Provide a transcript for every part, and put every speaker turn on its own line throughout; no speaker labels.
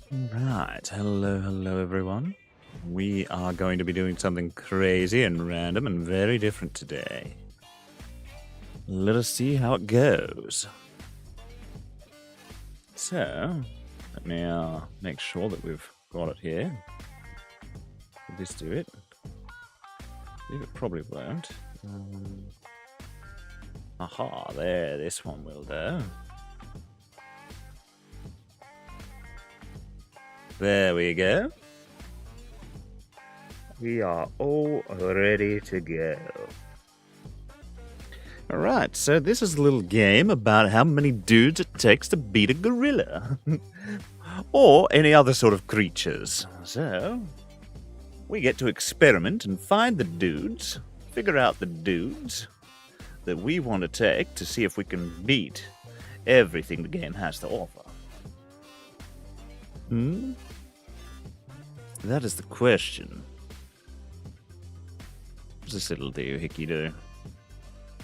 Right, hello everyone. We are going to be doing something crazy and random and very different today. Let us see how it goes. So, let me make sure that we've got it here. Will this do it? I believe it probably won't. Aha, there, this one will do. There we go. We are all ready to go. Alright, so this is a little game about how many dudes it takes to beat a gorilla. Or any other sort of creatures. So, we get to experiment and find the dudes, figure out the dudes that we want to take to see if we can beat everything the game has to offer. That is the question. What's this little doohickey do?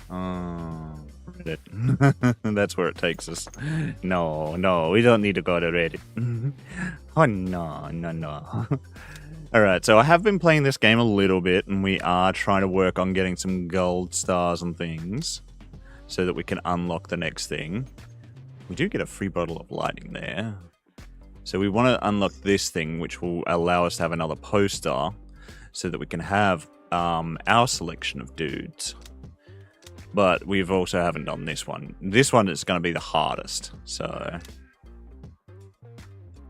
Oh, Reddit. That's where it takes us. No, we don't need to go to Reddit. Oh, no. Alright, so I have been playing this game a little bit, and we are trying to work on getting some gold stars and things, so that we can unlock the next thing. We do get a free bottle of lighting there. So we want to unlock this thing, which will allow us to have another poster, so that we can have our selection of dudes. But we've also haven't done this one. This one is going to be the hardest, so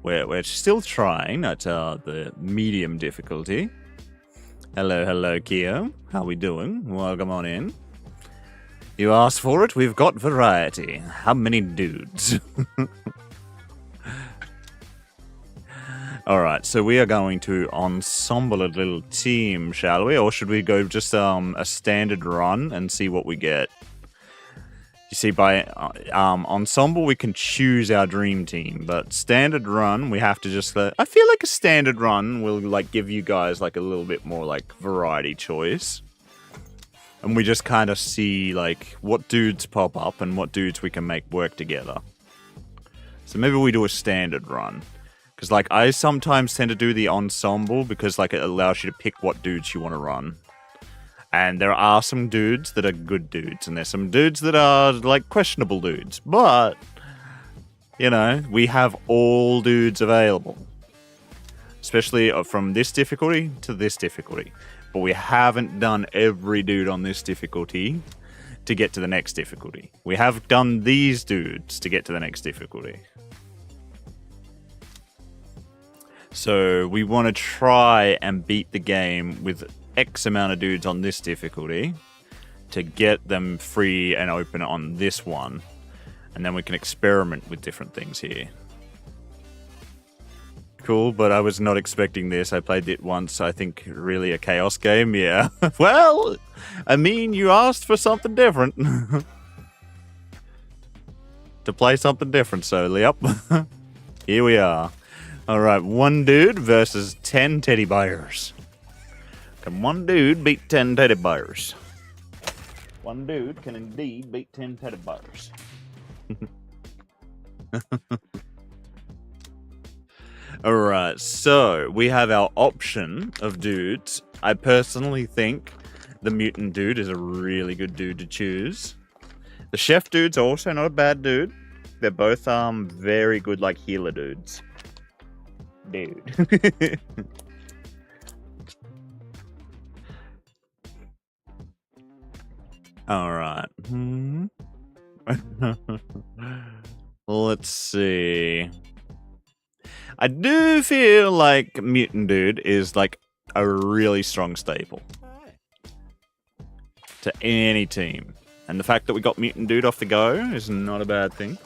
we're still trying at the medium difficulty. Hello, Keo. How we doing? Welcome on in. You asked for it. We've got variety. How many dudes? Alright, so we are going to ensemble a little team, shall we? Or should we go just a standard run and see what we get? You see, by ensemble, we can choose our dream team, but standard run, we have to just... I feel like a standard run will give you guys a little bit more variety choice. And we just kind of see what dudes pop up and what dudes we can make work together. So maybe we do a standard run. Because, I sometimes tend to do the ensemble because, it allows you to pick what dudes you want to run. And there are some dudes that are good dudes, and there's some dudes that are, questionable dudes. But, we have all dudes available. Especially from this difficulty to this difficulty. But we haven't done every dude on this difficulty to get to the next difficulty. We have done these dudes to get to the next difficulty. So we want to try and beat the game with X amount of dudes on this difficulty to get them free and open on this one. And then we can experiment with different things here. Cool, but I was not expecting this. I played it once, I think really a chaos game, yeah. Well, I mean, you asked for something different. To play something different, so yep. Here we are. Alright, one dude versus 10 teddy bears. Can one dude beat 10 teddy bears? One dude can indeed beat 10 teddy bears. Alright, so we have our option of dudes. I personally think the mutant dude is a really good dude to choose. The chef dude's also not a bad dude. They're both very good healer dudes. Dude. Alright. Let's see. I do feel like Mutant Dude is a really strong staple to any team. And the fact that we got Mutant Dude off the go is not a bad thing.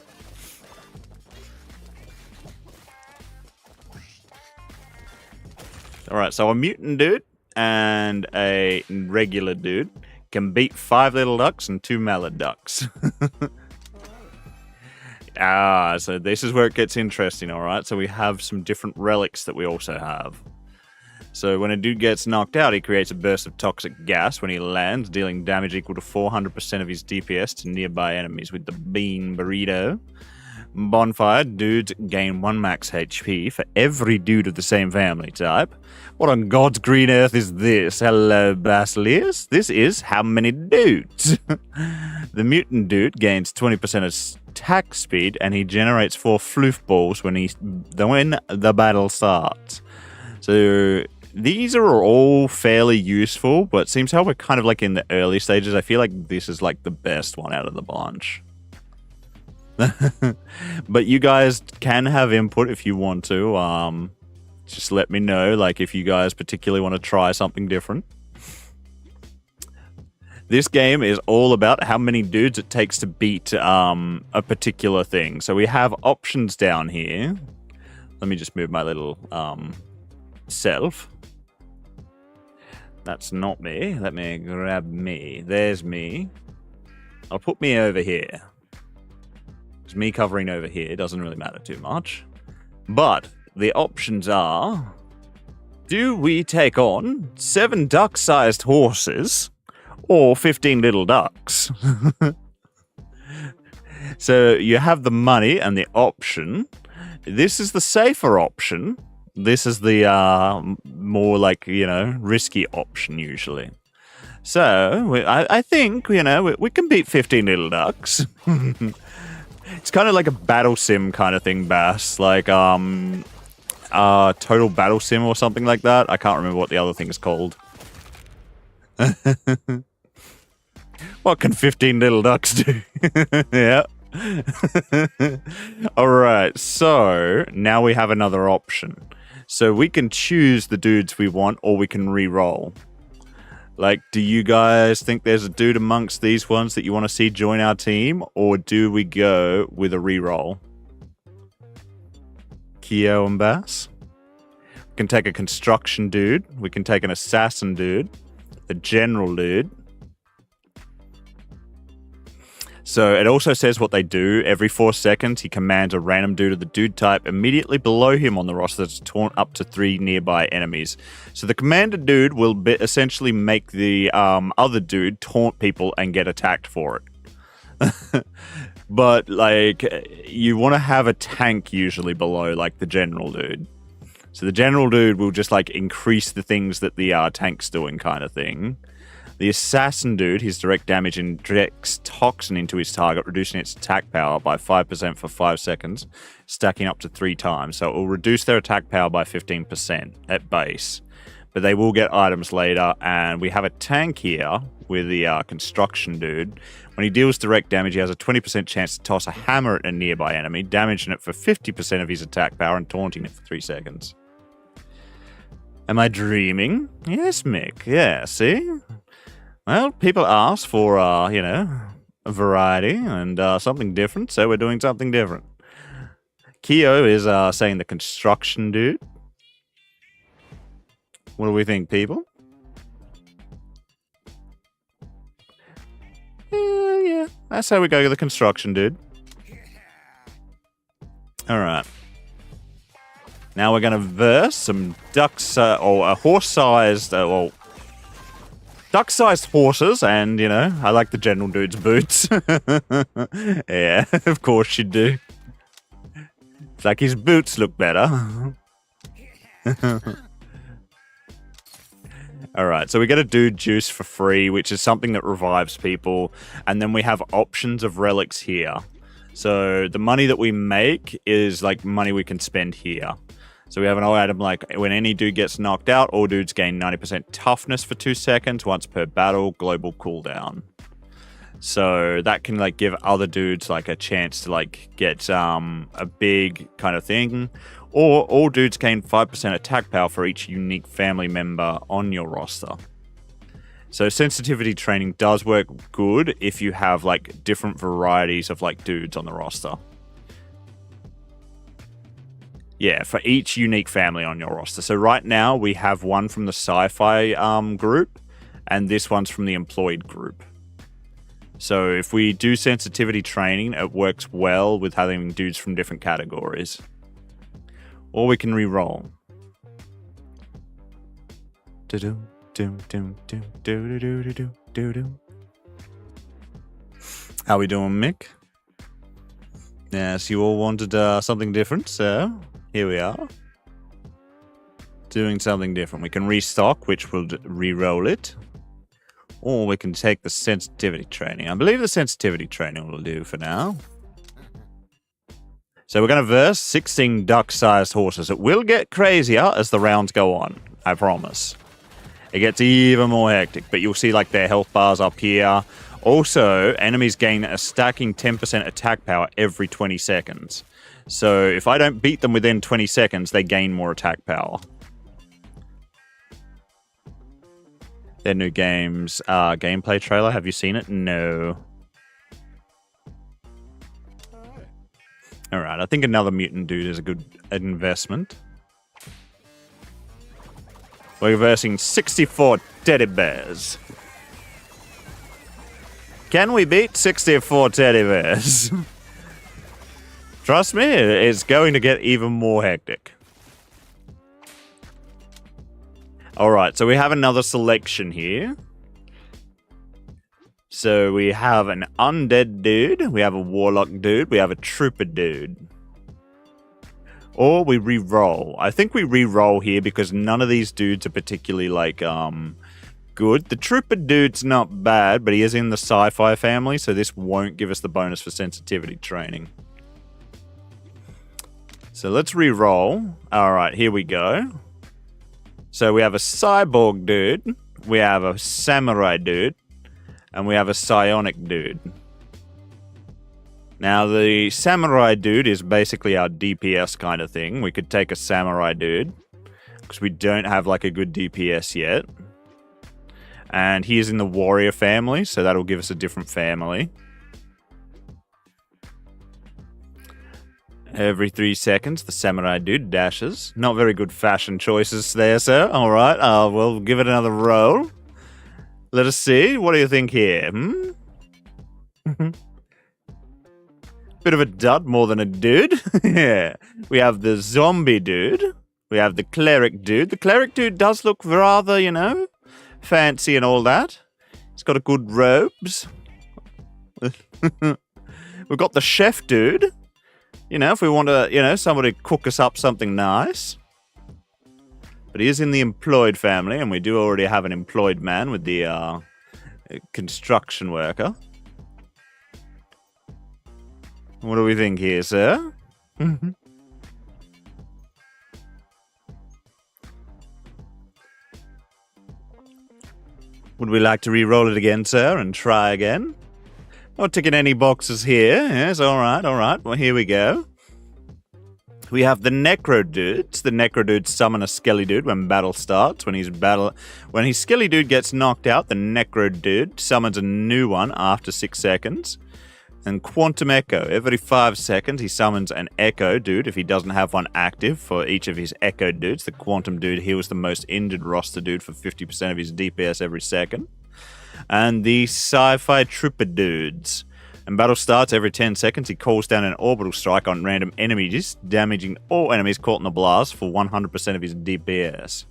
Alright, so a mutant dude and a regular dude can beat 5 little ducks and 2 mallard ducks. So this is where it gets interesting, alright? So we have some different relics that we also have. So when a dude gets knocked out, he creates a burst of toxic gas when he lands, dealing damage equal to 400% of his DPS to nearby enemies with the bean burrito. Bonfire, dudes gain 1 max HP for every dude of the same family type. What on God's green earth is this? Hello, Basilius. This is how many dudes? The mutant dude gains 20% attack speed, and he generates 4 floof balls when the battle starts. So these are all fairly useful, but it seems how we're kind of like in the early stages. I feel like this is like the best one out of the bunch. But you guys can have input if you want to. Just let me know, like, if you guys particularly want to try something different. This game is all about how many dudes it takes to beat a particular thing. So we have options down here. Let me just move my little self. That's not me. Let me grab me. There's me. I'll put me over here. It's me covering over here. Doesn't really matter too much. But the options are, do we take on 7 duck-sized horses or 15 little ducks? So you have the money and the option. This is the safer option. This is the more like, risky option usually. So I think, we can beat 15 little ducks. It's kind of like a battle sim kind of thing, Bass. Like, Total Battle Sim or something like that. I can't remember what the other thing is called. What can 15 little ducks do? Yeah. Alright, so now we have another option. So we can choose the dudes we want, or we can re-roll. Like, do you guys think there's a dude amongst these ones that you want to see join our team, or do we go with a re-roll? Keo and Bass. We can take a construction dude. We can take an assassin dude. A general dude. So it also says what they do. Every 4 seconds, he commands a random dude of the dude type immediately below him on the roster to taunt up to 3 nearby enemies. So the commander dude will essentially make the other dude taunt people and get attacked for it. But, like, you want to have a tank usually below, like, the general dude. So the general dude will just, like, increase the things that the tank's doing kind of thing. The assassin dude, his direct damage injects toxin into his target, reducing its attack power by 5% for 5 seconds, stacking up to 3 times. So it will reduce their attack power by 15% at base. But they will get items later, and we have a tank here with the construction dude. When he deals direct damage, he has a 20% chance to toss a hammer at a nearby enemy, damaging it for 50% of his attack power and taunting it for 3 seconds. Am I dreaming? Yes, Mick. Yeah, see? Well, people ask for, a variety and something different, so we're doing something different. Keo is saying the construction dude. What do we think, people? Yeah, that's how we go to the construction dude. Alright. Now we're going to verse some ducks, or horse-sized, duck-sized horses, and, I like the general dude's boots. Yeah, of course you do. It's like his boots look better. Alright, so we get a dude juice for free, which is something that revives people, and then we have options of relics here. So the money that we make is like money we can spend here. So we have an item like, when any dude gets knocked out, all dudes gain 90% toughness for 2 seconds, once per battle, global cooldown. So that can like give other dudes like a chance to like get a big kind of thing. Or all dudes gain 5% attack power for each unique family member on your roster. So sensitivity training does work good if you have like different varieties of like dudes on the roster. Yeah, for each unique family on your roster. So right now we have one from the sci-fi group, and this one's from the employed group. So if we do sensitivity training, it works well with having dudes from different categories. Or we can re-roll. How we doing, Mick? Yes, you all wanted something different, so here we are. Doing something different. We can restock, which will re-roll it. Or we can take the sensitivity training. I believe the sensitivity training will do for now. So we're going to verse 16 duck-sized horses. It will get crazier as the rounds go on, I promise. It gets even more hectic, but you'll see like their health bars up here. Also, enemies gain a stacking 10% attack power every 20 seconds. So if I don't beat them within 20 seconds, they gain more attack power. Their new game's gameplay trailer, have you seen it? No. Alright, I think another mutant dude is a good investment. We're versing 64 teddy bears. Can we beat 64 teddy bears? Trust me, it's going to get even more hectic. Alright, so we have another selection here. So we have an undead dude, we have a warlock dude, we have a trooper dude. Or we re-roll. I think we re-roll here because none of these dudes are particularly, like, good. The trooper dude's not bad, but he is in the sci-fi family, so this won't give us the bonus for sensitivity training. So let's re-roll. Alright, here we go. So we have a cyborg dude, we have a samurai dude, and we have a psionic dude. Now, the samurai dude is basically our DPS kind of thing. We could take a samurai dude, because we don't have, like, a good DPS yet. And he is in the warrior family, so that'll give us a different family. Every 3 seconds, the samurai dude dashes. Not very good fashion choices there, sir. Alright, we'll give it another roll. Let us see. What do you think here? Bit of a dud more than a dude. Yeah. We have the zombie dude. We have the cleric dude. The cleric dude does look rather, you know, fancy and all that. He's got a good robes. We've got the chef dude. You know, if we want to, you know, somebody cook us up something nice. But he is in the employed family, and we do already have an employed man with the construction worker. What do we think here, sir? Would we like to re-roll it again, sir, and try again? Not ticking any boxes here. Yes, alright, alright. Well, here we go. We have the Necro Dudes. The Necro Dudes summon a Skelly Dude when battle starts. When his Skelly Dude gets knocked out, the Necro Dude summons a new one after 6 seconds. And Quantum Echo. Every 5 seconds, he summons an Echo Dude if he doesn't have one active for each of his Echo Dudes. The Quantum Dude heals the most injured roster dude for 50% of his DPS every second. And the Sci-Fi Trooper Dudes. When battle starts every 10 seconds, he calls down an orbital strike on random enemies, damaging all enemies caught in the blast for 100% of his DPS.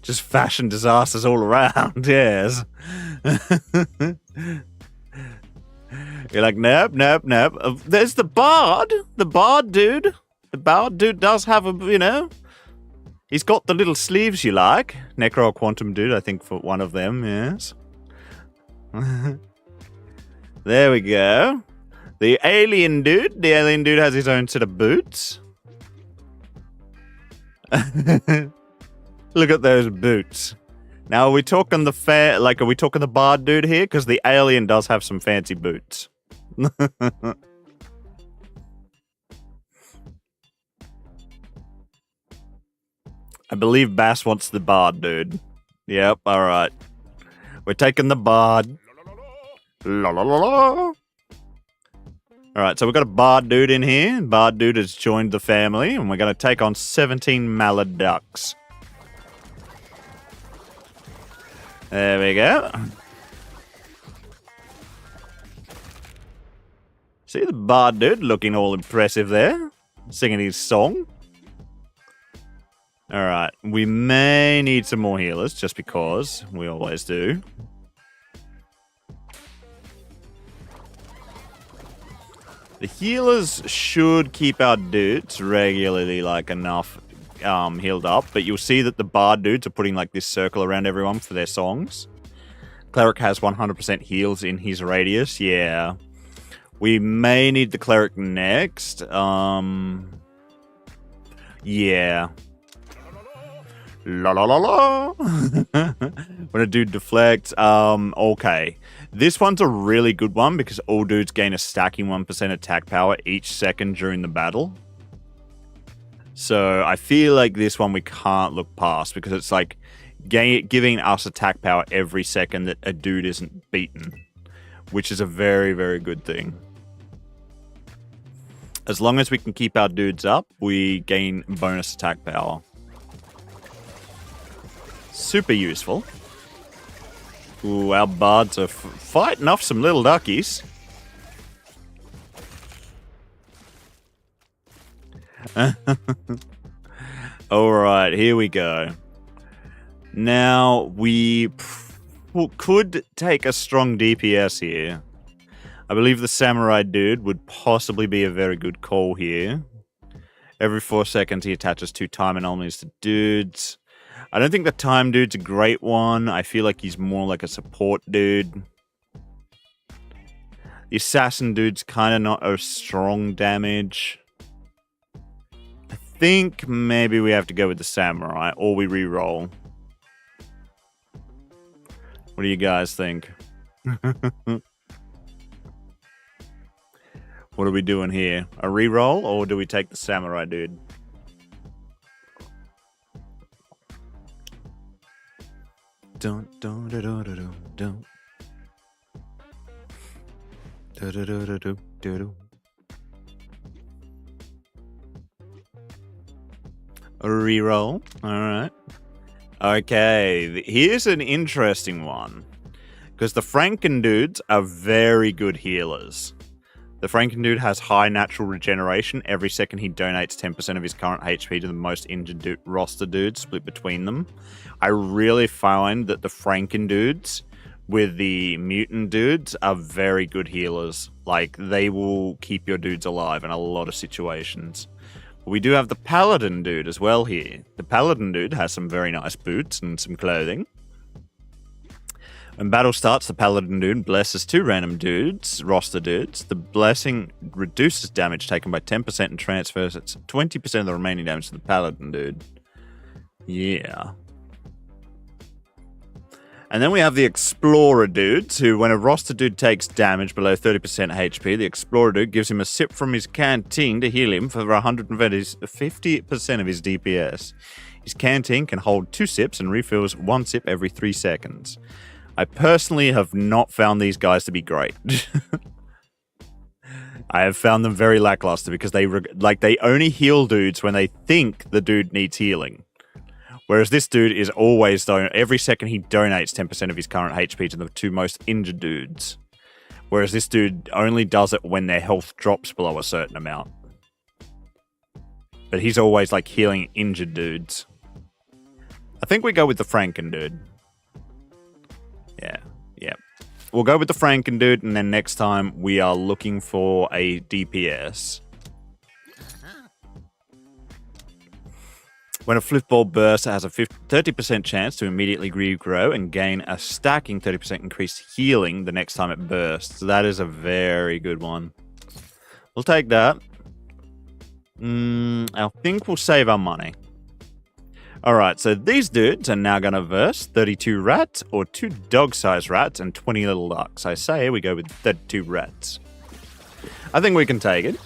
Just fashion disasters all around, yes. You're like, nope, nope, nope. There's the Bard. The Bard dude. The Bard dude does have a, you know, he's got the little sleeves you like. Necro Quantum Dude, I think, for one of them, yes. There we go. The alien dude. The alien dude has his own set of boots. Look at those boots. Now, are we talking the are we talking the Bard dude here? Because the alien does have some fancy boots. I believe Bass wants the Bard dude. Yep, alright. We're taking the Bard. La la la la. Alright, so we've got a Bard dude in here. Bard dude has joined the family, and we're going to take on 17 mallard ducks. There we go. See the Bard dude looking all impressive there, singing his song. Alright, we may need some more healers, just because we always do. The healers should keep our dudes regularly, like, enough healed up, but you'll see that the bard dudes are putting, like, this circle around everyone for their songs. Cleric has 100% heals in his radius, yeah. We may need the cleric next. Yeah. La la la la. When a dude deflects, okay. This one's a really good one because all dudes gain a stacking 1% attack power each second during the battle. So I feel like this one we can't look past because it's like giving us attack power every second that a dude isn't beaten, which is a very, very good thing. As long as we can keep our dudes up, we gain bonus attack power. Super useful. Ooh, our bards are fighting off some little duckies. Alright, here we go. Now, we could take a strong DPS here. I believe the samurai dude would possibly be a very good call here. Every 4 seconds he attaches 2 time anomalies to dudes. I don't think the time dude's a great one. I feel like he's more like a support dude. The assassin dude's kind of not a strong damage. I think maybe we have to go with the samurai, or we re-roll. What do you guys think? What are we doing here? A re-roll, or do we take the samurai dude? Don't. A re-roll. Alright. Okay, here's an interesting one. Because the Franken dudes are very good healers. The Franken dude has high natural regeneration. Every second he donates 10% of his current HP to the most injured roster dudes, split between them. I really find that the Franken dudes with the mutant dudes are very good healers. Like, they will keep your dudes alive in a lot of situations. We do have the Paladin dude as well here. The Paladin dude has some very nice boots and some clothing. When battle starts, the Paladin dude blesses 2 random dudes, roster dudes. The blessing reduces damage taken by 10% and transfers its 20% of the remaining damage to the Paladin dude. Yeah. And then we have the Explorer dudes, who when a roster dude takes damage below 30% HP, the Explorer dude gives him a sip from his canteen to heal him for 50% of his DPS. His canteen can hold 2 sips and refills 1 sip every 3 seconds. I personally have not found these guys to be great. I have found them very lackluster because they only heal dudes when they think the dude needs healing. Whereas this dude is always, every second he donates 10% of his current HP to the 2 most injured dudes. Whereas this dude only does it when their health drops below a certain amount. But he's always like healing injured dudes. I think we go with the Franken dude. Yeah. We'll go with the Franken dude, and then next time we are looking for a DPS. When a Flipball bursts, it has a 30% chance to immediately regrow and gain a stacking 30% increased healing the next time it bursts. That is a very good one. We'll take that. I think we'll save our money. Alright, so these dudes are now going to verse 32 rats or 2 dog-sized rats and 20 little ducks. I say we go with 32 rats. I think we can take it.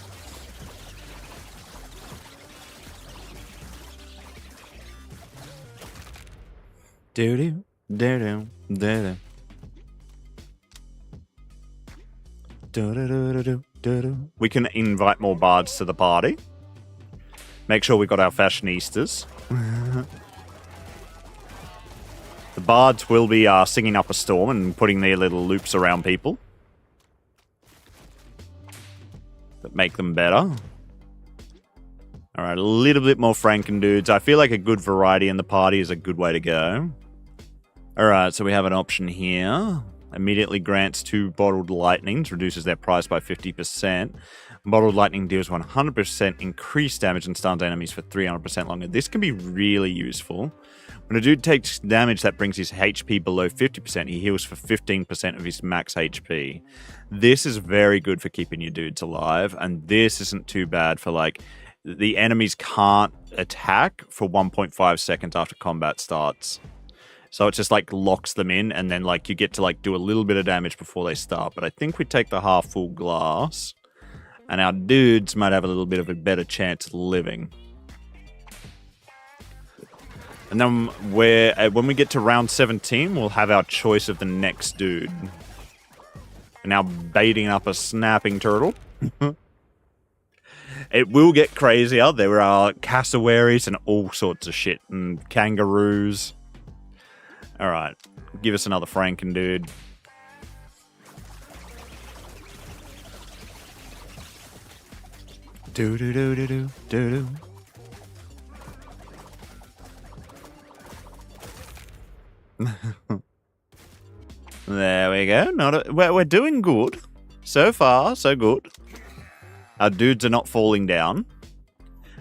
Do-do, do-do, do-do. Do-do-do-do-do, do-do. We can invite more bards to the party. Make sure we got our fashionistas. The bards will be singing up a storm and putting their little loops around people that make them better. Alright, a little bit more Franken dudes. I feel like a good variety in the party is a good way to go. Alright, so we have an option here. Immediately grants 2 bottled lightnings, reduces their price by 50%. Bottled lightning deals 100% increased damage and stuns enemies for 300% longer. This can be really useful. When a dude takes damage that brings his HP below 50%, he heals for 15% of his max HP. This is very good for keeping your dudes alive, and this isn't too bad for, like, the enemies can't attack for 1.5 seconds after combat starts. So it just, like, locks them in, and then, like, you get to, like, do a little bit of damage before they start. But I think we take the half full glass, and our dudes might have a little bit of a better chance of living. And then when we get to round 17, we'll have our choice of the next dude. And now baiting up a snapping turtle. It will get crazier. There are cassowaries and all sorts of shit. And kangaroos. Alright. Give us another Franken dude. Do-do-do-do-do-do-do. There we go. We're doing good. So far, so good. Our dudes are not falling down.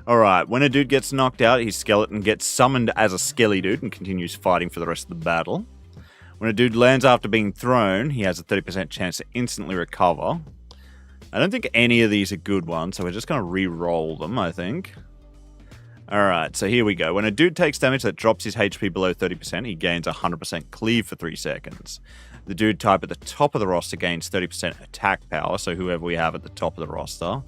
Alright, when a dude gets knocked out, his skeleton gets summoned as a skelly dude and continues fighting for the rest of the battle. When a dude lands after being thrown, he has a 30% chance to instantly recover. I don't think any of these are good ones, so we're just going to re-roll them, I think. Alright, so here we go. When a dude takes damage that drops his HP below 30%, he gains 100% cleave for 3 seconds. The dude type at the top of the roster gains 30% attack power, so whoever we have at the top of the roster.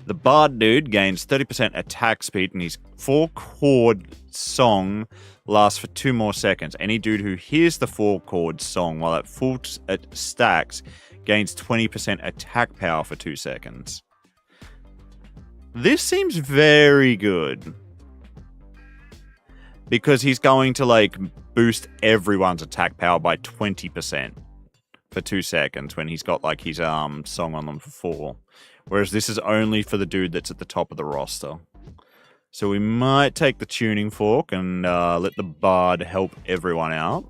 The bard dude gains 30% attack speed, and his 4-chord song lasts for 2 more seconds. Any dude who hears the 4-chord song while at full stacks gains 20% attack power for 2 seconds. This seems very good. Because he's going to, like, boost everyone's attack power by 20% for 2 seconds when he's got, like, his song on them for 4. Whereas this is only for the dude that's at the top of the roster. So we might take the tuning fork and let the bard help everyone out.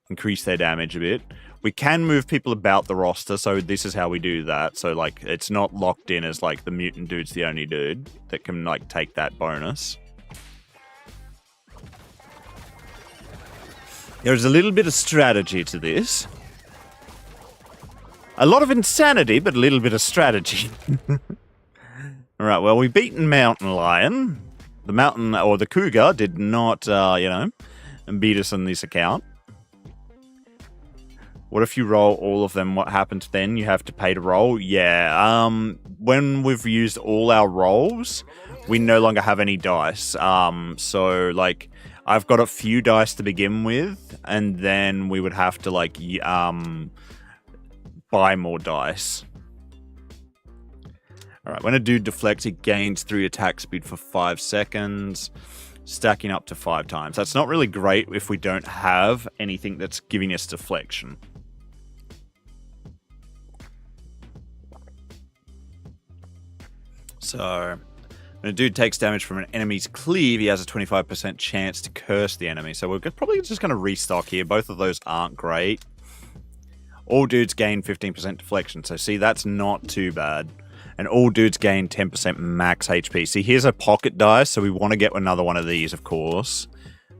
Increase their damage a bit. We can move people about the roster, so this is how we do that. So, like, it's not locked in as, like, the mutant dude's the only dude that can, like, take that bonus. There's a little bit of strategy to this. A lot of insanity, but a little bit of strategy. Alright, well, we've beaten Mountain Lion. The Mountain, or the Cougar, did not, beat us on this account. What if you roll all of them? What happens then? You have to pay to roll? Yeah, when we've used all our rolls, we no longer have any dice. So, like, I've got a few dice to begin with, and then we would have to, like, buy more dice. Alright, when a dude deflects, he gains 3 attack speed for 5 seconds, stacking up to 5 times. That's not really great if we don't have anything that's giving us deflection. So, when a dude takes damage from an enemy's cleave, he has a 25% chance to curse the enemy. So we're probably just going to restock here. Both of those aren't great. All dudes gain 15% deflection. So see, that's not too bad. And all dudes gain 10% max HP. See, here's a pocket dice. So we want to get another one of these, of course.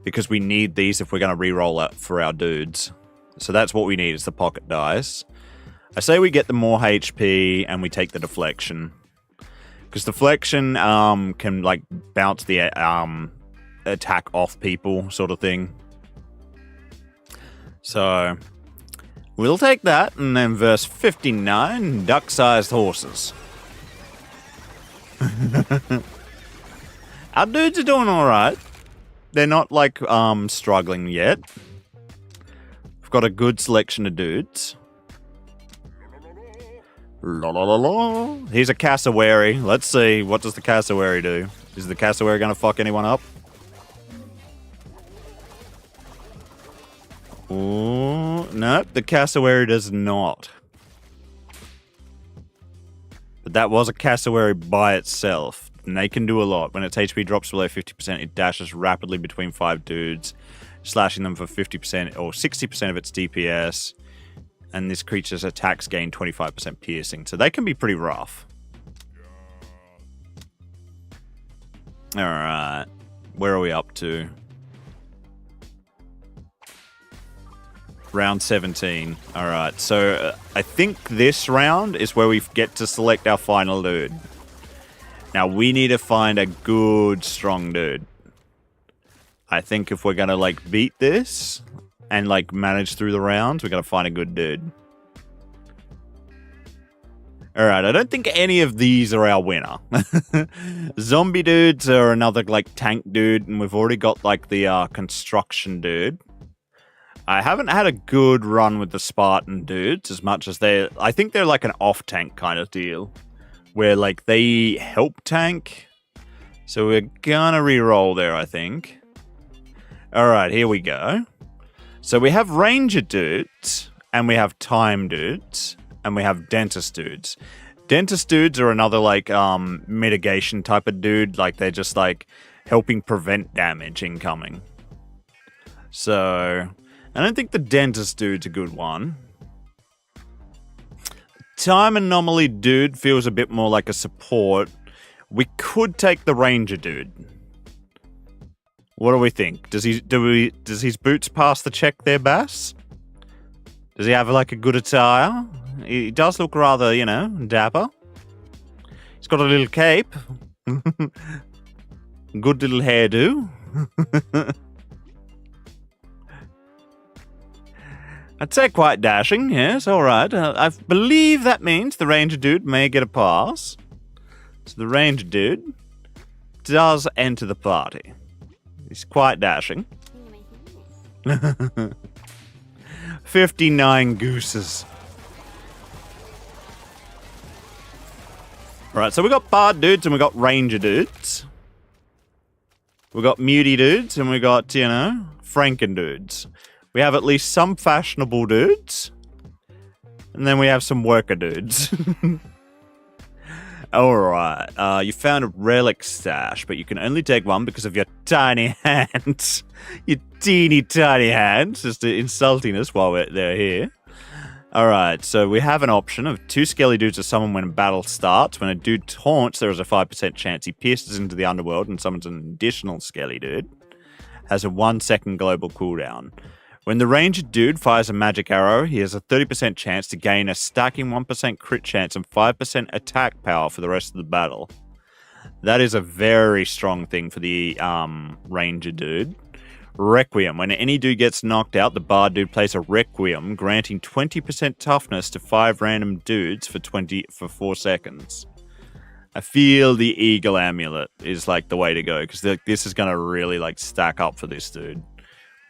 Because we need these if we're going to re-roll it for our dudes. So that's what we need, is the pocket dice. I say we get the more HP and we take the deflection. Because deflection can, like, bounce the attack off people, sort of thing. So, we'll take that. And then verse 59, duck-sized horses. Our dudes are doing alright. They're not, like, struggling yet. We've got a good selection of dudes. La la la la. Here's a cassowary. Let's see. What does the cassowary do? Is the cassowary going to fuck anyone up? Oh, nope. The cassowary does not. But that was a cassowary by itself. And they can do a lot. When its HP drops below 50%, it dashes rapidly between 5 dudes, slashing them for 50% or 60% of its DPS. And this creature's attacks gain 25% piercing. So they can be pretty rough. Alright. Where are we up to? Round 17. Alright, so I think this round is where we get to select our final dude. Now, we need to find a good, strong dude. I think if we're gonna, like, beat this and, like, manage through the rounds, we're gonna find a good dude. Alright, I don't think any of these are our winner. Zombie dudes are another, like, tank dude, and we've already got, like, the construction dude. I haven't had a good run with the Spartan dudes as much as I think they're like an off-tank kind of deal. Where, like, they help tank. So we're gonna re-roll there, I think. Alright, here we go. So we have Ranger dudes, and we have Time dudes, and we have Dentist dudes. Dentist dudes are another, like, mitigation type of dude. Like, they're just, like, helping prevent damage incoming. So I don't think the Dentist dude's a good one. Time Anomaly dude feels a bit more like a support. We could take the Ranger dude. What do we think? Does his boots pass the check there, Bass? Does he have, like, a good attire? He does look rather, you know, dapper. He's got a little cape. Good little hairdo. I'd say quite dashing, yes, alright. I believe that means the Ranger dude may get a pass. So the Ranger dude does enter the party. He's quite dashing. 59 gooses. Right, so we got Bard dudes and we got Ranger dudes. We got Muty dudes and we got, you know, Franken dudes. We have at least some fashionable dudes. And then we have some worker dudes. Alright, you found a relic stash, but you can only take one because of your tiny hands. Your teeny tiny hands, just insulting us while they're here. Alright, so we have an option of 2 skelly dudes are summoned when a battle starts. When a dude taunts, there is a 5% chance he pierces into the underworld and summons an additional skelly dude. Has a 1-second global cooldown. When the Ranger dude fires a magic arrow, he has a 30% chance to gain a stacking 1% crit chance and 5% attack power for the rest of the battle. That is a very strong thing for the Ranger dude. Requiem. When any dude gets knocked out, the Bard dude plays a Requiem, granting 20% toughness to 5 random dudes for 4 seconds. I feel the Eagle Amulet is like the way to go, because this is going to really like stack up for this dude.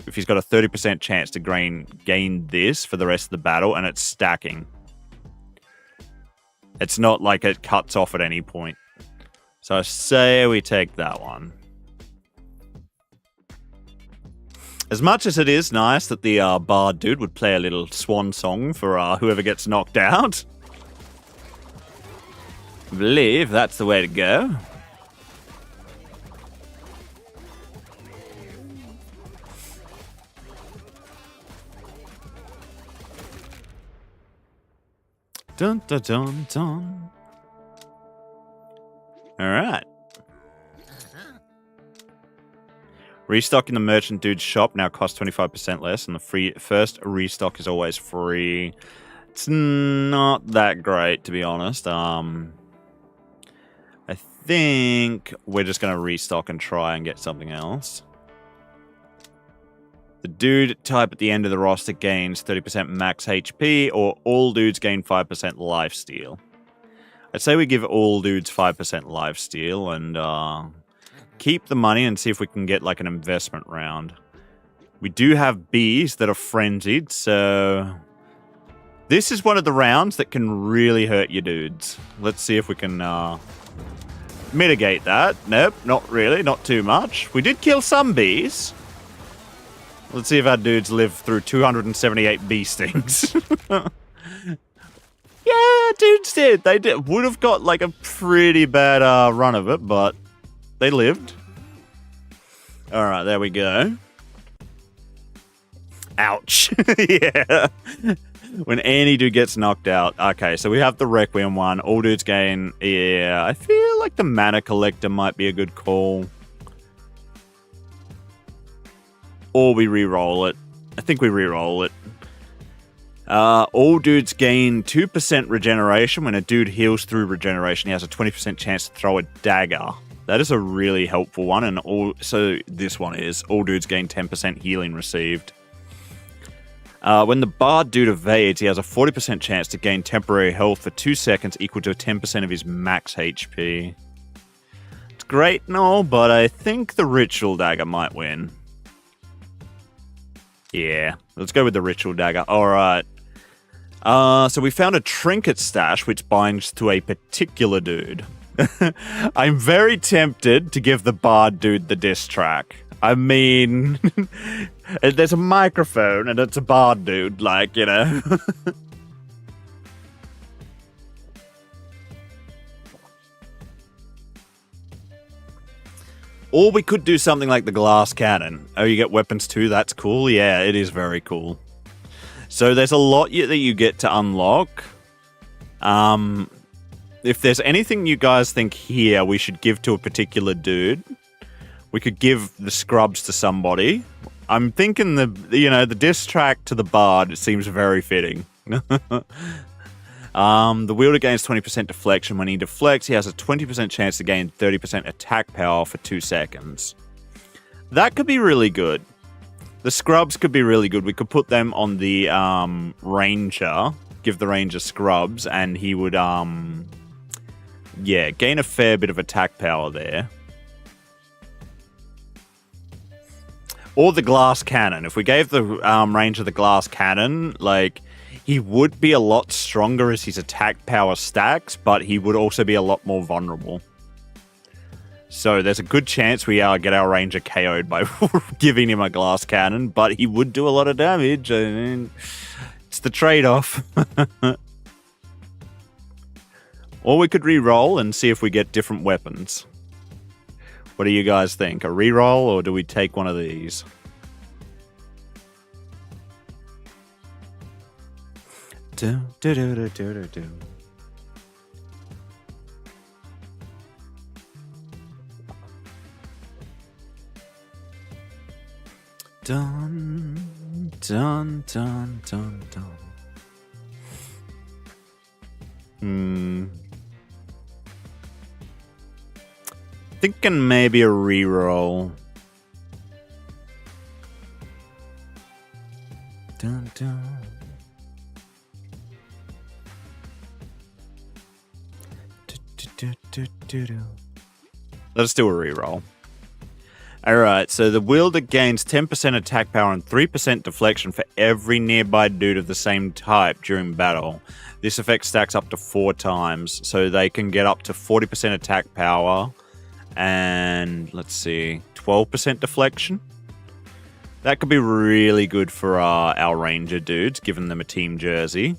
If he's got a 30% chance to gain this for the rest of the battle, and it's stacking. It's not like it cuts off at any point. So I say we take that one. As much as it is nice that the Bard dude would play a little swan song for whoever gets knocked out, I believe that's the way to go. Dun dun dun dun. Alright. Restocking the merchant dude's shop now costs 25% less, and the first restock is always free. It's not that great, to be honest. I think we're just going to restock and try and get something else. The dude type at the end of the roster gains 30% max HP, or all dudes gain 5% lifesteal. I'd say we give all dudes 5% lifesteal and keep the money and see if we can get like an investment round. We do have bees that are frenzied, so this is one of the rounds that can really hurt your dudes. Let's see if we can mitigate that. Nope, not really, not too much. We did kill some bees. Let's see if our dudes live through 278 bee stings. Yeah, dudes did. They did. Would have got like a pretty bad run of it, but they lived. Alright, there we go. Ouch. Yeah. When any dude gets knocked out. Okay, so we have the Requiem one. All dudes gain... Yeah, I feel like the Mana Collector might be a good call. Or we re-roll it. I think we re-roll it. All dudes gain 2% regeneration. When a dude heals through regeneration, he has a 20% chance to throw a dagger. That is a really helpful one. And also this one is all dudes gain 10% healing received. When the Bard dude evades, he has a 40% chance to gain temporary health for 2 seconds equal to 10% of his max HP. It's great and all, but I think the Ritual Dagger might win. Yeah, let's go with the Ritual Dagger. Alright. So we found a trinket stash which binds to a particular dude. I'm very tempted to give the Bard dude the diss track. I mean, there's a microphone and it's a Bard dude, like, you know. Or we could do something like the glass cannon. Oh, you get weapons too? That's cool. Yeah, it is very cool. So there's a lot that you get to unlock. If there's anything you guys think here we should give to a particular dude, we could give the scrubs to somebody. I'm thinking the diss track to the Bard, it seems very fitting. The wielder gains 20% deflection. When he deflects, he has a 20% chance to gain 30% attack power for 2 seconds. That could be really good. The scrubs could be really good. We could put them on the ranger, give the ranger scrubs, and he would, gain a fair bit of attack power there. Or the glass cannon. If we gave the ranger the glass cannon, like, he would be a lot stronger as his attack power stacks, but he would also be a lot more vulnerable. So there's a good chance we get our ranger KO'd by giving him a glass cannon, but he would do a lot of damage. I mean, it's the trade-off. Or we could re-roll and see if we get different weapons. What do you guys think? A re-roll, or do we take one of these? Do, do, do, do, do, do, do. Dun, dun, dun, dun, dun. Thinking maybe a reroll. Dun, dun. Let's do a reroll. Alright, so the wielder gains 10% attack power and 3% deflection for every nearby dude of the same type during battle. This effect stacks up to 4 times, so they can get up to 40% attack power and, let's see, 12% deflection. That could be really good for our ranger dudes, giving them a team jersey.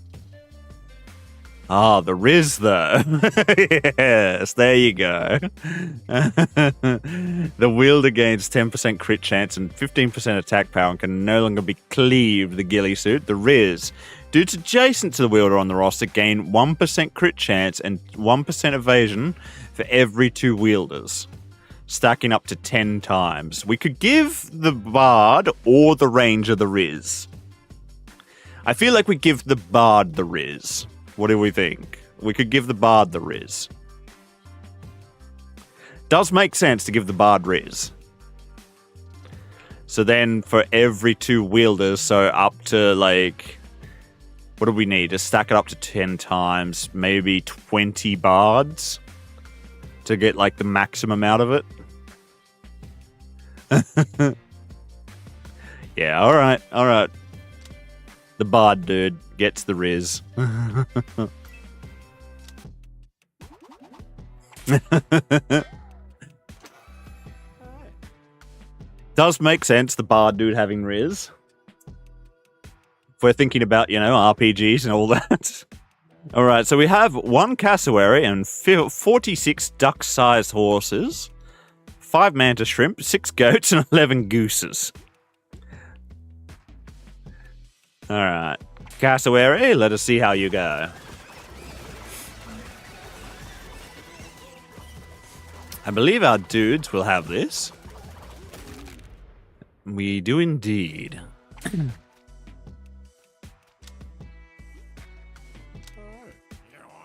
Ah, the Riz, though. Yes, there you go. The wielder gains 10% crit chance and 15% attack power and can no longer be cleaved, the ghillie suit. The Riz. Dudes adjacent to the wielder on the roster gain 1% crit chance and 1% evasion for every 2 wielders, stacking up to 10 times. We could give the Bard or the Ranger the Riz. I feel like we give the Bard the Riz. What do we think? We could give the Bard the Riz. Does make sense to give the Bard Riz. So then for every 2 wielders, so up to like... What do we need? To stack it up to 10 times, maybe 20 Bards to get like the maximum out of it. Yeah, alright, alright. The Bard dude gets the Riz. Does make sense, the Bard dude having Riz. If we're thinking about, you know, RPGs and all that. Alright, so we have 1 cassowary and 46 duck-sized horses, 5 manta shrimp, 6 goats, and 11 gooses. Alright. cassowary, let us see how you go. I believe our dudes will have this. We do indeed.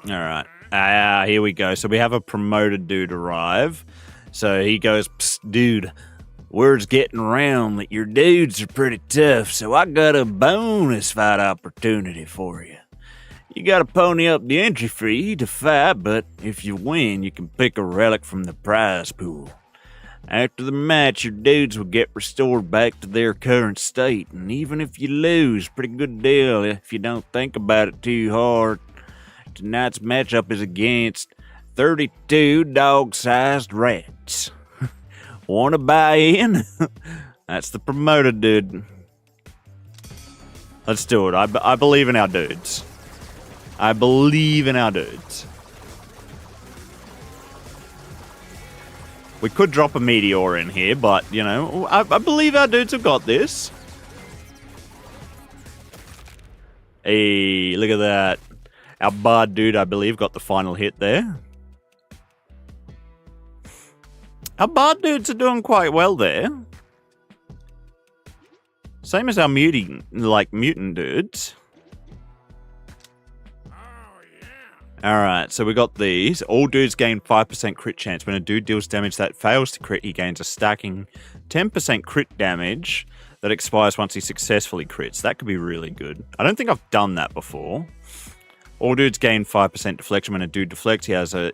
Alright. Here we go. So we have a promoted dude arrive. So he goes, "Psst, dude, word's getting around that your dudes are pretty tough, so I got a bonus fight opportunity for you. You gotta pony up the entry fee to fight, but if you win, you can pick a relic from the prize pool. After the match, your dudes will get restored back to their current state, and even if you lose, pretty good deal if you don't think about it too hard. Tonight's matchup is against 32 dog-sized rats. Wanna buy in?" That's the promoted dude. Let's do it. I believe in our dudes. I believe in our dudes. We could drop a meteor in here, but, you know, I believe our dudes have got this. Hey, look at that. Our bard dude, I believe, got the final hit there. Our bard dudes are doing quite well there. Same as our mutant dudes. Alright, so we got these. All dudes gain 5% crit chance. When a dude deals damage that fails to crit, he gains a stacking 10% crit damage that expires once he successfully crits. That could be really good. I don't think I've done that before. All dudes gain 5% deflection. When a dude deflects, he has a...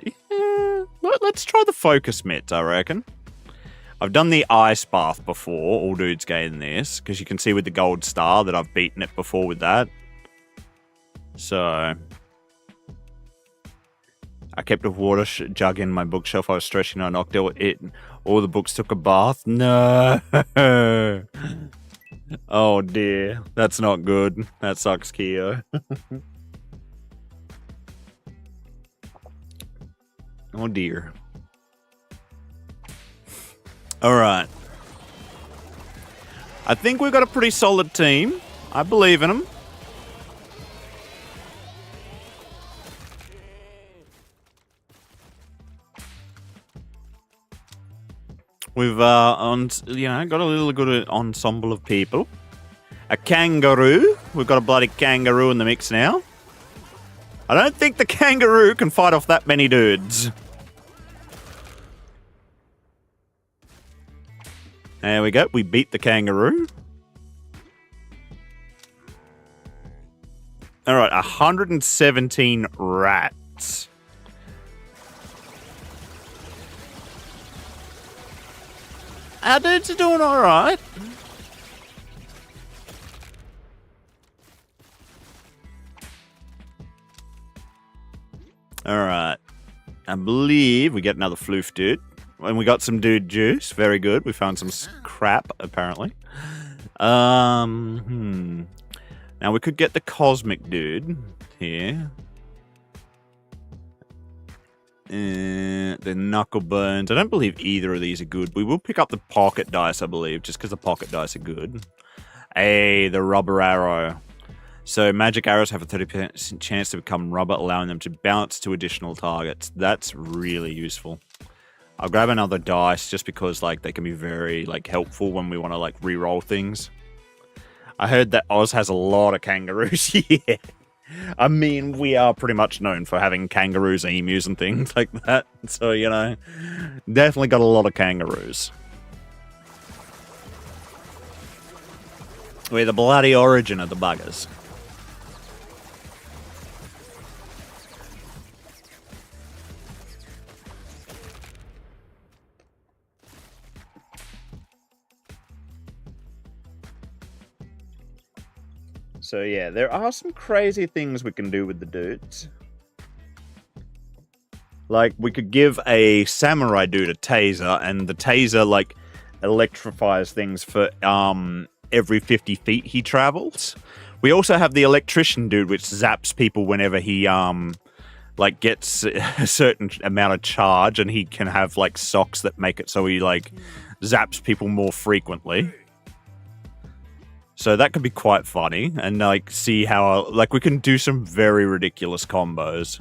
let's try the focus mitts, I reckon. I've done the ice bath before. All dudes gain this, because you can see with the gold star that I've beaten it before with that. So... I kept a water jug in my bookshelf. I was stretching. I knocked it. All the books took a bath. No. Oh dear. That's not good. That sucks, Keo. Oh dear. Alright. I think we've got a pretty solid team. I believe in them. We've, got a little good ensemble of people. A kangaroo. We've got a bloody kangaroo in the mix now. I don't think the kangaroo can fight off that many dudes. There we go. We beat the kangaroo. Alright, 117 rats. Our dudes are doing alright. Alright. I believe we get another floof dude. And we got some dude juice. Very good. We found some crap, apparently. Now we could get the cosmic dude here. The knuckle bones. I don't believe either of these are good. We will pick up the pocket dice, I believe, just because the pocket dice are good. Hey, the rubber arrow. So magic arrows have a 30% chance to become rubber, allowing them to bounce to additional targets. That's really useful. I'll grab another dice just because, like, they can be very, like, helpful when we want to, like, re-roll things. I heard that Oz has a lot of kangaroos. Yeah. I mean, we are pretty much known for having kangaroos, emus, and things like that. So, you know, definitely got a lot of kangaroos. We're the bloody origin of the buggers. So yeah, there are some crazy things we can do with the dudes. Like, we could give a samurai dude a taser, and the taser, like, electrifies things for every 50 feet he travels. We also have the electrician dude, which zaps people whenever he like gets a certain amount of charge, and he can have like socks that make it so he like zaps people more frequently. So that could be quite funny, and like see how like we can do some very ridiculous combos.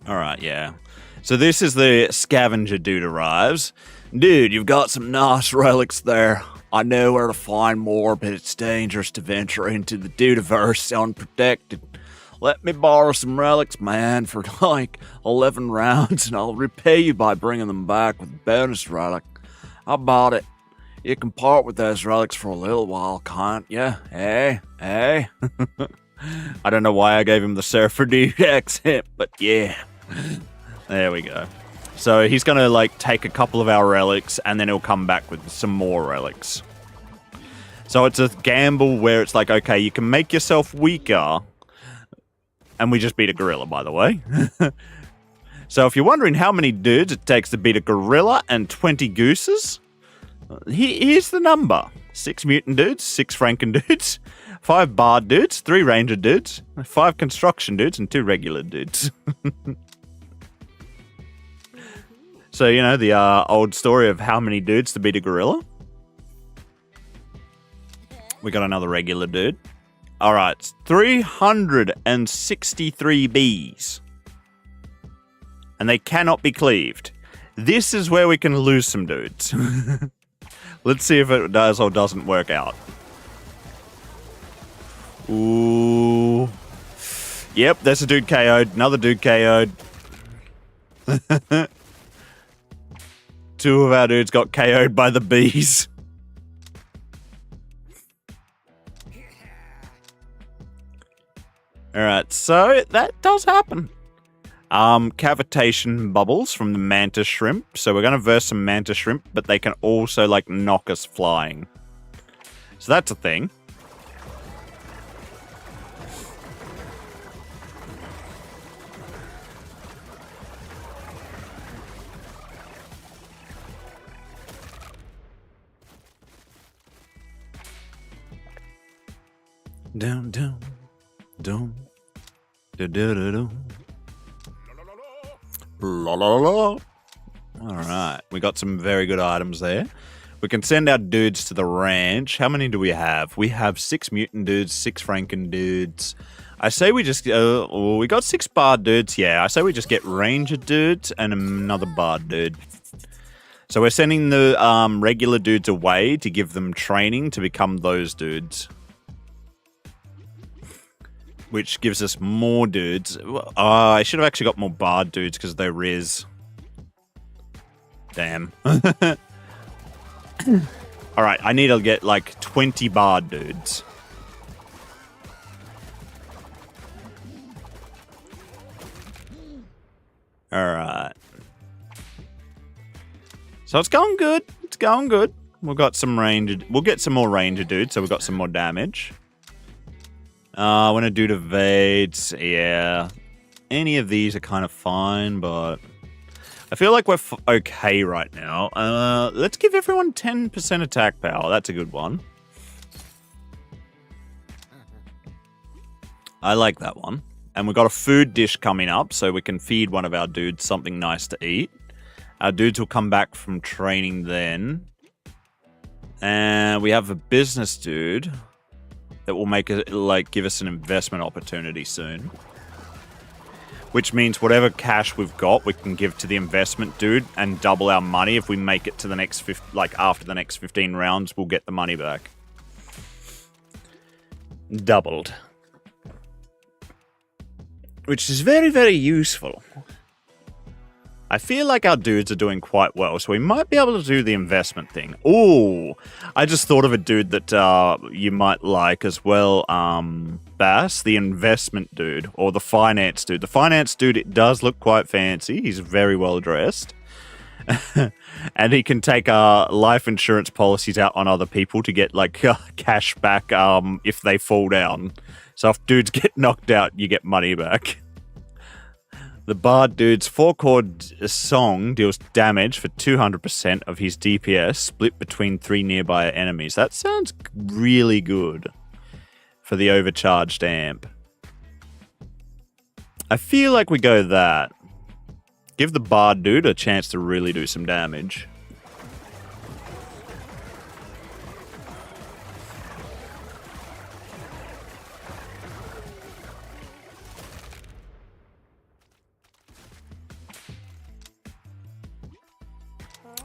All right, yeah. So this is the scavenger dude arrives. Dude, you've got some nice relics there. I know where to find more, but it's dangerous to venture into the dudeverse unprotected. Let me borrow some relics, man, for like 11 rounds, and I'll repay you by bringing them back with a bonus relic. How about it? You can part with those relics for a little while, can't you? Eh? I don't know why I gave him the Surfer Dude accent, but yeah. There we go. So he's going to like take a couple of our relics, and then he'll come back with some more relics. So it's a gamble where it's like, okay, you can make yourself weaker. And we just beat a gorilla, by the way. So if you're wondering how many dudes it takes to beat a gorilla and 20 gooses, here's the number. 6 mutant dudes, 6 Franken dudes, 5 bard dudes, 3 ranger dudes, 5 construction dudes, and 2 regular dudes. So, you know, the old story of how many dudes to beat a gorilla. We got another regular dude. All right, 363 bees. And they cannot be cleaved. This is where we can lose some dudes. Let's see if it does or doesn't work out. Ooh. Yep, there's a dude KO'd. Another dude KO'd. 2 of our dudes got KO'd by the bees. Alright, so that does happen. Cavitation bubbles from the mantis shrimp. So we're going to verse some mantis shrimp, but they can also, like, knock us flying. So that's a thing. Down, down, down, da da da da. La la la. All right, we got some very good items there. We can send our dudes to the ranch. How many do we have? We have 6 mutant dudes, 6 Franken dudes. I say we just we got 6 bard dudes. Yeah, I say we just get ranger dudes and another bard dude. So we're sending the regular dudes away to give them training to become those dudes. Which gives us more dudes. I should have actually got more bard dudes because they're Riz. Damn. Alright, I need to get like 20 bard dudes. Alright. So it's going good. It's going good. We've got some ranger. We'll get some more ranger dudes, so we've got some more damage. When a dude evades, yeah. Any of these are kind of fine, but I feel like we're okay right now. Let's give everyone 10% attack power. That's a good one. I like that one. And we've got a food dish coming up, so we can feed one of our dudes something nice to eat. Our dudes will come back from training then. And we have a business dude that will make it, like, give us an investment opportunity soon. Which means whatever cash we've got, we can give to the investment dude and double our money. If we make it to the next, after the next 15 rounds, we'll get the money back. Doubled. Which is very, very useful. I feel like our dudes are doing quite well, so we might be able to do the investment thing. Ooh, I just thought of a dude that you might like as well, Bass, the investment dude, or the finance dude. The finance dude, it does look quite fancy. He's very well dressed. And he can take life insurance policies out on other people to get, like, cash back if they fall down. So if dudes get knocked out, you get money back. The bard dude's 4-chord song deals damage for 200% of his DPS, split between 3 nearby enemies. That sounds really good for the overcharged amp. I feel like we go that. Give the bard dude a chance to really do some damage.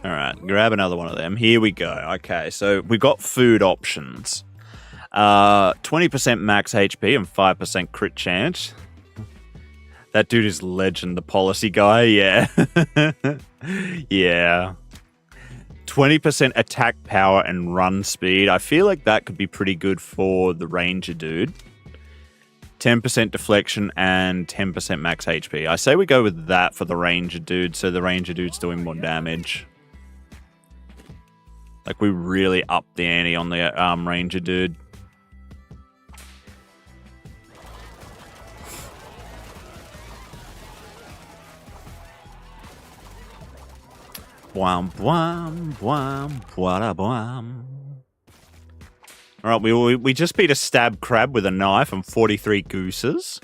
Alright, grab another one of them. Here we go. Okay, so we've got food options. 20% max HP and 5% crit chance. That dude is legend, the policy guy, yeah. Yeah. 20% attack power and run speed. I feel like that could be pretty good for the ranger dude. 10% deflection and 10% max HP. I say we go with that for the ranger dude, so the ranger dude's doing more damage. Like, we really upped the ante on the ranger dude. Bwam, bwam, bwam, bwada, bwam. Alright, we just beat a stab crab with a knife and 43 gooses.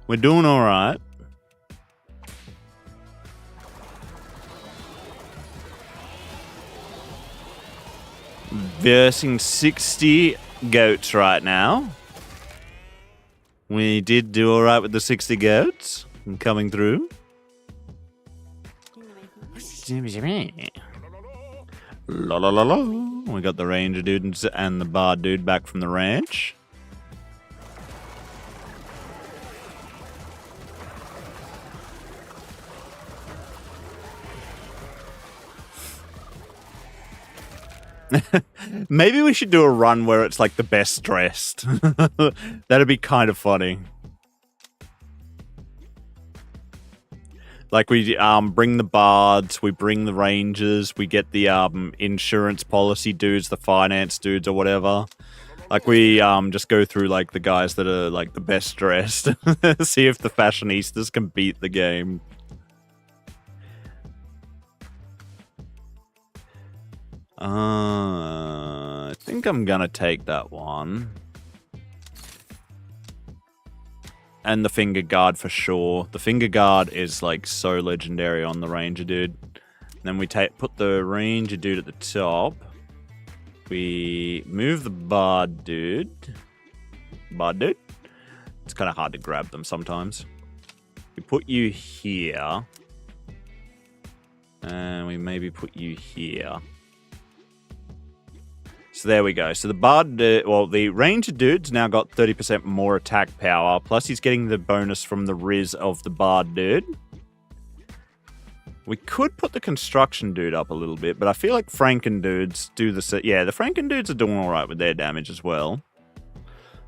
We're doing alright. Versing 60 goats right now. We did do alright with the 60 goats. Coming through. La la la la. We got the ranger dude and the bard dude back from the ranch. Maybe we should do a run where it's like the best dressed. That'd be kind of funny. Like, we bring the bards, we bring the rangers, we get the insurance policy dudes, the finance dudes or whatever. Like, we just go through like the guys that are like the best dressed. See if the fashionistas can beat the game. I think I'm gonna take that one. And the finger guard for sure. The finger guard is like so legendary on the ranger dude. And then we put the ranger dude at the top. We move the bard dude. Bard dude? It's kind of hard to grab them sometimes. We put you here. And we maybe put you here. So there we go. So the bard, the ranger dude's now got 30% more attack power. Plus he's getting the bonus from the Riz of the bard dude. We could put the construction dude up a little bit, but I feel like Franken dudes do the... Yeah, the Franken dudes are doing alright with their damage as well.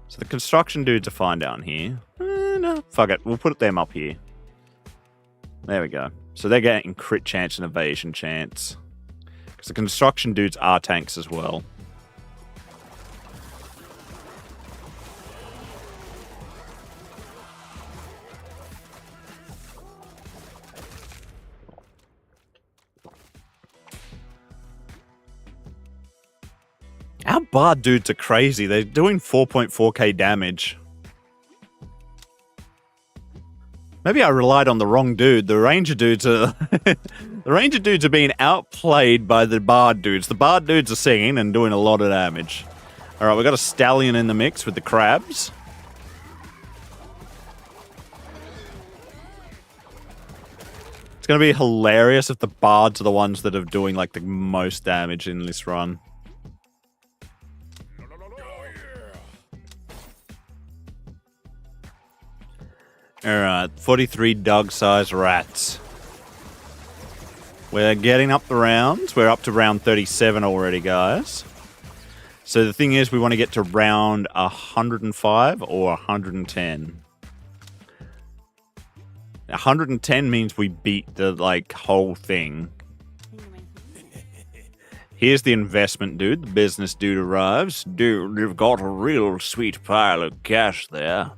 So the construction dudes are fine down here. No, fuck it. We'll put them up here. There we go. So they're getting crit chance and evasion chance. Because the construction dudes are tanks as well. Our bard dudes are crazy. They're doing 4.4k damage. Maybe I relied on the wrong dude. The ranger dudes are the ranger dudes are being outplayed by the bard dudes. The bard dudes are singing and doing a lot of damage. All right, we got a stallion in the mix with the crabs. It's gonna be hilarious if the bards are the ones that are doing like the most damage in this run. Alright, 43 dog-sized rats. We're getting up the rounds. We're up to round 37 already, guys. So the thing is, we want to get to round 105 or 110. 110 means we beat the, like, whole thing. Here's the investment dude. The business dude arrives. Dude, you've got a real sweet pile of cash there.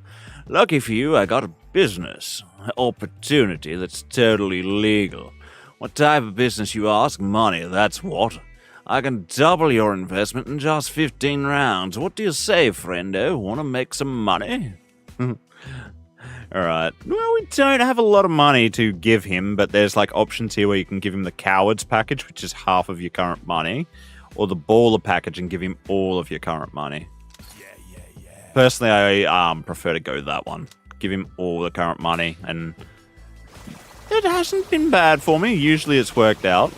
Lucky for you, I got a business opportunity that's totally legal. What type of business, you ask? Money, that's what. I can double your investment in just 15 rounds. What do you say, friendo? Want to make some money? Alright. Well, we don't have a lot of money to give him, but there's like options here where you can give him the Cowards package, which is half of your current money, or the Baller package and give him all of your current money. Personally, I prefer to go that one. Give him all the current money, and it hasn't been bad for me. Usually it's worked out.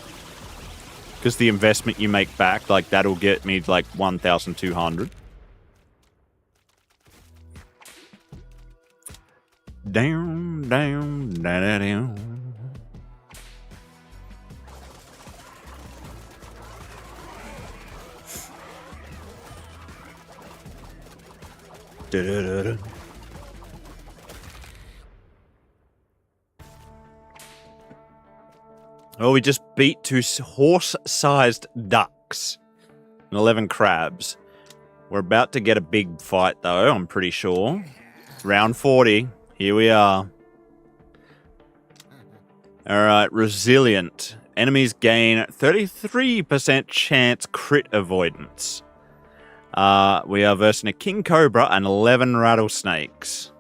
Because the investment you make back, like, that'll get me, like, 1,200. Down, down, da da down. Da da da da. Oh, we just beat 2 horse-sized ducks and 11 crabs. We're about to get a big fight, though, I'm pretty sure. Round 40. Here we are. Alright, resilient. Enemies gain 33% chance crit avoidance. We are versing a king cobra and 11 rattlesnakes.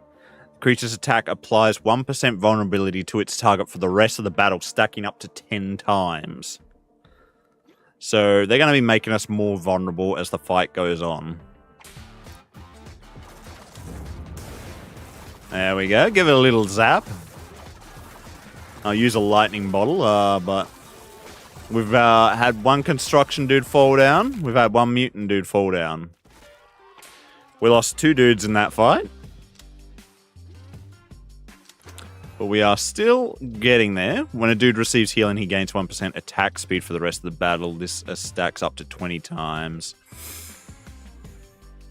Creature's attack applies 1% vulnerability to its target for the rest of the battle, stacking up to 10 times. So they're going to be making us more vulnerable as the fight goes on. There we go. Give it a little zap. I'll use a lightning bottle, but we've had one construction dude fall down. We've had one mutant dude fall down. We lost 2 dudes in that fight. But we are still getting there. When a dude receives healing, he gains 1% attack speed for the rest of the battle. This stacks up to 20 times.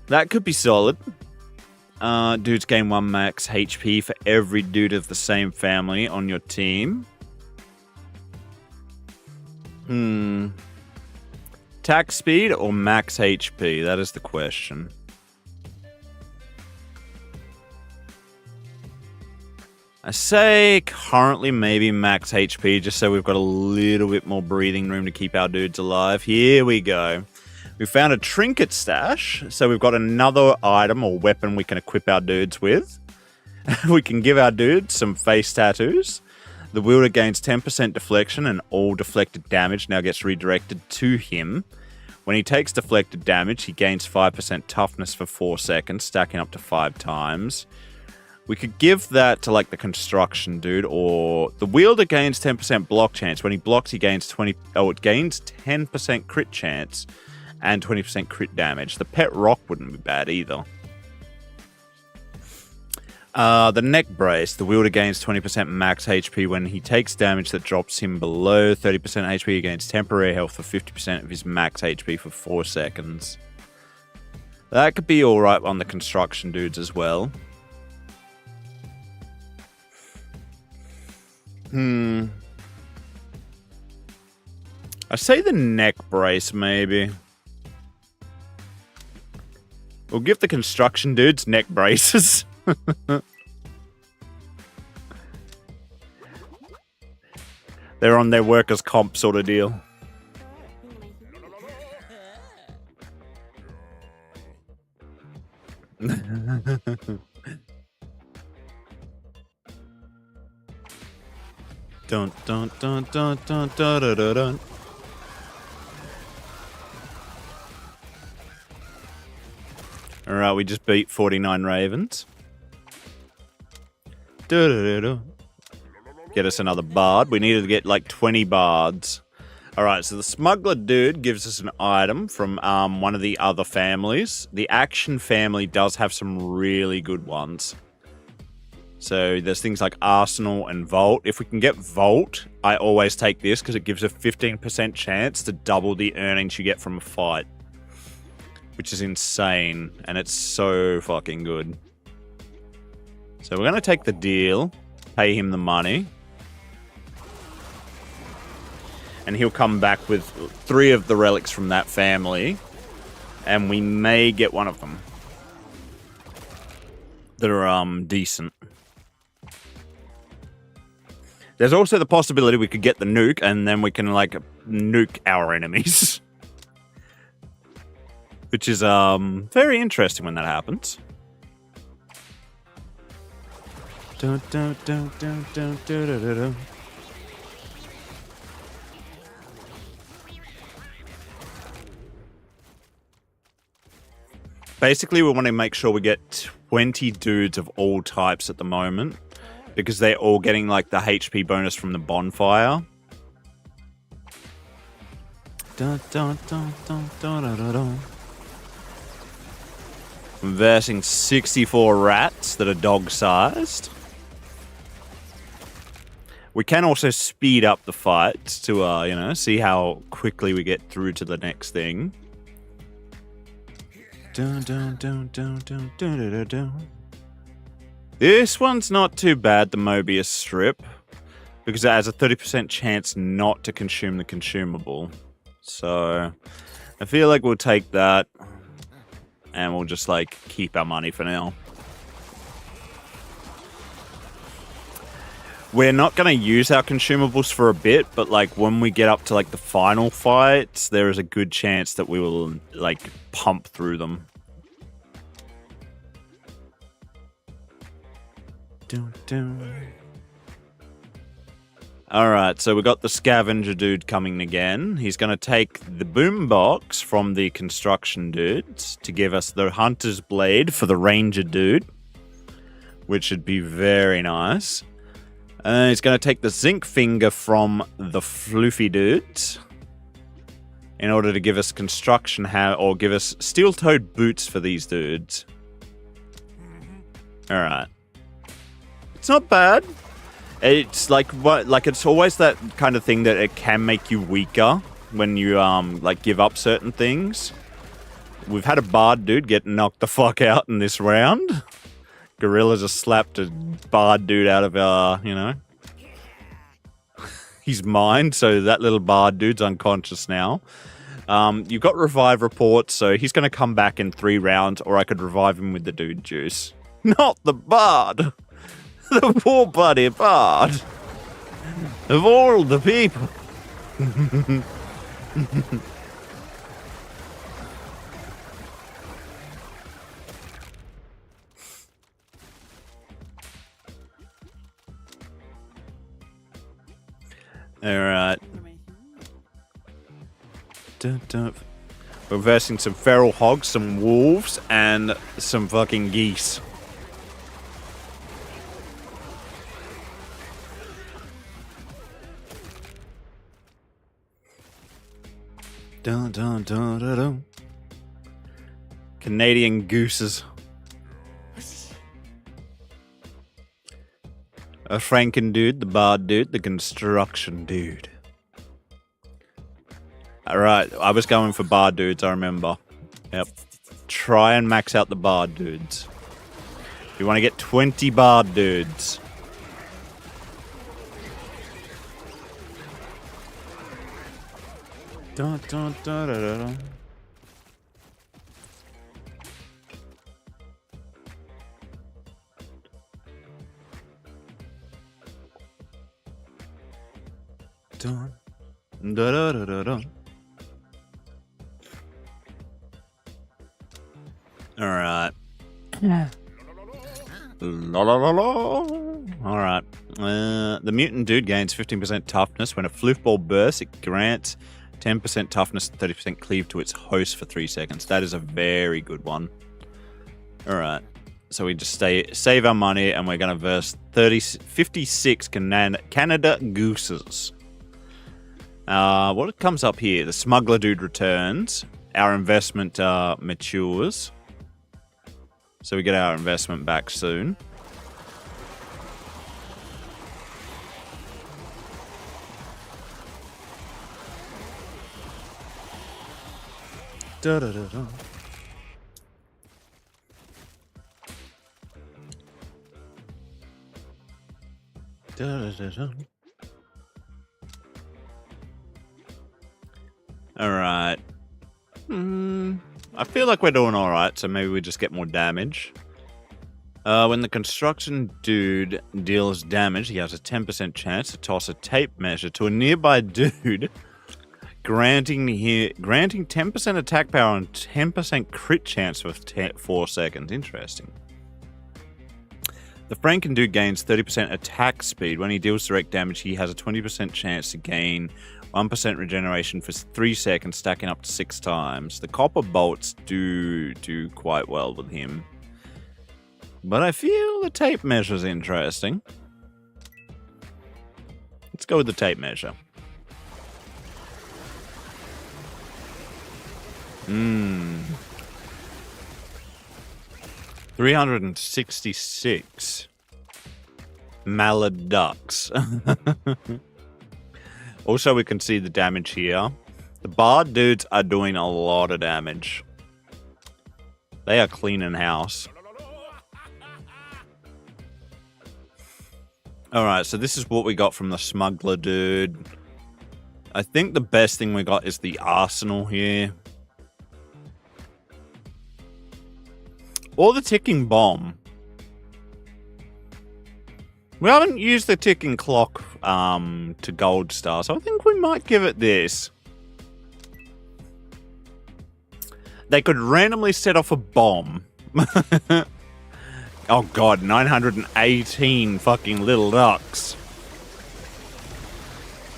That could be solid. Dudes gain 1 max HP for every dude of the same family on your team. Attack speed or max HP? That is the question. I say currently maybe max HP, just so we've got a little bit more breathing room to keep our dudes alive. Here we go. We found a trinket stash, so we've got another item or weapon we can equip our dudes with. We can give our dudes some face tattoos. The wielder gains 10% deflection, and all deflected damage now gets redirected to him. When he takes deflected damage, he gains 5% toughness for 4 seconds, stacking up to 5 times. We could give that to, like, the construction dude, or the wielder gains 10% block chance. When he blocks, he gains it gains 10% crit chance and 20% crit damage. The pet rock wouldn't be bad either. The neck brace. The wielder gains 20% max HP. When he takes damage that drops him below 30% HP, he gains temporary health for 50% of his max HP for 4 seconds. That could be alright on the construction dudes as well. I say the neck brace, maybe. We'll give the construction dudes neck braces. They're on their workers' comp sort of deal. Dun dun dun dun dun dun dun dun dun. Alright, we just beat 49 ravens. Get us another bard. We needed to get like 20 bards. Alright, so the smuggler dude gives us an item from one of the other families. The action family does have some really good ones. So there's things like Arsenal and Vault. If we can get Vault, I always take this because it gives a 15% chance to double the earnings you get from a fight. Which is insane, and it's so fucking good. So we're going to take the deal, pay him the money. And he'll come back with 3 of the relics from that family. And we may get one of them. That are decent. There's also the possibility we could get the nuke, and then we can, like, nuke our enemies. Which is, very interesting when that happens. Dun, dun, dun, dun, dun, dun, dun, dun, dun. Basically, we want to make sure we get 20 dudes of all types at the moment. Because they're all getting, like, the HP bonus from the bonfire. Dun, dun, dun, dun, dun, dun, dun, dun. I'm versing 64 rats that are dog-sized. We can also speed up the fights to, you know, see how quickly we get through to the next thing. Dun, dun, dun, dun, dun, dun, dun, dun, dun. This one's not too bad, the Mobius strip, because it has a 30% chance not to consume the consumable. So, I feel like we'll take that, and we'll just, like, keep our money for now. We're not going to use our consumables for a bit, but, like, when we get up to, like, the final fights, there is a good chance that we will, like, pump through them. Dun, dun. Alright, so we got the scavenger dude coming again. He's going to take the boombox from the construction dudes to give us the hunter's blade for the ranger dude, which should be very nice. He's going to take the zinc finger from the floofy dudes in order to give us construction or give us steel-toed boots for these dudes. Alright. It's not bad. It's like it's always that kind of thing that it can make you weaker when you like give up certain things. We've had a bard dude get knocked the fuck out in this round. Gorilla just slapped a bard dude out of you know, his mind, so that little bard dude's unconscious now. You've got revive reports, so he's going to come back in 3 rounds, or I could revive him with the dude juice. Not the bard! The poor bloody bard! Of all the people! Alright. We're versing some feral hogs, some wolves, and some fucking geese. Dun, dun, dun, dun, dun. Canadian gooses. A Franken dude, the bard dude, the construction dude. Alright, I was going for bard dudes, I remember. Yep. Try and max out the bard dudes. You want to get 20 bard dudes. Dun, dun, dun, dun, dun. Dun, dun, dun, dun, dun. All right. La la la la. All right. The mutant dude gains 15% toughness when a floofball bursts. It grants 10% toughness and 30% cleave to its host for 3 seconds. That is a very good one. All right. So we just save our money, and we're going to verse 56 Canada gooses. What comes up here? The smuggler dude returns. Our investment matures. So we get our investment back soon. Da da da da. Da da da da. All right. I feel like we're doing all right, so maybe we just get more damage. When the construction dude deals damage, he has a 10% chance to toss a tape measure to a nearby dude, granting 10% attack power and 10% crit chance for 4 seconds. Interesting. The Franken dude gains 30% attack speed. When he deals direct damage, he has a 20% chance to gain 1% regeneration for 3 seconds, stacking up to 6 times. The copper bolts do quite well with him. But I feel the tape measure is interesting. Let's go with the tape measure. $366 Maladux. Also, we can see the damage here. The bard dudes are doing a lot of damage. They are cleaning house. Alright, so this is what we got from the smuggler dude. I think the best thing we got is the arsenal here. Or the ticking bomb. We haven't used the ticking clock to gold star, so I think we might give it this. They could randomly set off a bomb. Oh god, 918 fucking little ducks.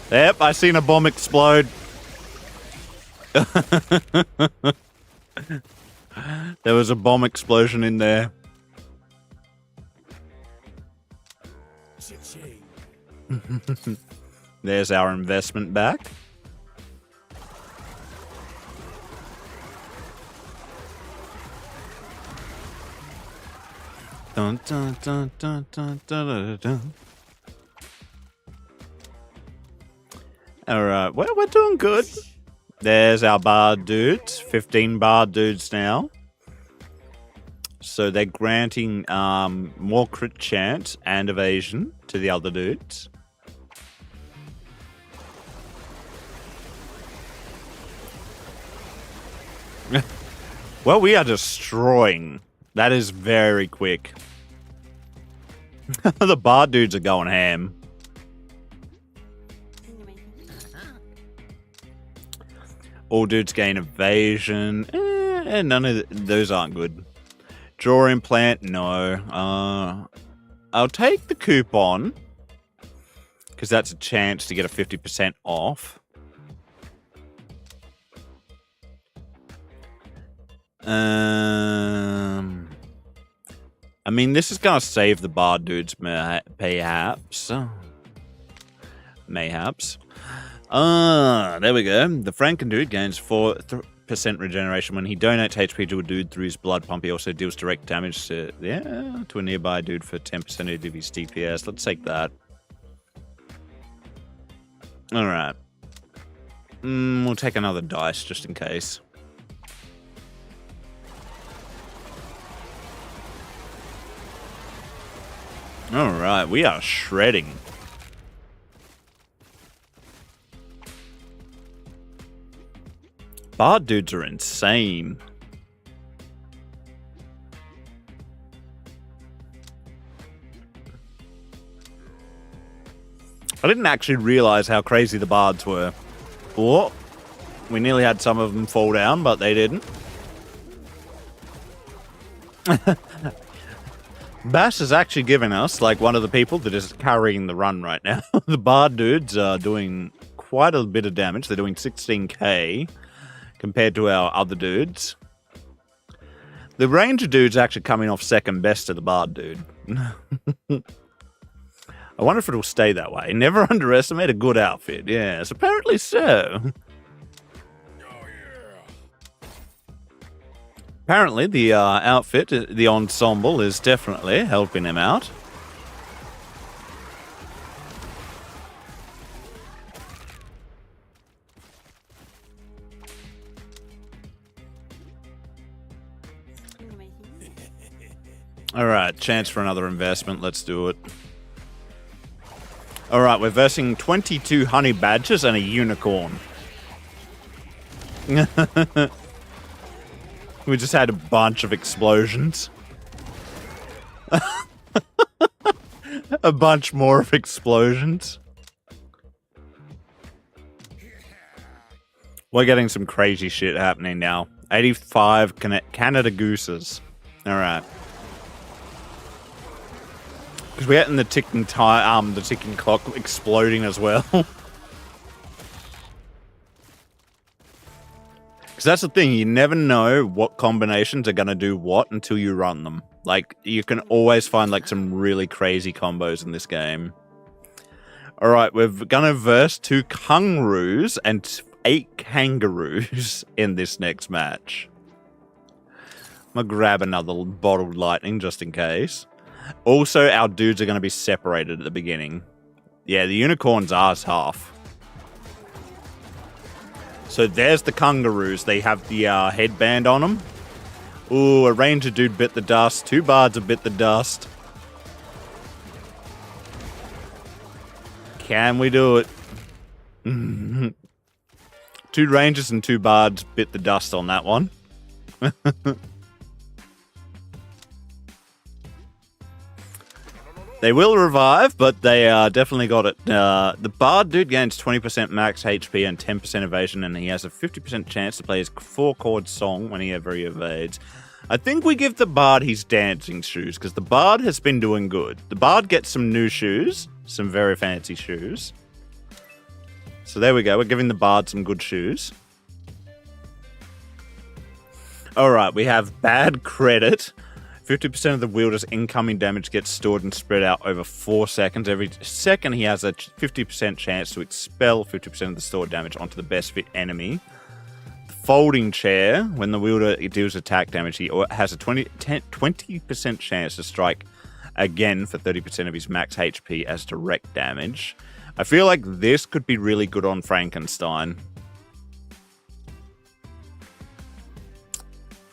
Yep, I seen a bomb explode. There was a bomb explosion in there. There's our investment back. Dun, dun, dun, dun, dun, dun, dun. Alright, we're doing good. There's our bard dudes. 15 bard dudes now. So they're granting more crit chance and evasion to the other dudes. Well, we are destroying. That is very quick. The bard dudes are going ham. All dudes gain evasion. None of those aren't good. Draw implant, no. I'll take the coupon, because that's a chance to get a 50% off. I mean, this is going to save the bard dudes, perhaps. Mayhaps. There we go. The Franken dude gains 4% regeneration when he donates HP to a dude through his blood pump. He also deals direct damage to a nearby dude for 10% of his DPS. Let's take that. Alright. We'll take another dice just in case. Alright, we are shredding. Bard dudes are insane. I didn't actually realize how crazy the bards were. Oh, we nearly had some of them fall down, but they didn't. Bash is actually giving us, like, one of the people that is carrying the run right now. The bard dudes are doing quite a bit of damage. They're doing 16k compared to our other dudes. The ranger dude's actually coming off second best to the bard dude. I wonder if it'll stay that way. Never underestimate a good outfit. Yes, apparently so. Apparently, the outfit, the ensemble, is definitely helping him out. Alright, chance for another investment. Let's do it. Alright, we're versing 22 honey badgers and a unicorn. We just had a bunch of explosions. A bunch more of explosions. We're getting some crazy shit happening now. 85 Canada Gooses. Alright. Because we're getting the ticking the ticking clock exploding as well. Because that's the thing, you never know what combinations are going to do what until you run them. Like, you can always find, like, some really crazy combos in this game. Alright, we're going to verse 2 Kangaroos and 8 kangaroos in this next match. I'm going to grab another bottled lightning just in case. Also, our dudes are going to be separated at the beginning. Yeah, the unicorns are half. So there's the kangaroos. They have the headband on them. Ooh, a ranger dude bit the dust. 2 bards have bit the dust. Can we do it? 2 rangers and 2 bards bit the dust on that one. They will revive, but they definitely got it. The bard dude gains 20% max HP and 10% evasion, and he has a 50% chance to play his 4-chord song whenever he evades. I think we give the bard his dancing shoes, because the bard has been doing good. The bard gets some new shoes, some very fancy shoes. So there we go, we're giving the bard some good shoes. Alright, we have bad credit. 50% of the wielder's incoming damage gets stored and spread out over 4 seconds. Every second, he has a 50% chance to expel 50% of the stored damage onto the best fit enemy. The folding chair, when the wielder deals attack damage, he has a 20% chance to strike again for 30% of his max HP as direct damage. I feel like this could be really good on Frankenstein.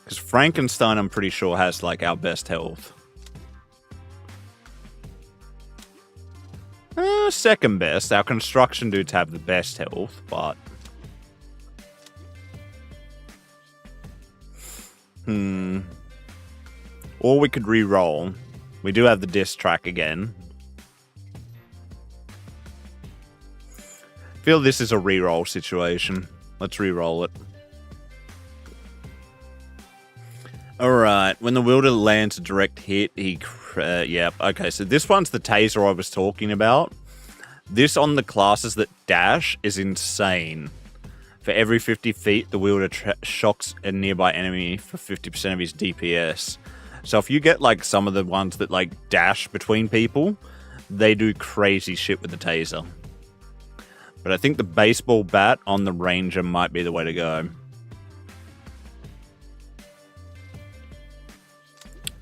Because Frankenstein, I'm pretty sure, has, like, our best health. Second best. Our construction dudes have the best health, but... Or we could re-roll. We do have the diss track again. I feel this is a re-roll situation. Let's re-roll it. Alright, when the wielder lands a direct hit, he... yeah, okay, so this one's the taser I was talking about. This on the classes that dash is insane. For every 50 feet, the wielder shocks a nearby enemy for 50% of his DPS. So if you get, like, some of the ones that, like, dash between people, they do crazy shit with the taser. But I think the baseball bat on the ranger might be the way to go.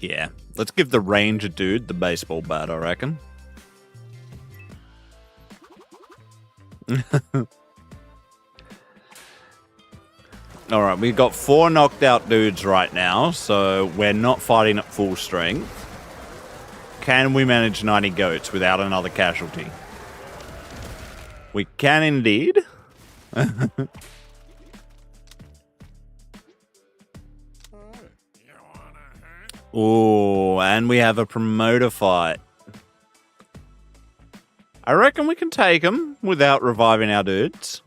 Yeah, let's give the ranger dude the baseball bat, I reckon. Alright, we've got 4 knocked out dudes right now, so we're not fighting at full strength. Can we manage 90 goats without another casualty? We can indeed. Ooh, and we have a promoter fight. I reckon we can take him without reviving our dudes.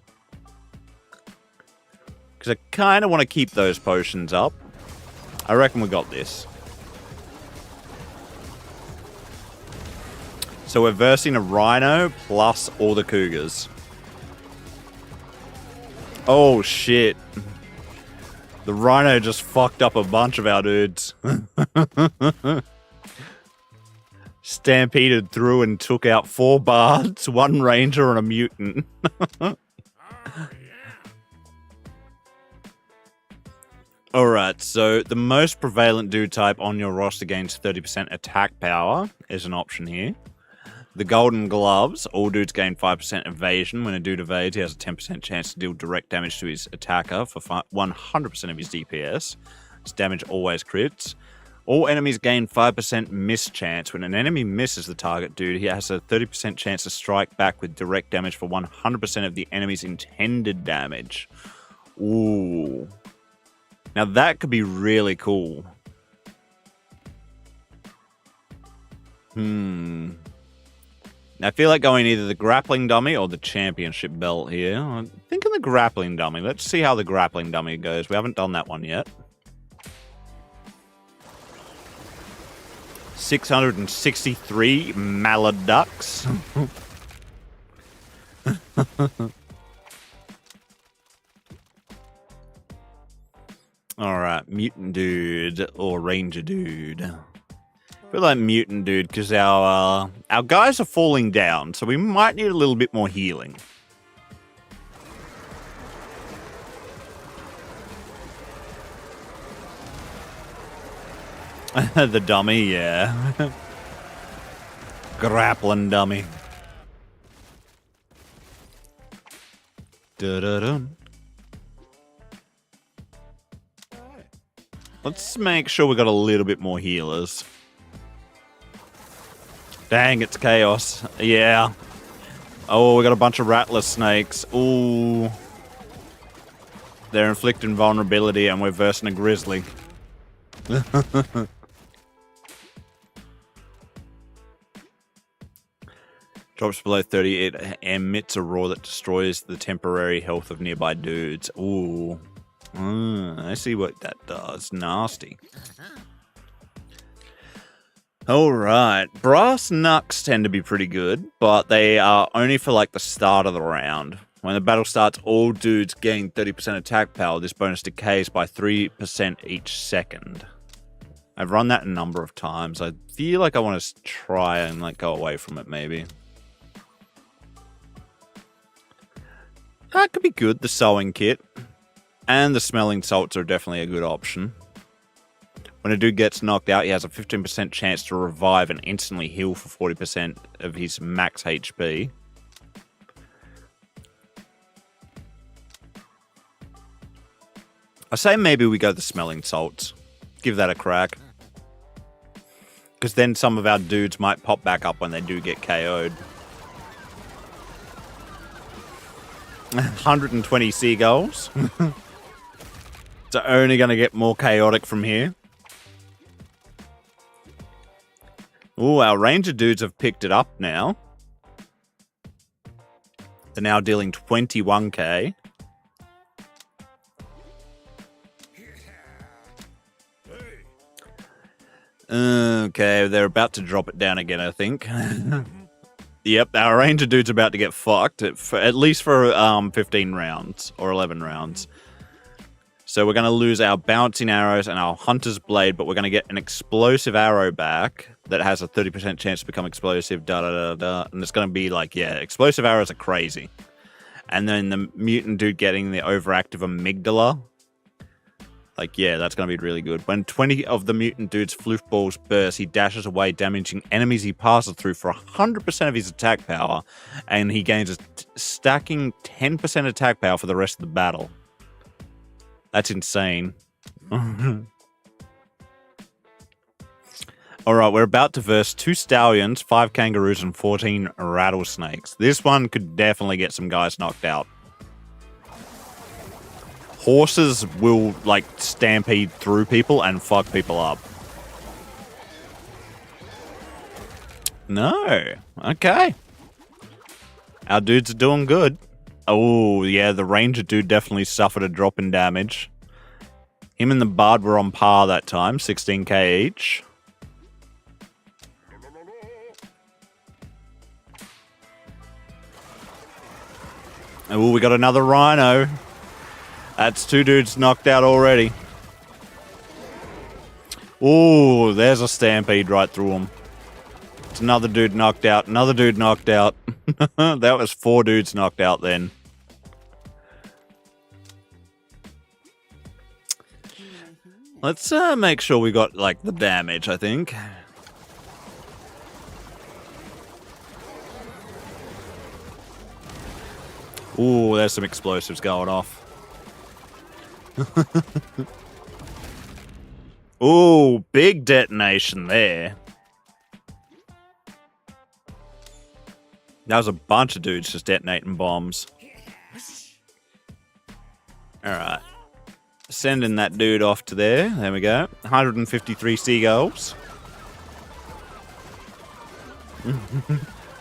Because I kind of want to keep those potions up. I reckon we got this. So we're versing a rhino plus all the cougars. Oh, shit. The rhino just fucked up a bunch of our dudes. Stampeded through and took out 4 bards, 1 ranger, and a mutant. Alright, so the most prevalent dude type on your roster gains 30% attack power is an option here. The golden gloves, all dudes gain 5% evasion. When a dude evades, he has a 10% chance to deal direct damage to his attacker for 100% of his DPS. His damage always crits. All enemies gain 5% miss chance. When an enemy misses the target dude, he has a 30% chance to strike back with direct damage for 100% of the enemy's intended damage. Ooh. Now that could be really cool. I feel like going either the grappling dummy or the championship belt here. I'm thinking the grappling dummy. Let's see how the grappling dummy goes. We haven't done that one yet. 663 Maladucks. Alright, mutant dude or ranger dude. I feel like mutant dude because our guys are falling down, so we might need a little bit more healing. The dummy, yeah. Grappling dummy. Dun. Let's make sure we got a little bit more healers. Dang, it's chaos. Yeah. Oh, we got a bunch of rattler snakes. Ooh. They're inflicting vulnerability and we're versing a grizzly. Drops below 30, it emits a roar that destroys the temporary health of nearby dudes. Ooh. I see what that does. Nasty. Alright. Brass knucks tend to be pretty good, but they are only for like the start of the round. When the battle starts, all dudes gain 30% attack power. This bonus decays by 3% each second. I've run that a number of times. I feel like I want to try and like go away from it maybe. That could be good, the sewing kit. And the smelling salts are definitely a good option. When a dude gets knocked out, he has a 15% chance to revive and instantly heal for 40% of his max HP. I say maybe we go the smelling salts. Give that a crack. Because then some of our dudes might pop back up when they do get KO'd. 120 seagulls. It's only going to get more chaotic from here. Ooh, our ranger dudes have picked it up now. They're now dealing 21k. Okay, they're about to drop it down again, I think. Yep, our ranger dude's about to get fucked, at least for 15 rounds, or 11 rounds. So we're going to lose our bouncing arrows and our hunter's blade, but we're going to get an explosive arrow back that has a 30% chance to become explosive, and it's going to be like, yeah, explosive arrows are crazy. And then the mutant dude getting the overactive amygdala. Like, yeah, that's going to be really good. When 20 of the mutant dude's floof balls burst, he dashes away, damaging enemies he passes through for 100% of his attack power, and he gains a stacking 10% attack power for the rest of the battle. That's insane. Alright, we're about to verse 2 stallions, 5 kangaroos, and 14 rattlesnakes. This one could definitely get some guys knocked out. Horses will, like, stampede through people and fuck people up. No. Okay. Our dudes are doing good. Oh, yeah, the ranger dude definitely suffered a drop in damage. Him and the bard were on par that time, 16k each. Oh, we got another rhino. That's 2 dudes knocked out already. Oh, there's a stampede right through them. It's another dude knocked out. Another dude knocked out. That was 4 dudes knocked out then. Let's make sure we got, like, the damage, I think. Ooh, there's some explosives going off. Ooh, big detonation there. That was a bunch of dudes just detonating bombs. Alright. Sending that dude off to there. There we go. 153 seagulls.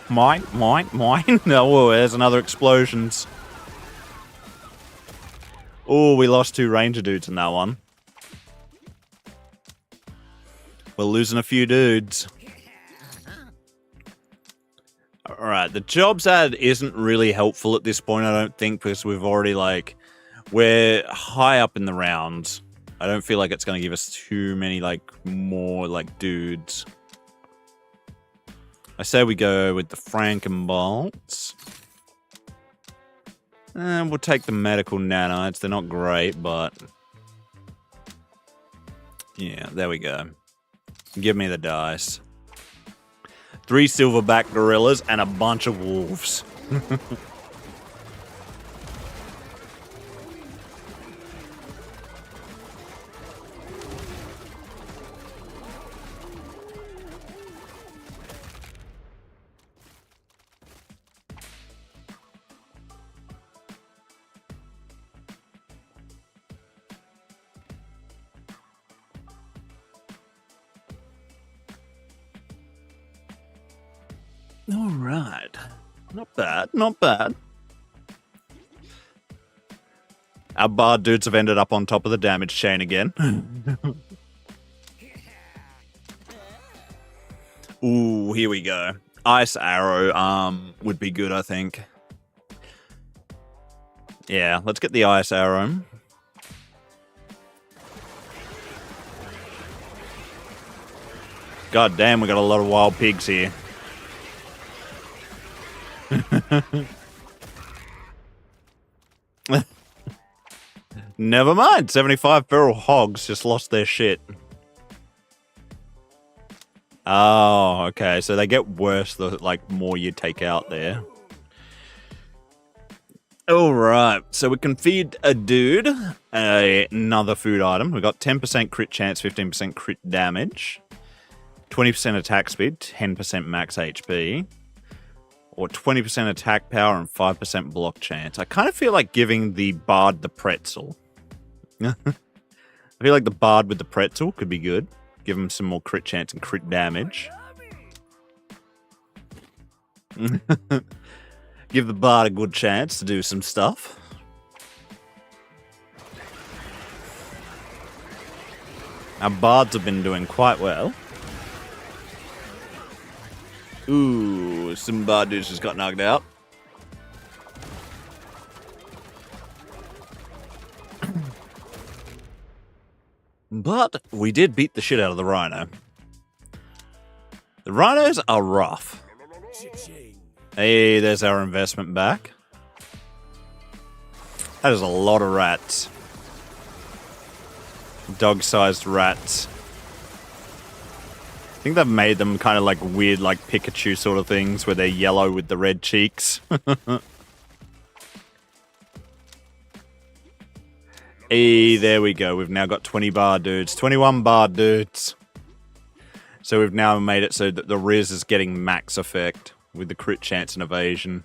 Mine. Oh, there's another explosions. Oh, we lost 2 ranger dudes in that one. We're losing a few dudes. Alright, the jobs ad isn't really helpful at this point, I don't think, because we've already, like, we're high up in the rounds. I don't feel like it's going to give us too many, like, more, like, dudes. I say we go with the Frankenbolts. And we'll take the medical nanites. They're not great, but... yeah, there we go. Give me the dice. 3 silverback gorillas and a bunch of wolves. All right. Not bad, not bad. Our bard dudes have ended up on top of the damage chain again. Ooh, here we go. Ice arrow would be good, I think. Yeah, let's get the ice arrow. God damn, we got a lot of wild pigs here. Never mind. 75 feral hogs just lost their shit. Oh, okay. So they get worse the more you take out there. All right. So we can feed a dude another food item. We got 10% crit chance, 15% crit damage, 20% attack speed, 10% max HP. Or 20% attack power and 5% block chance. I kind of feel like giving the bard the pretzel. I feel like the bard with the pretzel could be good. Give him some more crit chance and crit damage. Give the bard a good chance to do some stuff. Our bards have been doing quite well. Ooh, some bard dudes just got knocked out. But we did beat the shit out of the rhino. The rhinos are rough. Hey, there's our investment back. That is a lot of rats. Dog-sized rats. I think they've made them kind of like weird, like Pikachu sort of things, where they're yellow with the red cheeks. Hey, there we go. We've now got 20 bar dudes. 21 bar dudes. So we've now made it so that the Riz is getting max effect with the crit chance and evasion.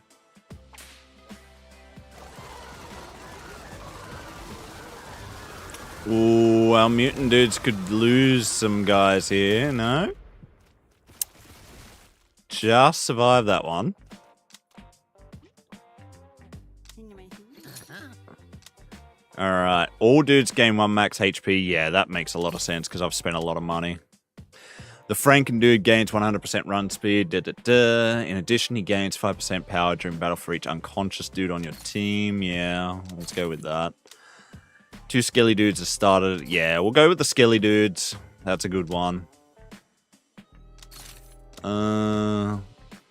Ooh, our mutant dudes could lose some guys here, no? Just survive that one. Alright, all dudes gain 1 max HP. Yeah, that makes a lot of sense because I've spent a lot of money. The Franken dude gains 100% run speed. In addition, he gains 5% power during battle for each unconscious dude on your team. Yeah, let's go with that. 2 skelly dudes have started. Yeah, we'll go with the skelly dudes. That's a good one.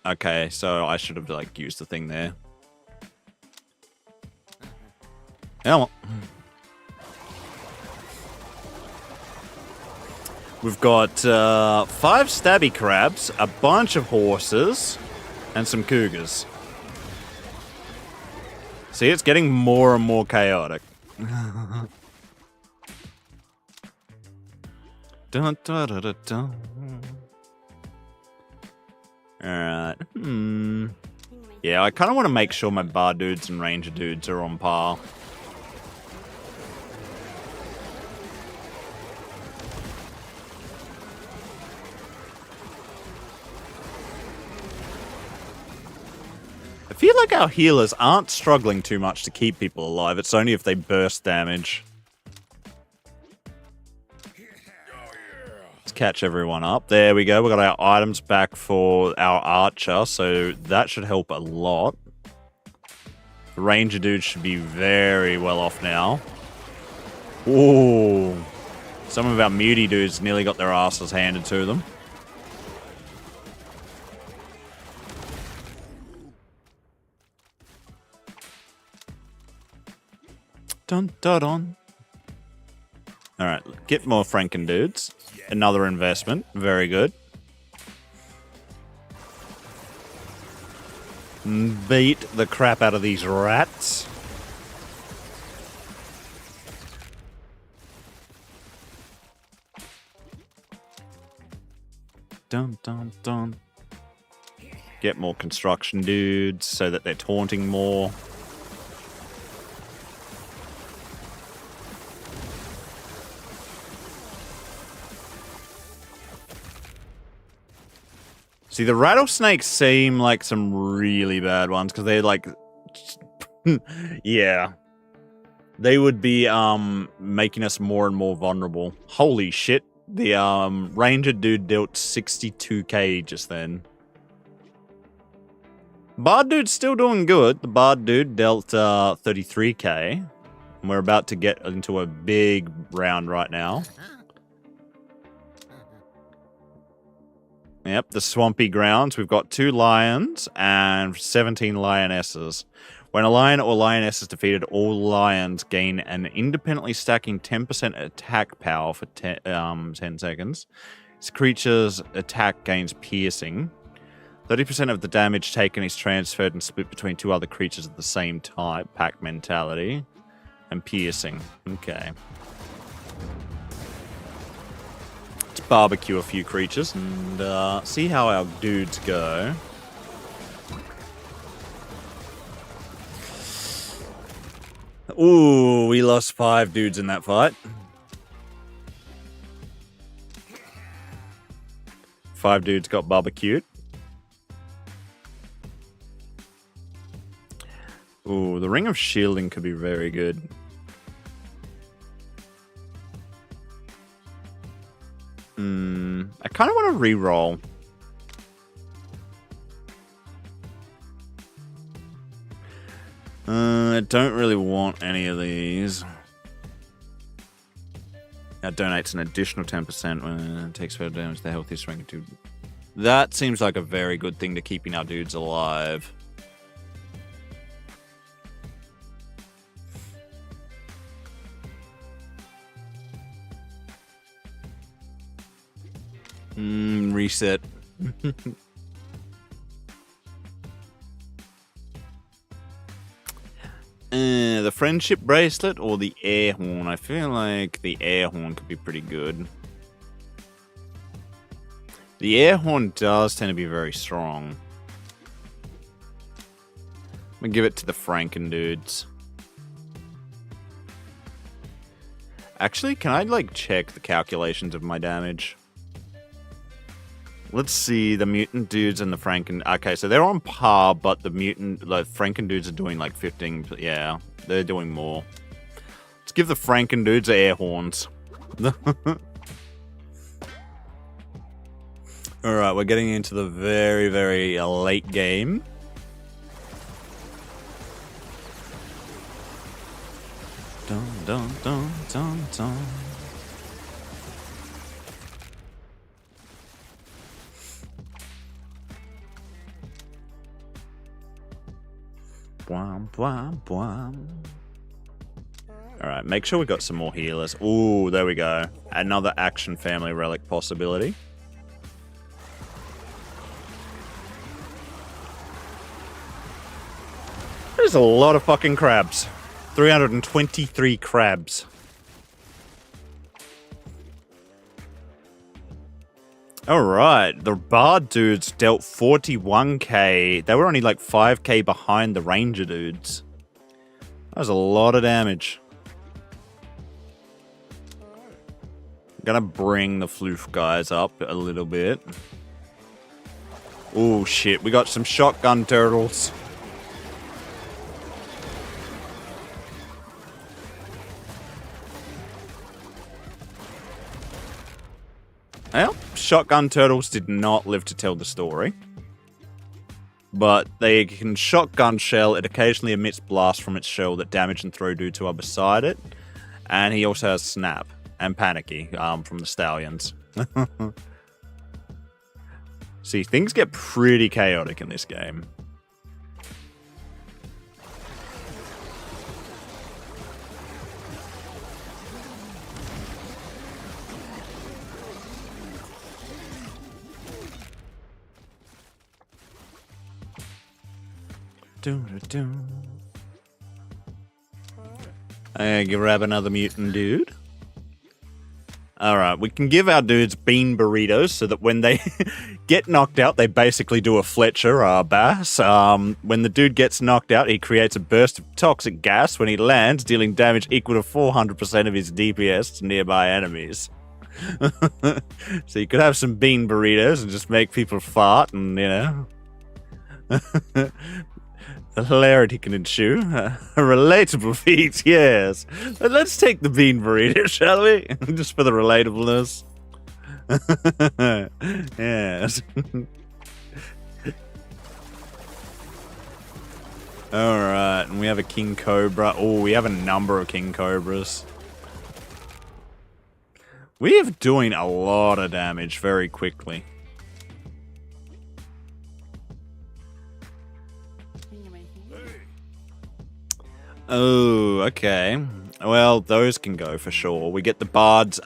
Okay, so I should have used the thing there. Yeah, well. We've got 5 stabby crabs, a bunch of horses, and some cougars. See, it's getting more and more chaotic. Dun, dun, dun, dun, dun. Alright. Yeah, I kind of want to make sure my bar dudes and ranger dudes are on par. I feel like our healers aren't struggling too much to keep people alive. It's only if they burst damage. Let's catch everyone up. There we go. We got our items back for our archer, so that should help a lot. The ranger dude should be very well off now. Ooh. Some of our muty dudes nearly got their asses handed to them. Dun dun dun. Alright, get more Franken dudes. Another investment. Very good. Beat the crap out of these rats. Dun, dun, dun. Get more construction dudes so that they're taunting more. See, the rattlesnakes seem like some really bad ones because they're like, yeah, they would be making us more and more vulnerable. Holy shit! The ranger dude dealt 62k just then. Bard dude's still doing good. The bard dude dealt 33k. And we're about to get into a big round right now. Yep, the swampy grounds. We've got 2 lions and 17 lionesses. When a lion or lioness is defeated, all lions gain an independently stacking 10% attack power for 10 seconds. This creature's attack gains piercing. 30% of the damage taken is transferred and split between 2 other creatures of the same type. Pack mentality. And piercing. Okay. Barbecue a few creatures and see how our dudes go. Ooh, we lost 5 dudes in that fight. 5 dudes got barbecued. Ooh, the Ring of Shielding could be very good. I kind of want to re-roll. I don't really want any of these. That donates an additional 10% when it takes further damage to the healthiest rank. That seems like a very good thing to keeping our dudes alive. Reset. The friendship bracelet or the air horn? I feel like the air horn could be pretty good. The air horn does tend to be very strong. I'm gonna give it to the Franken dudes. Actually, can I like check the calculations of my damage? Let's see, the mutant dudes and the Franken... Okay, so they're on par, but the Franken dudes are doing like 15... Yeah, they're doing more. Let's give the Franken dudes air horns. Alright, we're getting into the very, very late game. Dun, dun, dun, dun, dun. Bwam, bwam, bwam. Alright, make sure we got some more healers. Ooh, there we go. Another Action Family Relic possibility. There's a lot of fucking crabs. 323 crabs. Alright, the Bard dudes dealt 41k. They were only like 5k behind the Ranger dudes. That was a lot of damage. I'm gonna bring the Floof guys up a little bit. Oh shit, we got some shotgun turtles. Well, shotgun turtles did not live to tell the story. But they can shotgun shell. It occasionally emits blasts from its shell that damage and throw dudes who are beside it. And he also has Snap and Panicky from the Stallions. See, things get pretty chaotic in this game. Grab another mutant dude. Alright, we can give our dudes bean burritos so that when they get knocked out, they basically do a Fletcher or a Bass. When the dude gets knocked out, he creates a burst of toxic gas when he lands, dealing damage equal to 400% of his DPS to nearby enemies. So you could have some bean burritos and just make people fart and, you know... The hilarity can ensue. A relatable feat, yes. But let's take the bean burrito, shall we? Just for the relatableness. Yes. Alright, and we have a King Cobra. Oh, we have a number of King Cobras. We are doing a lot of damage very quickly. Oh, okay. Well, those can go for sure. We get the Bard's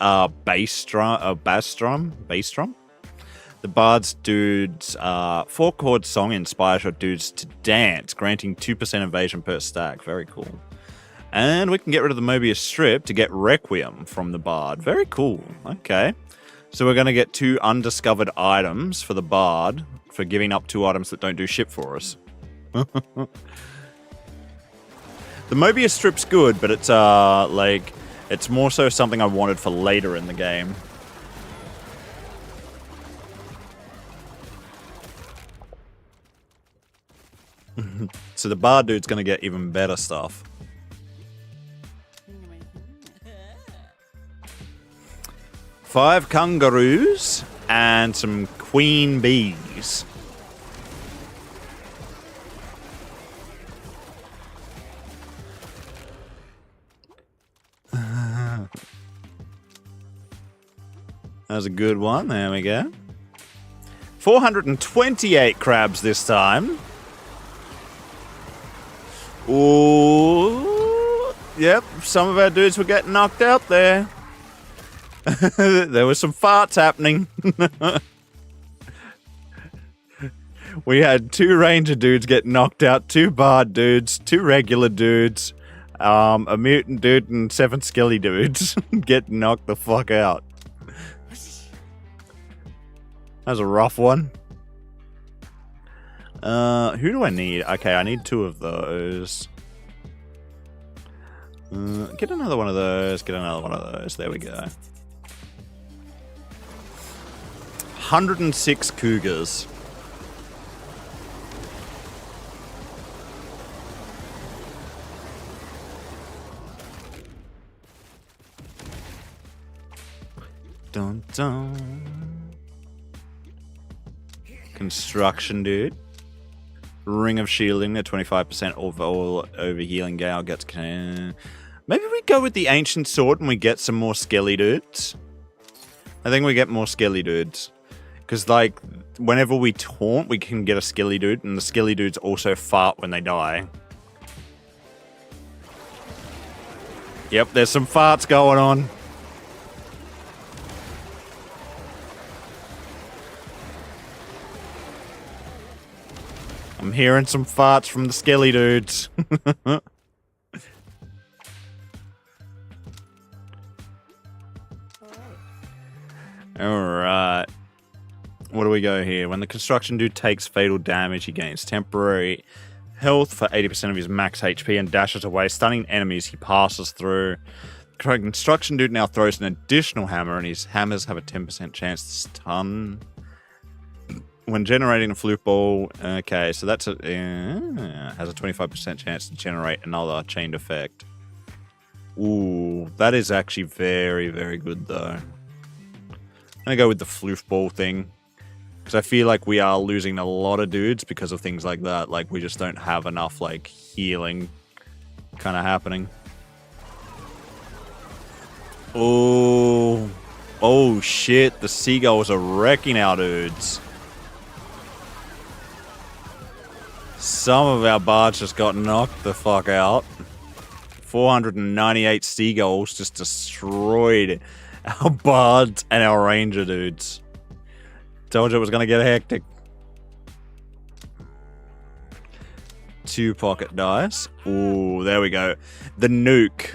bass drum. The Bard's dude's 4-chord song inspires your dudes to dance, granting 2% evasion per stack. Very cool. And we can get rid of the Mobius strip to get Requiem from the Bard. Very cool. Okay. So we're going to get 2 undiscovered items for the Bard for giving up 2 items that don't do shit for us. The Mobius strip's good, but it's, like, it's more so something I wanted for later in the game. So the Bard dude's gonna get even better stuff. Five kangaroos and some queen bees. That was a good one. There we go. 428 crabs this time. Ooh. Yep, some of our dudes were getting knocked out there. There was some farts happening. We had 2 ranger dudes get knocked out, 2 bard dudes, 2 regular dudes, a mutant dude, and 7 skelly dudes get knocked the fuck out. That was a rough one. Who do I need? Okay, I need 2 of those. Get another one of those. Get another one of those. There we go. 106 cougars. Dun dun. Construction dude. Ring of shielding at 25% overall over healing gale gets. Maybe we go with the ancient sword and we get some more skelly dudes. I think we get more skelly dudes. Because, like, whenever we taunt, we can get a skelly dude, and the skelly dudes also fart when they die. Yep, there's some farts going on. I'm hearing some farts from the skelly dudes. Alright. What do we go here? When the construction dude takes fatal damage, he gains temporary health for 80% of his max HP and dashes away, stunning enemies he passes through. The construction dude now throws an additional hammer, and his hammers have a 10% chance to stun. When generating a flute ball, okay, so that's a has a 25% chance to generate another chained effect. Ooh, that is actually very, very good though. I'm gonna go with the floof ball thing, because I feel like we are losing a lot of dudes because of things like that. Like, we just don't have enough, like, healing kind of happening. Oh, oh shit, the seagulls are wrecking our dudes. Some of our bards just got knocked the fuck out. 498 seagulls just destroyed our bards and our ranger dudes. Told you it was going to get hectic. 2 pocket dice. Ooh, there we go. The nuke.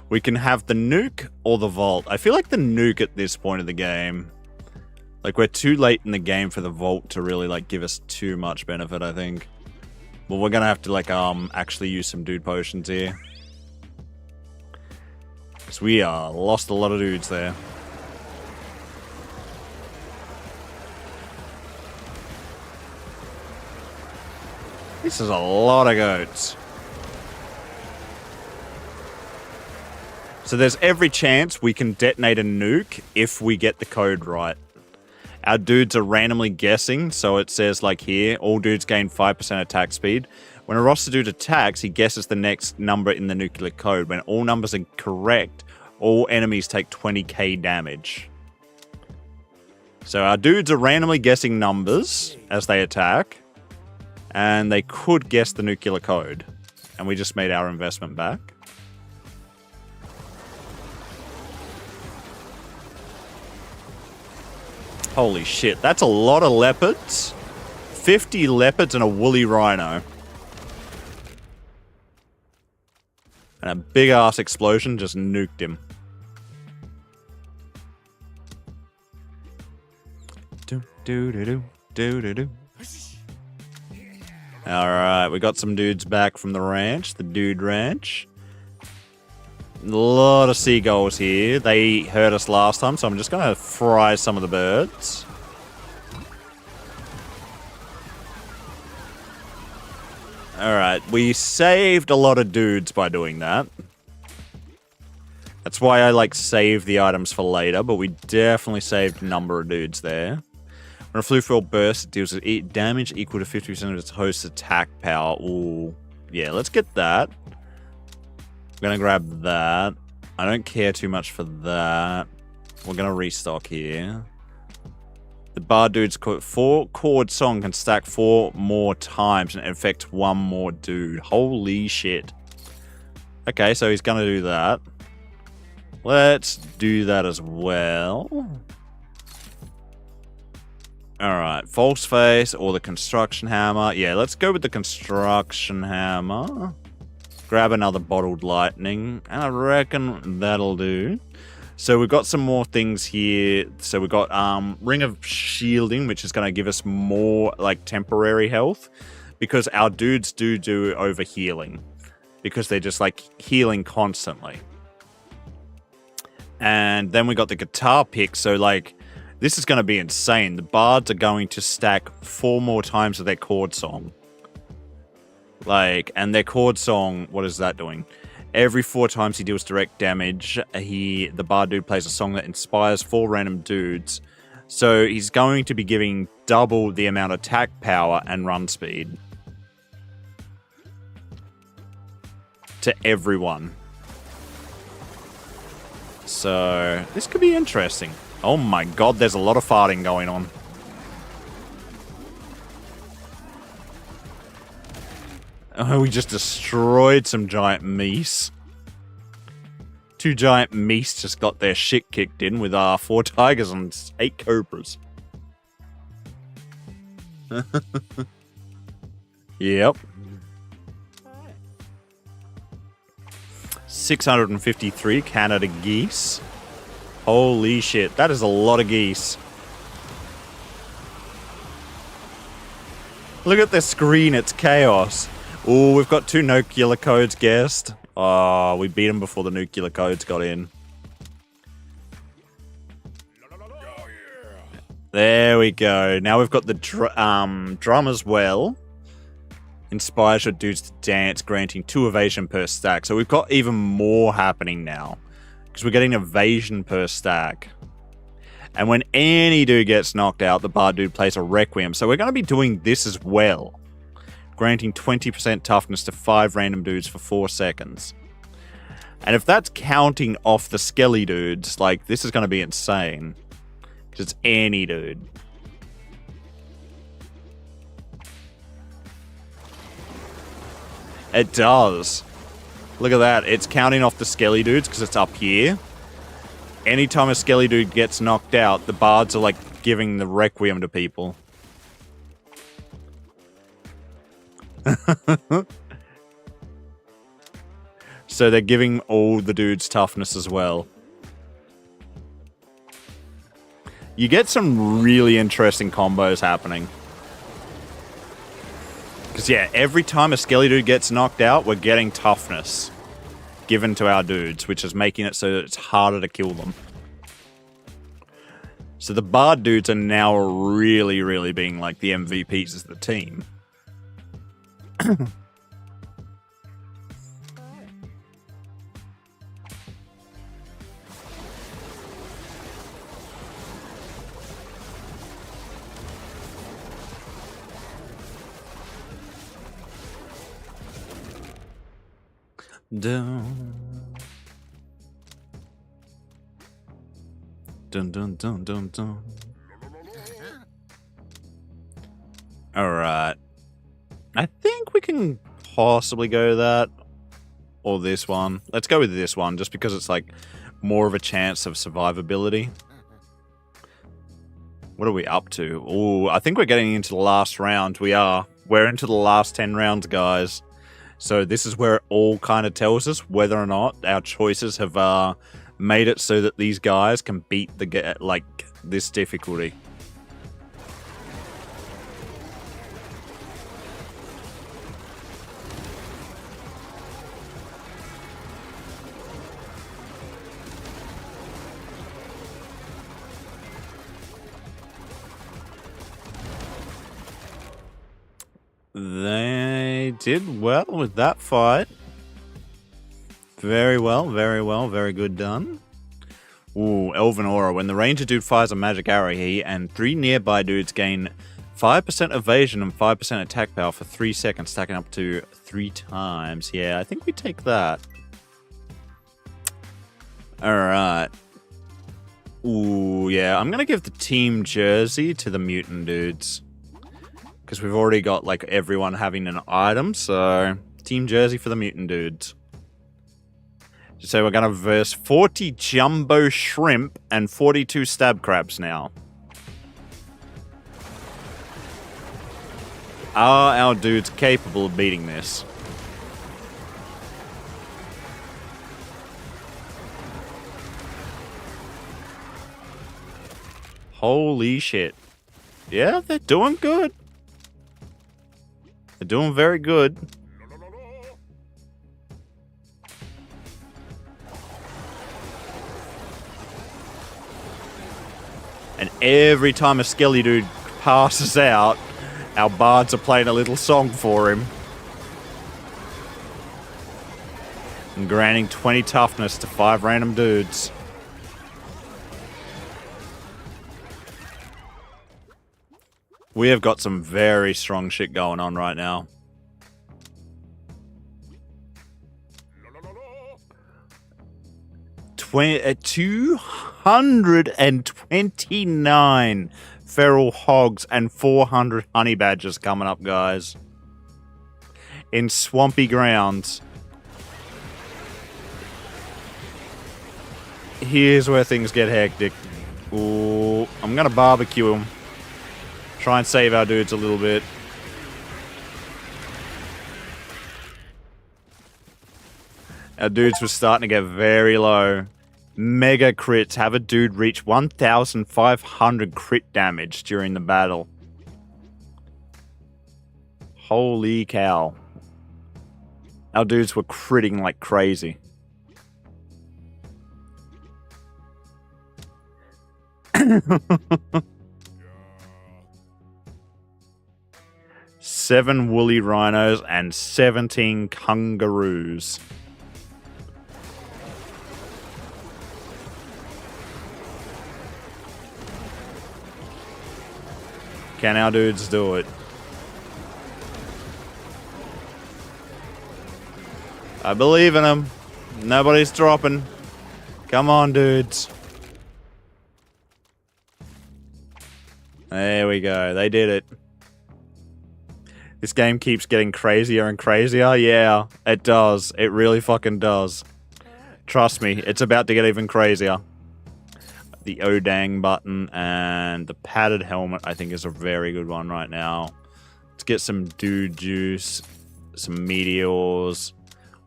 We can have the nuke or the vault. I feel like the nuke at this point of the game. Like, we're too late in the game for the vault to really, like, give us too much benefit, I think. Well, we're gonna have to, like, actually use some dude potions here. Because we lost a lot of dudes there. This is a lot of goats. So there's every chance we can detonate a nuke if we get the code right. Our dudes are randomly guessing, so it says like here, all dudes gain 5% attack speed. When a roster dude attacks, he guesses the next number in the nuclear code. When all numbers are correct, all enemies take 20k damage. So our dudes are randomly guessing numbers as they attack. And they could guess the nuclear code. And we just made our investment back. Holy shit, that's a lot of leopards. 50 leopards and a woolly rhino. And a big ass explosion just nuked him. Do do do do do do do. Alright, we got some dudes back from the ranch, the dude ranch. A lot of seagulls here. They hurt us last time, so I'm just going to fry some of the birds. Alright, we saved a lot of dudes by doing that. That's why I like save the items for later, but we definitely saved a number of dudes there. When a flu fill bursts, it deals damage equal to 50% of its host's attack power. Ooh. Yeah, let's get that. I'm going to grab that. I don't care too much for that. We're going to restock here. The Bard Dude's 4-chord song can stack 4 more times and affect 1 more dude. Holy shit. Okay, so he's going to do that. Let's do that as well. Alright, false face or the construction hammer. Yeah, let's go with the construction hammer. Grab another bottled lightning. And I reckon that'll do. So we've got some more things here. So we've got Ring of Shielding, which is going to give us more like temporary health. Because our dudes do over healing. Because they're just like healing constantly. And then we got the guitar pick. So like, this is going to be insane. The bards are going to stack 4 more times of their chord song. Like, and their chord song, what is that doing? Every 4 times he deals direct damage, the bard dude plays a song that inspires 4 random dudes. So he's going to be giving double the amount of attack power and run speed. To everyone. So, this could be interesting. Oh my god, there's a lot of farting going on. Oh, we just destroyed some giant meese. 2 giant meese just got their shit kicked in with 4 tigers and 8 cobras. Yep. 653 Canada geese. Holy shit, that is a lot of geese. Look at the screen, it's chaos. Oh, we've got 2 nuclear codes guessed. Oh, we beat them before the nuclear codes got in. There we go. Now we've got the drum as well. Inspires your dudes to dance, granting 2 evasion per stack. So we've got even more happening now. Because we're getting evasion per stack. And when any dude gets knocked out, the bard dude plays a requiem. So we're going to be doing this as well. Granting 20% toughness to 5 random dudes for 4 seconds. And if that's counting off the skelly dudes, like, this is going to be insane. Because it's any dude. It does. Look at that. It's counting off the skelly dudes because it's up here. Anytime a skelly dude gets knocked out, the bards are like giving the requiem to people. So they're giving all the dudes toughness as well. You get some really interesting combos happening. Because, yeah, every time a skelly dude gets knocked out, we're getting toughness given to our dudes, which is making it so that it's harder to kill them. So the bard dudes are now really, really being like the MVPs of the team. Dun dun dun dun dun. Alright. I think we can possibly go that. Or this one. Let's go with this one, just because it's like more of a chance of survivability. What are we up to? Ooh, I think we're getting into the last round. We are. We're into the last 10 rounds, guys. So this is where it all kind of tells us whether or not our choices have made it so that these guys can beat this difficulty. They did well with that fight. Very well, very well, very good done. Ooh, Elven Aura. When the ranger dude fires a magic arrow, he and 3 nearby dudes gain 5% evasion and 5% attack power for 3 seconds, stacking up to 3 times. Yeah, I think we take that. Alright. Ooh, yeah, I'm gonna give the team jersey to the mutant dudes. Because we've already got, like, everyone having an item, so... Team jersey for the mutant dudes. So we're gonna verse 40 jumbo shrimp and 42 stab crabs now. Are our dudes capable of beating this? Holy shit. Yeah, they're doing good. They're doing very good. And every time a skelly dude passes out, our bards are playing a little song for him. And granting 20 toughness to 5 random dudes. We have got some very strong shit going on right now. At 229 feral hogs and 400 honey badgers coming up, guys. In swampy grounds. Here's where things get hectic. Ooh, I'm gonna barbecue them. Try and save our dudes a little bit. Our dudes were starting to get very low. Mega crits have a dude reach 1,500 crit damage during the battle. Holy cow. Our dudes were critting like crazy. Seven woolly rhinos and 17 kangaroos. Can our dudes do it? I believe in them. Nobody's dropping. Come on, dudes. There we go. They did it. This game keeps getting crazier and crazier. Yeah, it does. It really fucking does. Trust me, it's about to get even crazier. The Odang button and the padded helmet, I think, is a very good one right now. Let's get some dude juice. some meteors.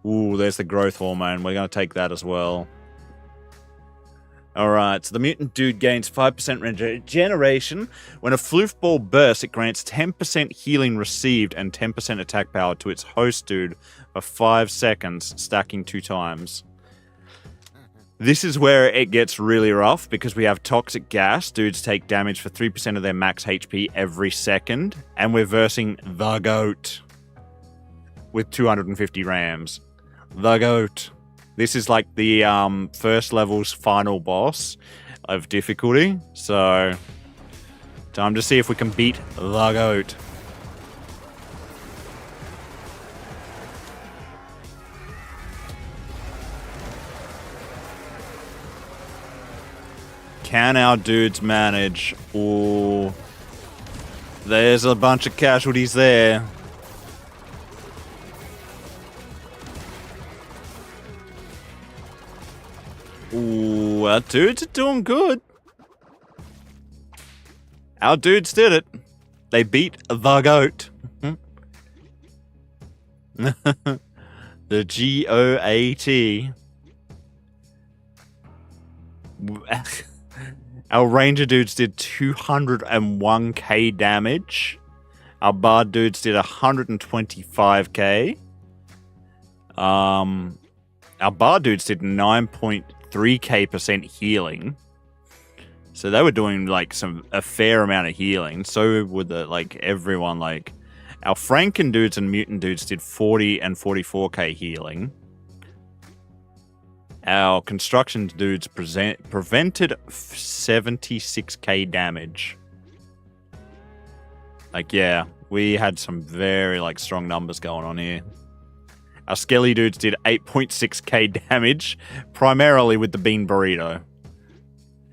Ooh, there's the growth hormone. We're going to take that as well. Alright, so the mutant dude gains 5% regeneration. When a floof ball bursts, it grants 10% healing received and 10% attack power to its host dude for 5 seconds, stacking 2 times. This is where it gets really rough because we have toxic gas. Dudes take damage for 3% of their max HP every second. And we're versing the GOAT with 250 rams. The GOAT. This is like the first level's final boss of difficulty. So, time to see if we can beat the GOAT. Can our dudes manage? Ooh. There's a bunch of casualties there. Ooh, our dudes are doing good. Our dudes did it. They beat the GOAT. The GOAT. Our ranger dudes did 201k damage. Our bard dudes did 125k. Our bard dudes did 9.3k% healing. So they were doing like a fair amount of healing. So would everyone like our Franken dudes and mutant dudes did 40 and 44k healing. Our construction dudes prevented 76k damage. Like, yeah, we had some very strong numbers going on here. Our skelly dudes did 8.6k damage, primarily with the bean burrito.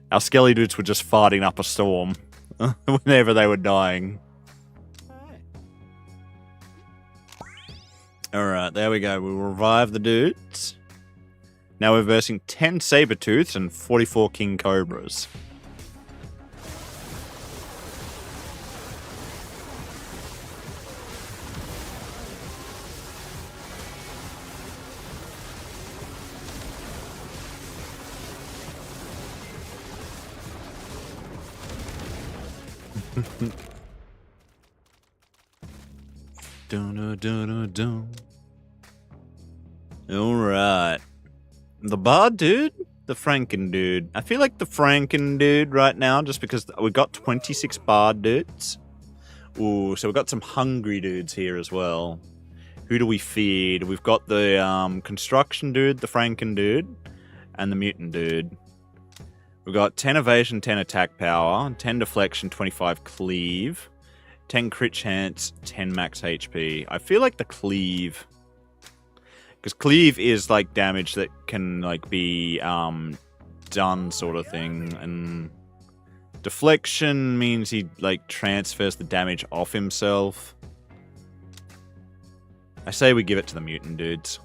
Our skelly dudes were just farting up a storm whenever they were dying. Alright, there we go. We'll revive the dudes. Now we're versing 10 Sabertooths and 44 King Cobras. Alright. The bard dude? The Franken dude. I feel like the Franken dude right now, just because we got 26 bard dudes. Ooh, so we've got some hungry dudes here as well. Who do we feed? We've got the construction dude, the Franken dude, and the mutant dude. We've got 10 evasion, 10 attack power, 10 deflection, 25 cleave, 10 crit chance, 10 max HP. I feel like the cleave... Because cleave is like damage that can be done sort of thing, and deflection means he transfers the damage off himself. I say we give it to the mutant dudes.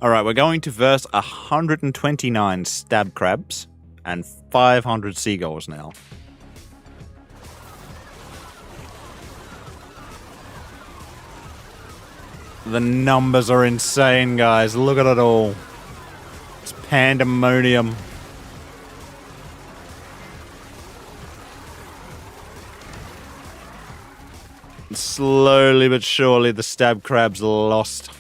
Alright, we're going to verse 129 stab crabs and 500 seagulls now. The numbers are insane, guys. Look at it all. It's pandemonium. Slowly but surely, the stab crabs lost.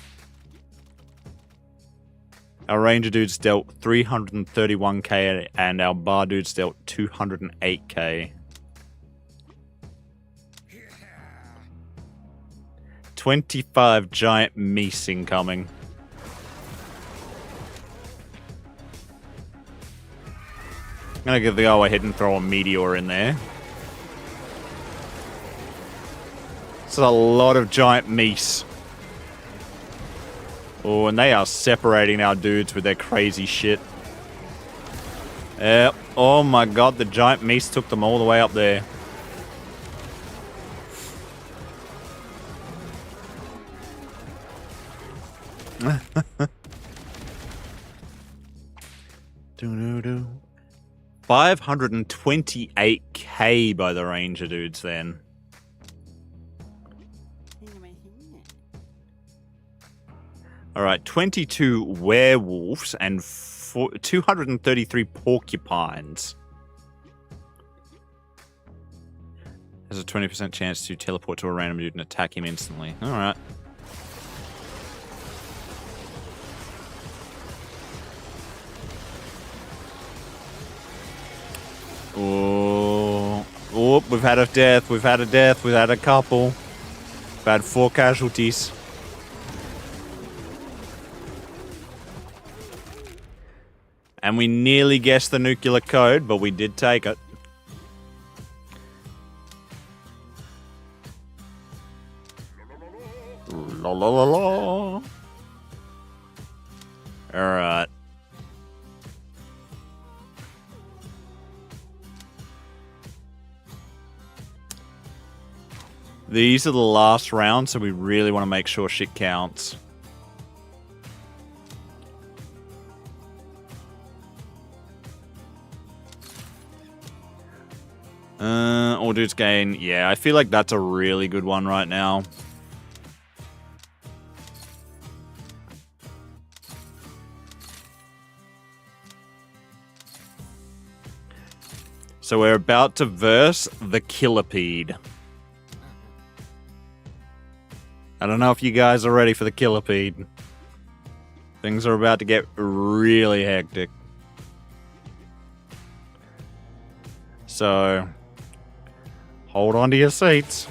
Our ranger dudes dealt 331k and our bar dudes dealt 208k. 25 giant meese incoming. I'm gonna give the go ahead and throw a meteor in there. It's a lot of giant meese. Oh, and they are separating our dudes with their crazy shit. Oh my god, the giant meese took them all the way up there. Do 528k by the ranger dudes then. Alright, 22 werewolves and 233 porcupines. There's a 20% chance to teleport to a random dude and attack him instantly. Alright. Oh, we've had a death. We've had a death. We've had a couple. We've had 4 casualties. And we nearly guessed the nuclear code, but we did take it. La la la la. Alright. These are the last round, so we really want to make sure shit counts. All dudes gain. Yeah, I feel like that's a really good one right now. So we're about to verse the Killipede. I don't know if you guys are ready for the Killipede. Things are about to get really hectic. So, hold on to your seats.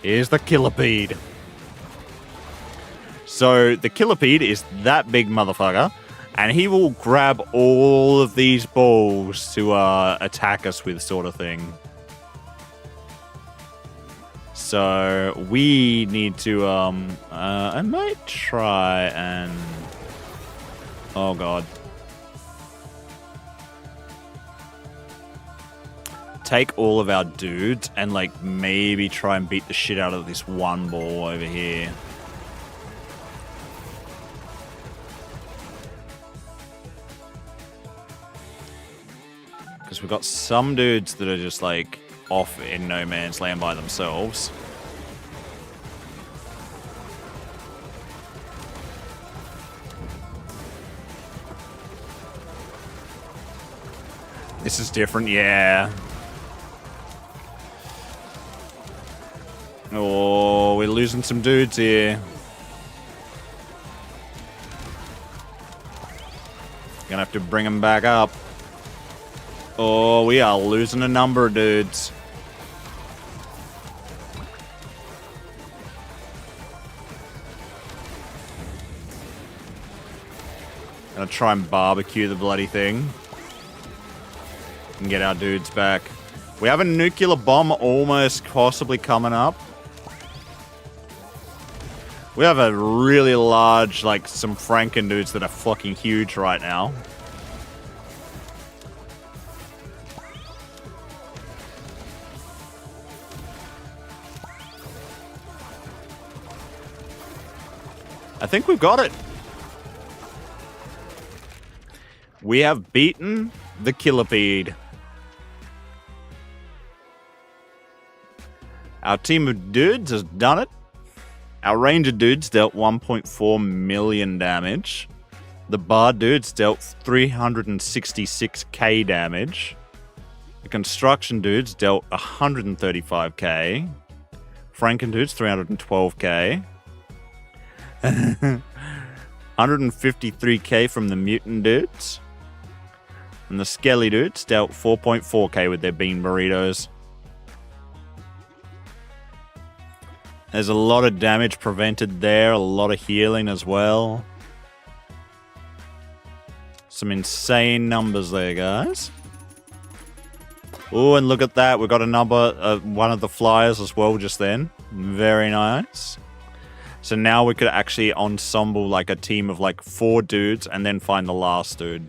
Here's the Killipede. So, the Killipede is that big motherfucker, and he will grab all of these balls to attack us with, sort of thing. So, we need to, I might try and... Oh, God. Take all of our dudes and, like, maybe try and beat the shit out of this one ball over here. Because we've got some dudes that are just, like, off in no man's land by themselves. This is different, yeah. Oh, we're losing some dudes here. Gonna have to bring them back up. Oh, we are losing a number of dudes. Gonna try and barbecue the bloody thing. And get our dudes back. We have a nuclear bomb almost possibly coming up. We have a really large, like, some Franken dudes that are fucking huge right now. I think we've got it. We have beaten the Killipede. Our team of dudes has done it. Our ranger dudes dealt 1.4 million damage. The bard dudes dealt 366k damage. The construction dudes dealt 135k. Franken dudes 312k. 153k from the mutant dudes. And the skelly dudes dealt 4.4k with their bean burritos. There's a lot of damage prevented there, a lot of healing as well. Some insane numbers there, guys. Oh, and look at that. We got a number, one of the flyers as well just then. Very nice. So now we could actually ensemble like a team of like 4 dudes and then find the last dude.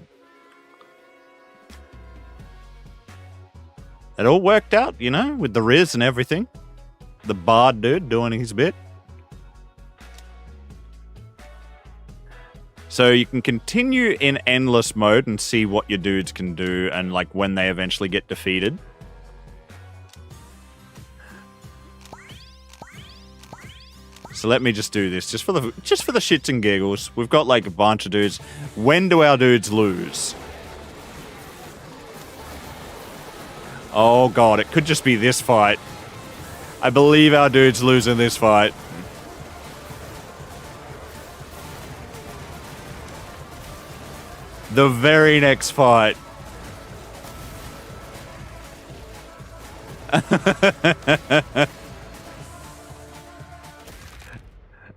It all worked out, you know, with the Riz and everything. The bard dude doing his bit. So you can continue in endless mode and see what your dudes can do and like when they eventually get defeated. so let me just do this just for the shits and giggles. We've got like a bunch of dudes. When do our dudes lose? Oh god, it could just be this fight. I believe our dudes lose in this fight. The very next fight.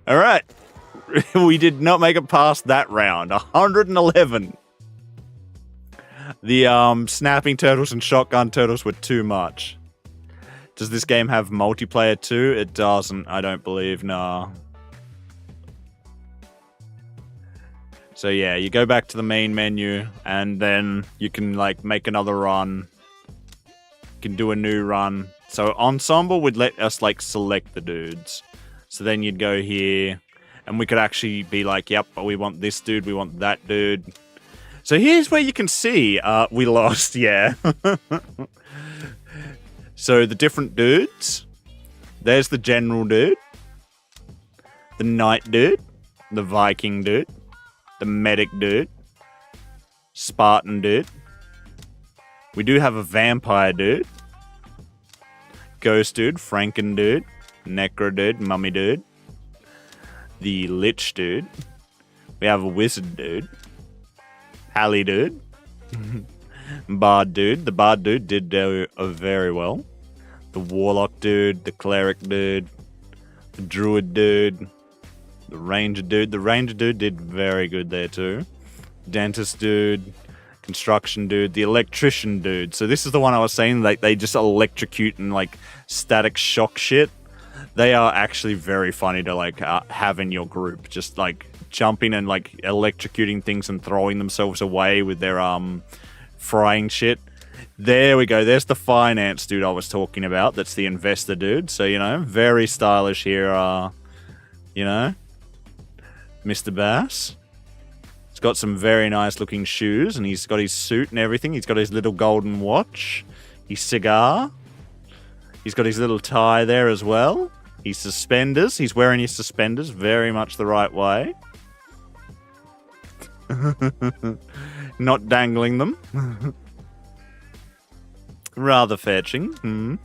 All right. We did not make it past that round. 111. The snapping turtles and shotgun turtles were too much. Does this game have multiplayer too? It doesn't, I don't believe, nah. So yeah, you go back to the main menu and then you can like make another run. You can do a new run. So Ensemble would let us like select the dudes. So then you'd go here and we could actually be like, yep, we want this dude, we want that dude. So here's where you can see we lost, yeah. So the different dudes. There's the general dude. The knight dude. The Viking dude. The medic dude. Spartan dude. We do have a vampire dude. Ghost dude. Franken dude. Necro dude. Mummy dude. The lich dude. We have a wizard dude. Pally dude. Bard dude. The bard dude did very well. The warlock dude. The cleric dude. The druid dude. The ranger dude. The ranger dude did very good there too. Dentist dude. Construction dude. The electrician dude. So this is the one I was saying, like they just electrocute and like static shock shit. They are actually very funny to like have in your group. Just like jumping and like electrocuting things and throwing themselves away with their frying shit. There we go. There's the finance dude I was talking about. That's the investor dude. So, you know, very stylish here. You know, Mr. Bass. He's got some very nice looking shoes and he's got his suit and everything. He's got his little golden watch, his cigar. He's got his little tie there as well. His suspenders. He's wearing his suspenders very much the right way. Not dangling them. Rather fetching.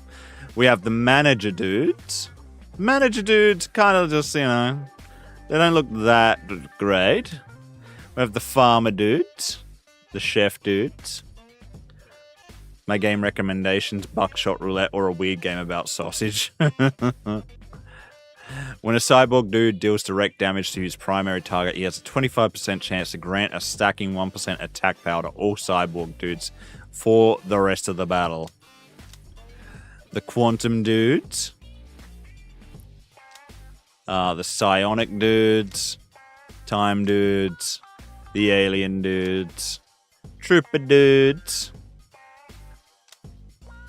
We have the manager dudes. Manager dudes kind of just, you know, they don't look that great. We have the farmer dudes. The chef dudes. My game recommendations, Buckshot Roulette or a weird game about sausage. When a cyborg dude deals direct damage to his primary target, he has a 25% chance to grant a stacking 1% attack power to all cyborg dudes for the rest of the battle. The quantum dudes. The psionic dudes. Time dudes. The alien dudes. Trooper dudes.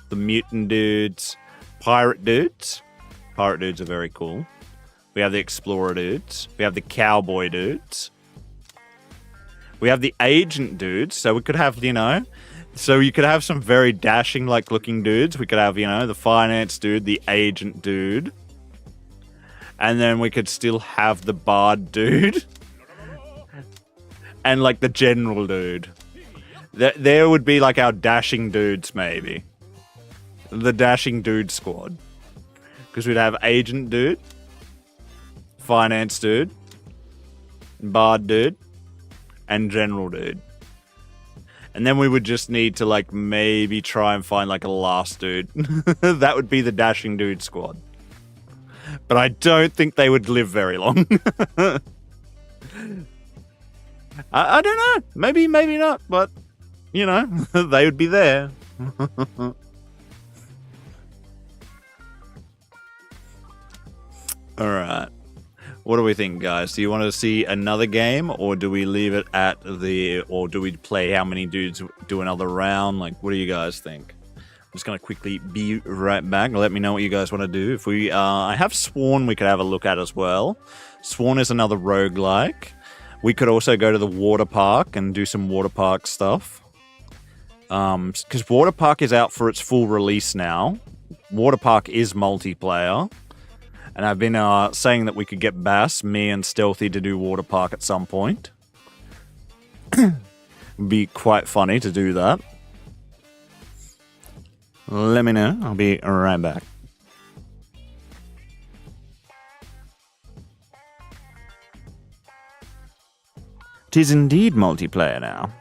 The mutant dudes. Pirate dudes. Pirate dudes are very cool. We have the explorer dudes. We have the cowboy dudes. We have the agent dudes. So we could have, you know, so you could have some very dashing like looking dudes. We could have, you know, the finance dude, the agent dude. And then we could still have the bard dude. And like the general dude. There would be like our dashing dudes maybe. The dashing dude squad. Because we'd have agent dude. Finance dude. Bard dude. And general dude. And then we would just need to like maybe try and find like a last dude. That would be the dashing dude squad. But I don't think they would live very long. I don't know. Maybe not. But, you know, they would be there. Alright. What do we think, guys? Do you want to see another game, or do we leave it at or do we play how many dudes do another round? Like, what do you guys think? I'm just going to quickly be right back. Let me know what you guys want to do. If we, I have Sworn we could have a look at as well. Sworn is another roguelike. We could also go to the water park and do some water park stuff. Because water park is out for its full release now. Water park is multiplayer. And I've been saying that we could get Bass, me, and Stealthy to do Water Park at some point. It'd be quite funny to do that. Let me know. I'll be right back. It is indeed multiplayer now.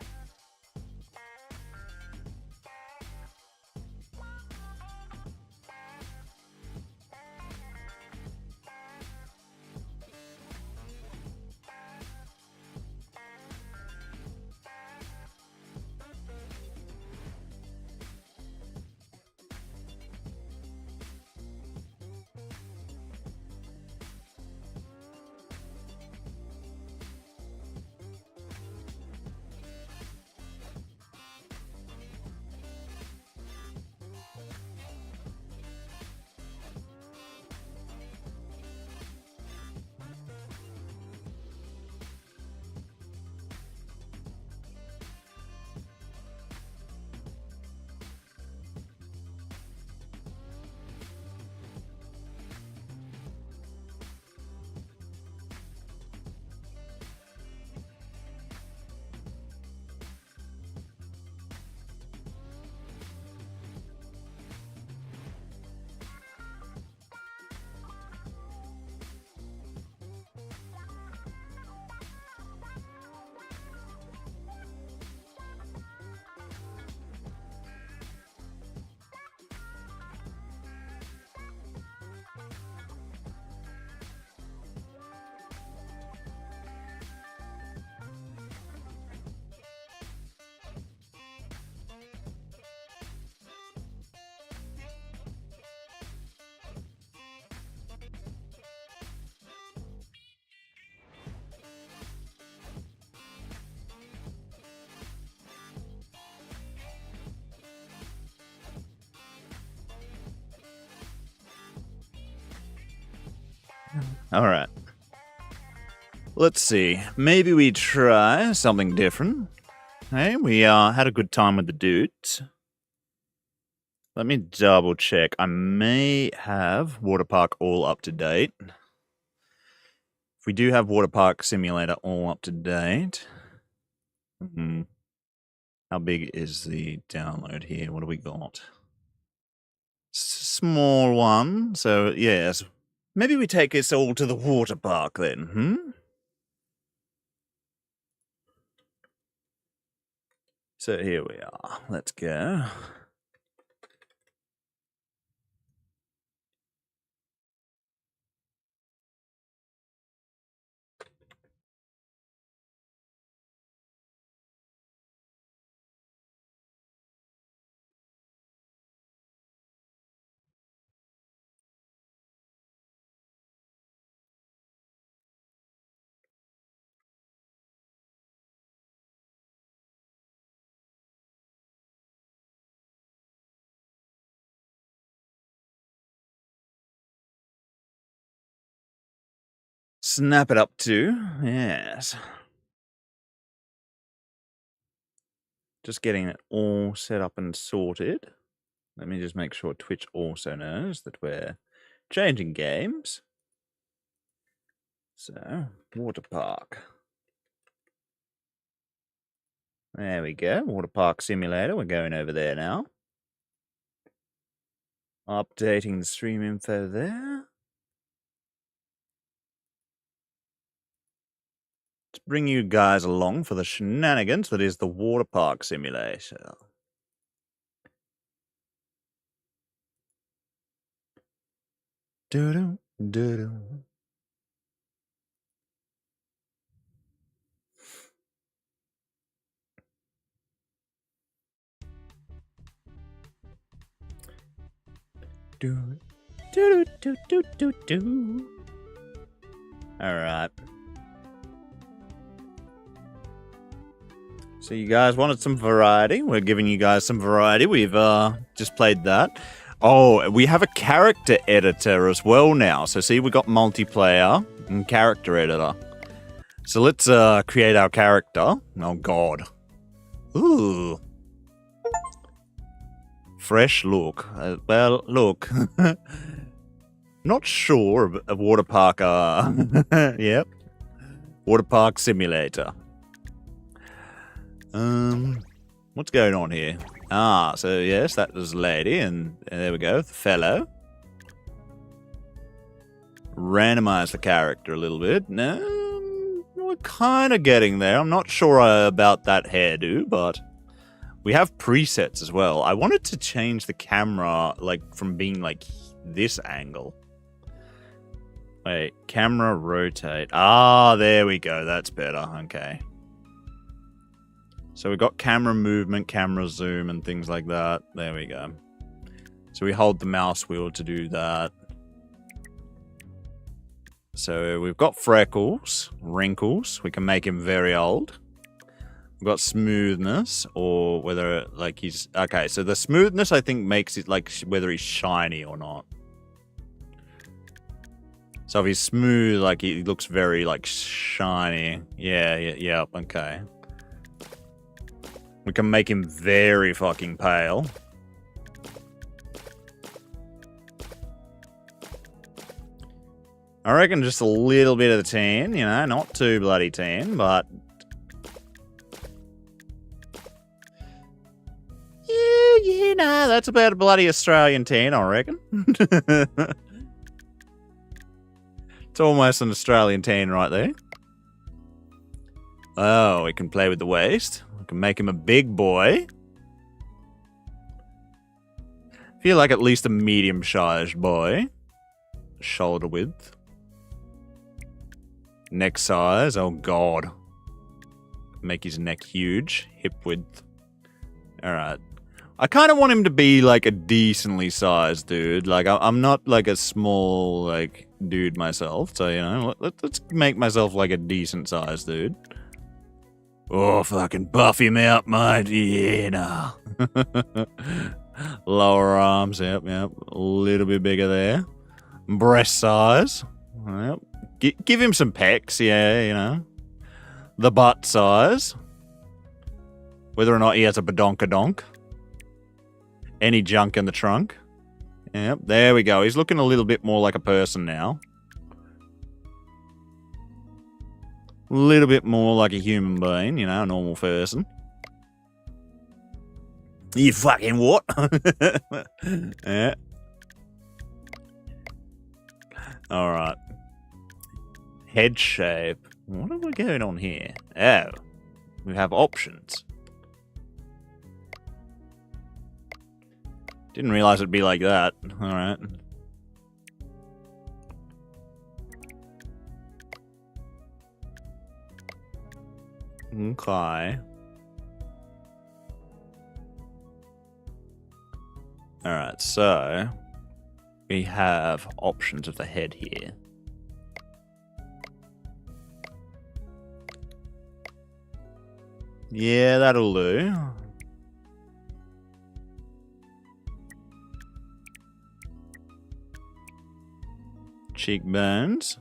Alright. Let's see. Maybe we try something different. Hey, we had a good time with the dudes. Let me double check. I may have Waterpark all up to date. If we do have Waterpark Simulator all up to date. How big is the download here? What do we got? Small one. So, yes. Maybe we take us all to the water park then, So here we are. Let's go. Snap it up too. Yes. Just getting it all set up and sorted. Let me just make sure Twitch also knows that we're changing games. So, water park. There we go. Water Park Simulator. We're going over there now. Updating the stream info there. To bring you guys along for the shenanigans that is the Water Park Simulator. Do-do, do-do. Do, do, do, do, do, do. All right. So you guys wanted some variety. We're giving you guys some variety. We've just played that. Oh, we have a character editor as well now. So see, we got multiplayer and character editor. So let's create our character. Oh, God. Ooh. Fresh look. Well, look. Not sure of a water park. Yep. Waterpark Simulator. What's going on here? Ah, so yes, that was a lady, and there we go, the fellow. Randomize the character a little bit. No, we're kind of getting there. I'm not sure about that hairdo, but we have presets as well. I wanted to change the camera, like, from being, like, this angle. Wait, camera rotate. Ah, there we go. That's better. Okay. So we've got camera movement, camera zoom, and things like that. There we go. So we hold the mouse wheel to do that. So we've got freckles, wrinkles. We can make him very old. We've got smoothness, or whether, like, he's... Okay, so the smoothness, I think, makes it, like, whether he's shiny or not. So if he's smooth, like, he looks very, like, shiny. Yeah, okay. We can make him very fucking pale. I reckon just a little bit of the tan, you know, not too bloody tan, but... Yeah, nah, that's about a bloody Australian tan, I reckon. It's almost an Australian tan right there. Oh, we can play with the waist. We can make him a big boy. Feel like at least a medium-sized boy. Shoulder width. Neck size. Oh, God. Make his neck huge. Hip width. Alright. I kind of want him to be, like, a decently sized dude. Like, I'm not, like, a small, like, dude myself. So, you know, let's make myself, like, a decent sized dude. Oh, fucking buff him out, mate. Yeah, nah. Lower arms, yep. A little bit bigger there. Breast size. Yep. Give him some pecs, yeah, you know. The butt size. Whether or not he has a badonkadonk. Any junk in the trunk. Yep, there we go. He's looking a little bit more like a person now. A little bit more like a human being, you know, a normal person. You fucking what? Yeah. Alright. Head shape. What are we going on here? Oh. We have options. Didn't realize it'd be like that. Alright. Okay. Alright, so we have options of the head here. Yeah, that'll do. Cheekbones.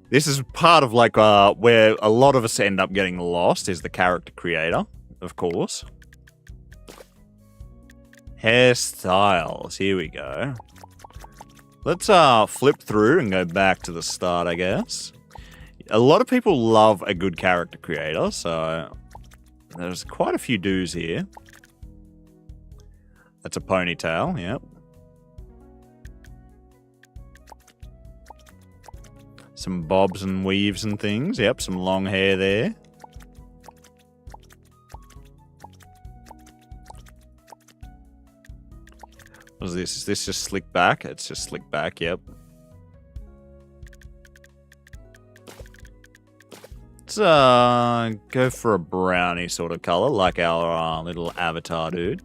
This is part of, like, where a lot of us end up getting lost, is the character creator, of course. Hairstyles. Here we go. Let's flip through and go back to the start, I guess. A lot of people love a good character creator, so there's quite a few do's here. That's a ponytail, yep. Some bobs and weaves and things. Yep, some long hair there. What is this? Is this just slick back? It's just slick back, yep. Let's go for a brownie sort of color, like our little avatar dude.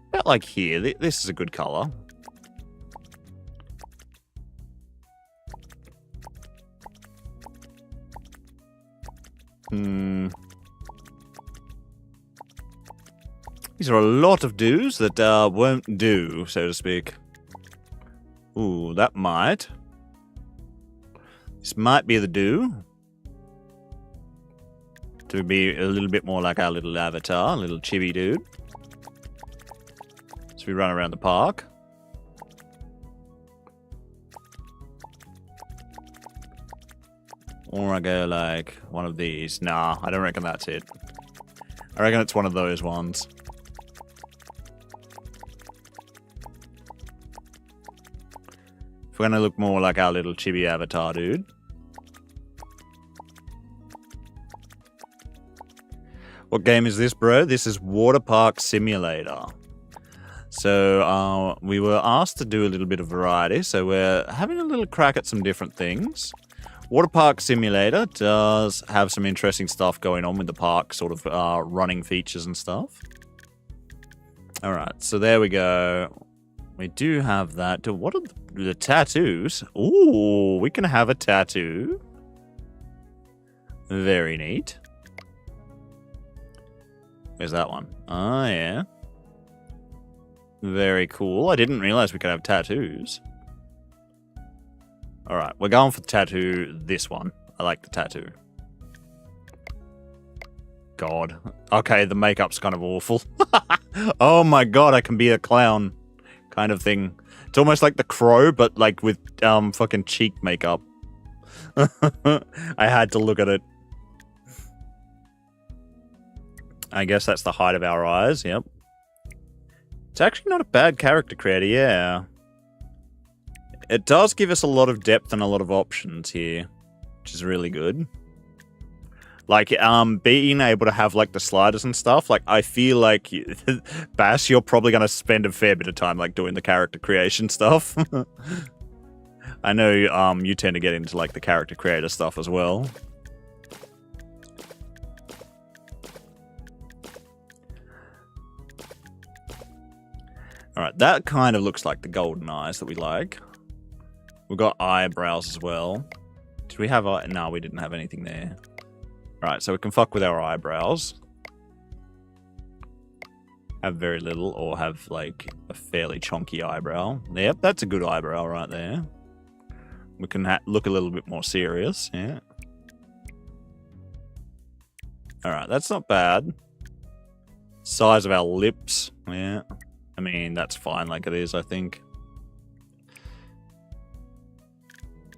About like here. This is a good color. These are a lot of do's that won't do, so to speak. Ooh, that might. This might be the do. To be a little bit more like our little avatar, little chibi dude. So we run around the park. Or I go like one of these. Nah, I don't reckon that's it. I reckon it's one of those ones. If we're gonna look more like our little chibi avatar dude. What game is this, bro? This is Waterpark Simulator. So, we were asked to do a little bit of variety, so we're having a little crack at some different things. Waterpark Simulator does have some interesting stuff going on with the park, sort of running features and stuff. Alright, so there we go. We do have that. What are the tattoos? Ooh, we can have a tattoo. Very neat. Where's that one? Oh, yeah. Very cool. I didn't realize we could have tattoos. Alright, we're going for the tattoo, this one. I like the tattoo. God. Okay, the makeup's kind of awful. Oh my god, I can be a clown kind of thing. It's almost like the Crow, but like with fucking cheek makeup. I had to look at it. I guess that's the height of our eyes, yep. It's actually not a bad character creator, yeah. It does give us a lot of depth and a lot of options here, which is really good. Like, being able to have, like, the sliders and stuff, like, I feel like, Bass, you're probably going to spend a fair bit of time, like, doing the character creation stuff. I know, you tend to get into, like, the character creator stuff as well. Alright, that kind of looks like the golden eyes that we like. We've got eyebrows as well. Did we have... No, we didn't have anything there. Alright, so we can fuck with our eyebrows. Have very little, or have, like, a fairly chonky eyebrow. Yep, that's a good eyebrow right there. We can look a little bit more serious, yeah. Alright, that's not bad. Size of our lips, yeah. I mean, that's fine like it is, I think.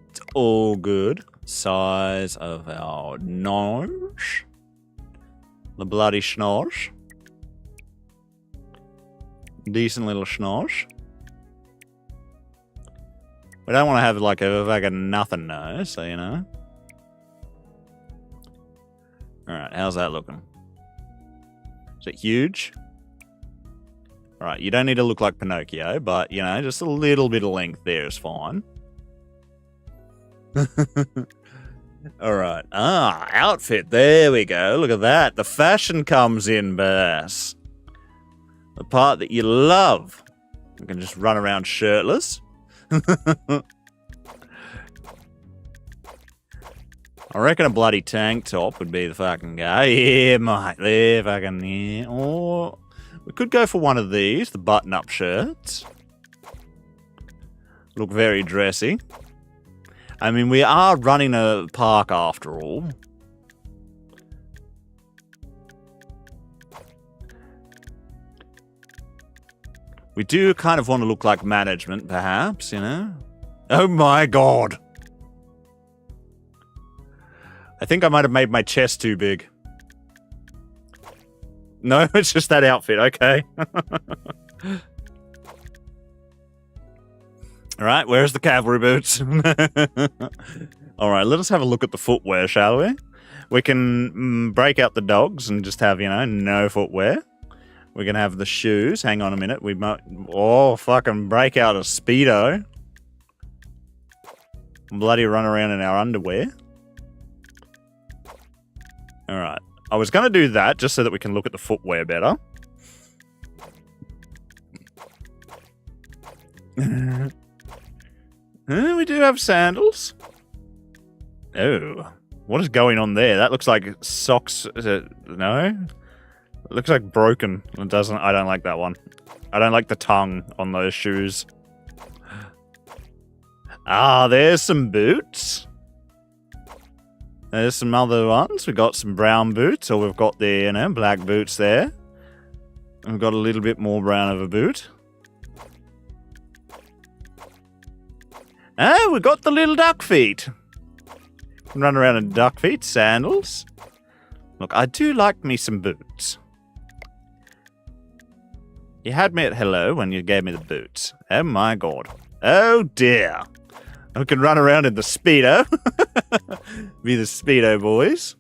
It's all good. Size of our nose. The bloody schnoz. Decent little schnoz. We don't want to have like a fucking nothing nose, so you know. Alright, how's that looking? Is it huge? Alright, you don't need to look like Pinocchio, but, you know, just a little bit of length there is fine. Alright. Ah, outfit. There we go. Look at that. The fashion comes in, Bass. The part that you love. You can just run around shirtless. I reckon a bloody tank top would be the fucking guy. Yeah, mate. There, fucking, yeah. Or... we could go for one of these, the button-up shirts. Look very dressy. I mean, we are running a park after all. We do kind of want to look like management, perhaps, you know? Oh my god! I think I might have made my chest too big. No, it's just that outfit, okay. Alright, where's the cavalry boots? Alright, let us have a look at the footwear, shall we? We can break out the dogs and just have, you know, no footwear. We can have the shoes. Hang on a minute. We might... oh, fucking break out a Speedo. Bloody run around in our underwear. Alright. I was going to do that just so that we can look at the footwear better. We do have sandals. Oh. What is going on there? That looks like socks. Is it? No? It looks like broken. It doesn't. I don't like that one. I don't like the tongue on those shoes. Ah, there's some boots. There's some other ones. We've got some brown boots, or we've got the, you know, black boots there. And we've got a little bit more brown of a boot. Oh, we got the little duck feet. Can run around in duck feet, sandals. Look, I do like me some boots. You had me at hello when you gave me the boots. Oh my god. Oh dear. I can run around in the Speedo. Be the Speedo boys.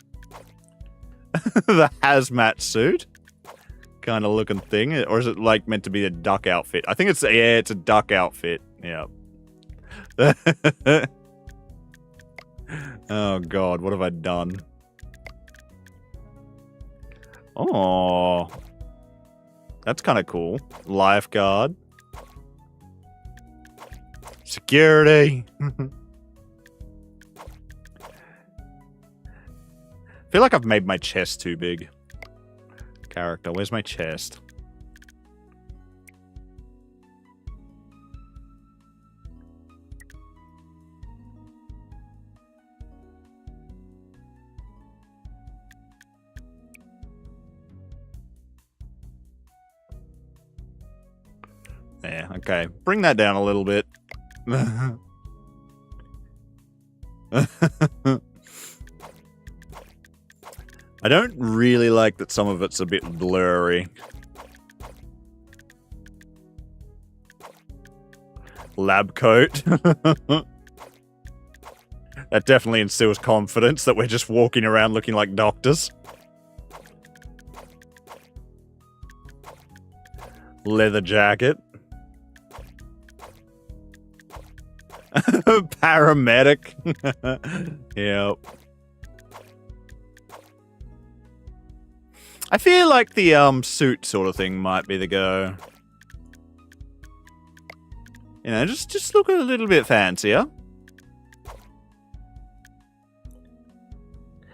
The hazmat suit. Kind of looking thing. Or is it like meant to be a duck outfit? I think it's, yeah, it's a duck outfit. Yeah. Oh god, what have I done? Oh. That's kind of cool. Lifeguard. Security. Feel like I've made my chest too big. Character, where's my chest? There, okay. Bring that down a little bit. I don't really like that some of it's a bit blurry. Lab coat. That definitely instills confidence that we're just walking around looking like doctors. Leather jacket. Paramedic. Yep. I feel like the suit sort of thing might be the go. You know, just look a little bit fancier.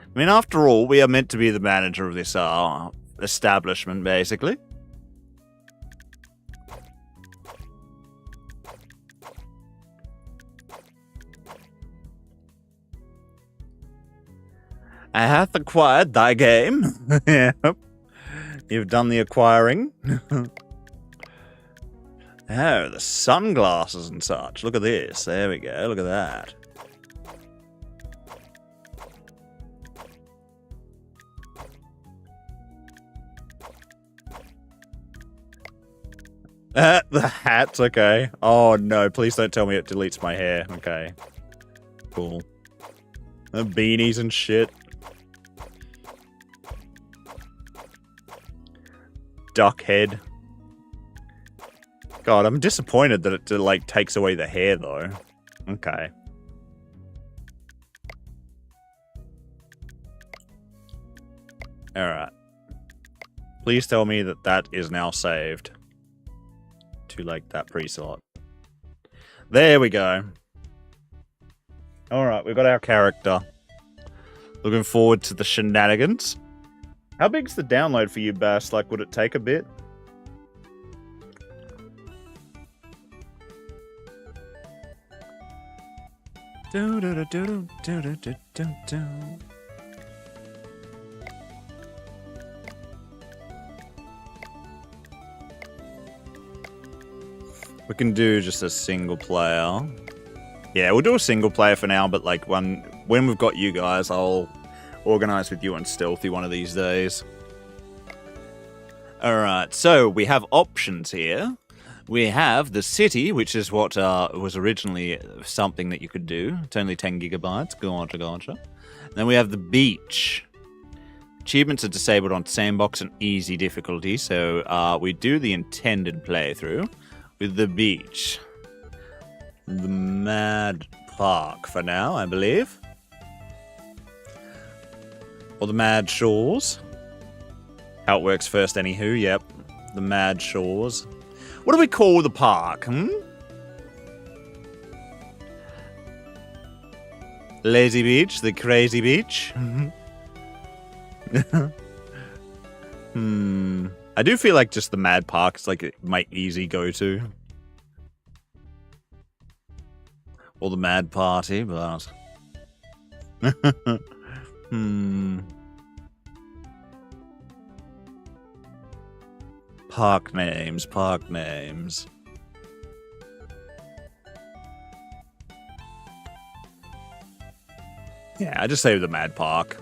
I mean, after all, we are meant to be the manager of this establishment, basically. I hath acquired thy game. Yep. You've done the acquiring. Oh, the sunglasses and such. Look at this. There we go. Look at that. The hat's okay. Oh no, please don't tell me it deletes my hair. Okay. Cool. The beanies and shit. Duck head. God, I'm disappointed that it like takes away the hair though. Okay. Alright. Please tell me that that is now saved. To like that pre-slot. There we go. Alright, we've got our character. Looking forward to the shenanigans. How big's the download for you, Bass? Like, would it take a bit? Do do do do do do do do do. We can do just a single player. Yeah, we'll do a single player for now, but like when we've got you guys, I'll organize with you on Stealthy one of these days. Alright, so we have options here. We have the city, which is what was originally something that you could do. It's only 10 gigabytes. Gotcha, gotcha. Then we have the beach. Achievements are disabled on sandbox and easy difficulty, so we do the intended playthrough with the beach. The Mad Park for now, I believe. Or the Mad Shores. How it works first, anywho, yep. The Mad Shores. What do we call the park, Lazy Beach, the Crazy Beach? I do feel like just the Mad Park is like my easy go-to. Or the Mad Party, but... Park names, park names. Yeah, I just say the Mad Park.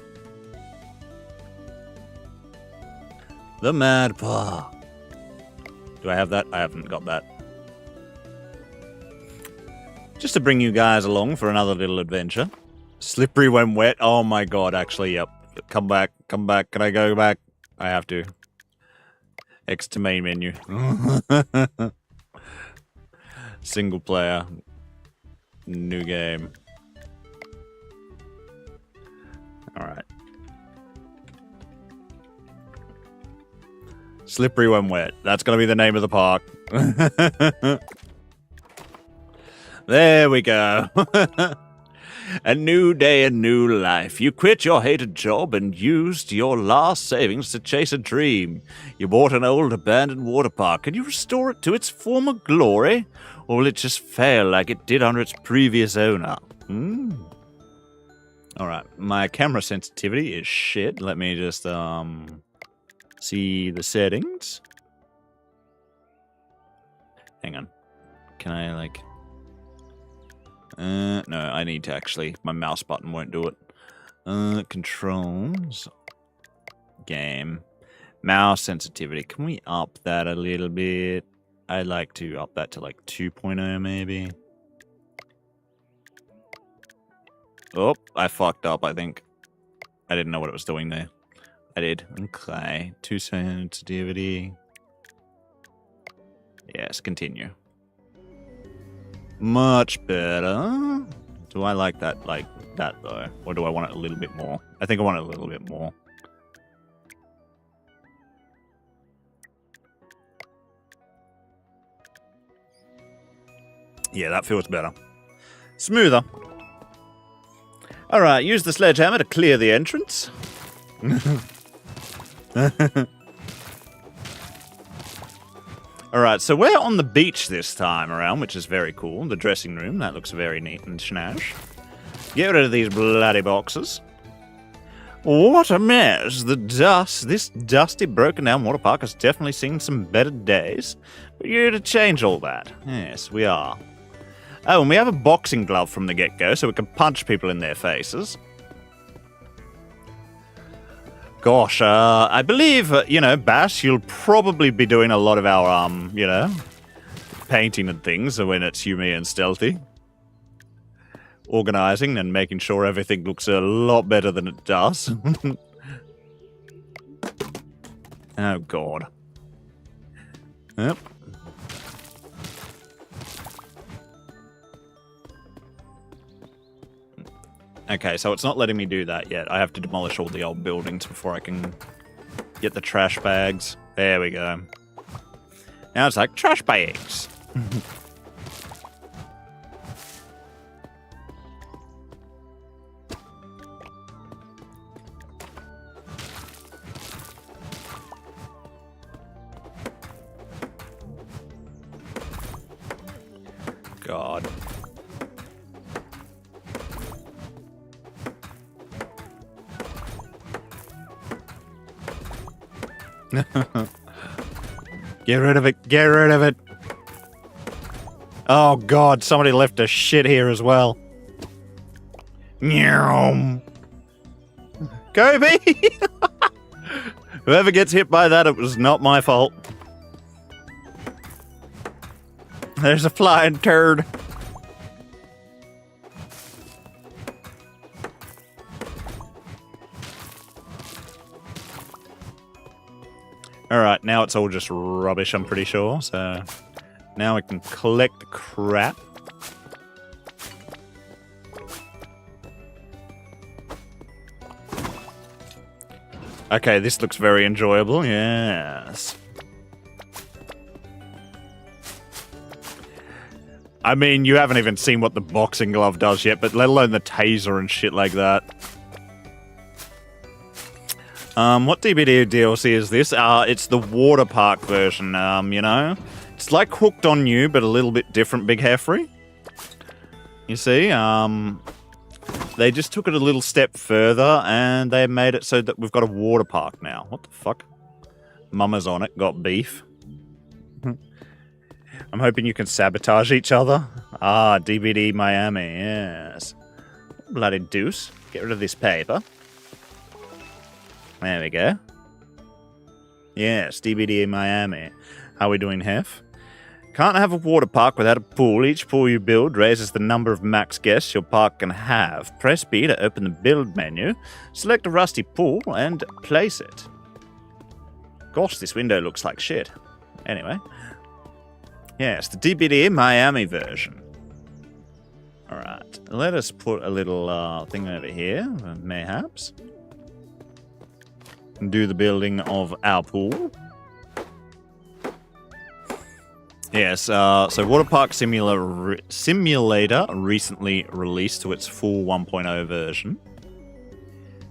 The Mad Park. Do I have that? I haven't got that. Just to bring you guys along for another little adventure. Slippery when wet. Oh my god, actually, yep. Come back, come back. Can I go back? I have to. X to main menu. Single player. New game. Alright. Slippery when wet. That's gonna be the name of the park. There we go. A new day, a new life. You quit your hated job and used your last savings to chase a dream. You bought an old abandoned water park. Can you restore it to its former glory? Or will it just fail like it did under its previous owner? Alright, my camera sensitivity is shit. Let me just, see the settings. Hang on. Can I, like... no, I need to actually... My mouse button won't do it. Controls. Game. Mouse sensitivity. Can we up that a little bit? I'd like to up that to like 2.0 maybe. Oh, I fucked up, I think. I didn't know what it was doing there. I did. Okay. 2 sensitivity. Yes, continue. Much better. Do I like that though? Or do I want it a little bit more? I think I want it a little bit more. Yeah, that feels better. Smoother. Alright, use the sledgehammer to clear the entrance. Alright, so we're on the beach this time around, which is very cool. The dressing room, that looks very neat and schnash. Get rid of these bloody boxes. What a mess. This dusty, broken down water park has definitely seen some better days. But you're here to change all that. Yes, we are. Oh, and we have a boxing glove from the get-go, so we can punch people in their faces. Gosh, I believe, Bash, you'll probably be doing a lot of our, painting and things when it's Yumi and Stealthy. Organizing and making sure everything looks a lot better than it does. Oh, God. Yep. Okay, so it's not letting me do that yet. I have to demolish all the old buildings before I can get the trash bags. There we go. Now it's like, trash bags! God. Get rid of it, get rid of it. Oh God, somebody left a shit here as well. Meow. Kobe! Whoever gets hit by that, it was not my fault. There's a flying turd. Alright, now it's all just rubbish, I'm pretty sure. So now we can collect the crap. Okay, this looks very enjoyable, yes. I mean, you haven't even seen what the boxing glove does yet, but let alone the taser and shit like that. What DVD DLC is this? It's the water park version, It's like Hooked on You, but a little bit different, Big Heffrey. You see, they just took it a little step further, and they made it so that we've got a water park now. What the fuck? Mama's on it, got beef. I'm hoping you can sabotage each other. Ah, DVD Miami, yes. Bloody deuce. Get rid of this paper. There we go. Yes, DBD Miami. How are we doing, Hef? Can't have a water park without a pool. Each pool you build raises the number of max guests your park can have. Press B to open the build menu. Select a rusty pool and place it. Gosh, this window looks like shit. Anyway. Yes, the DBD Miami version. Alright, let us put a little thing over here, mayhaps. Do the building of our pool. Yes, so Waterpark Simulator recently released to its full 1.0 version.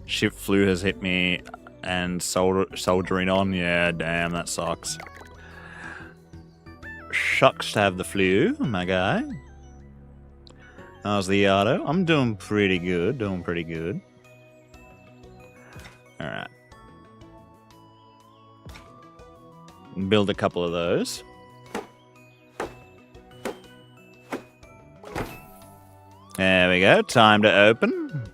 Ship flu has hit me and soldering on. Yeah, damn, that sucks. Shucks to have the flu, my guy. How's the Yato? I'm doing pretty good, Alright. Build a couple of those. There we go, time to open.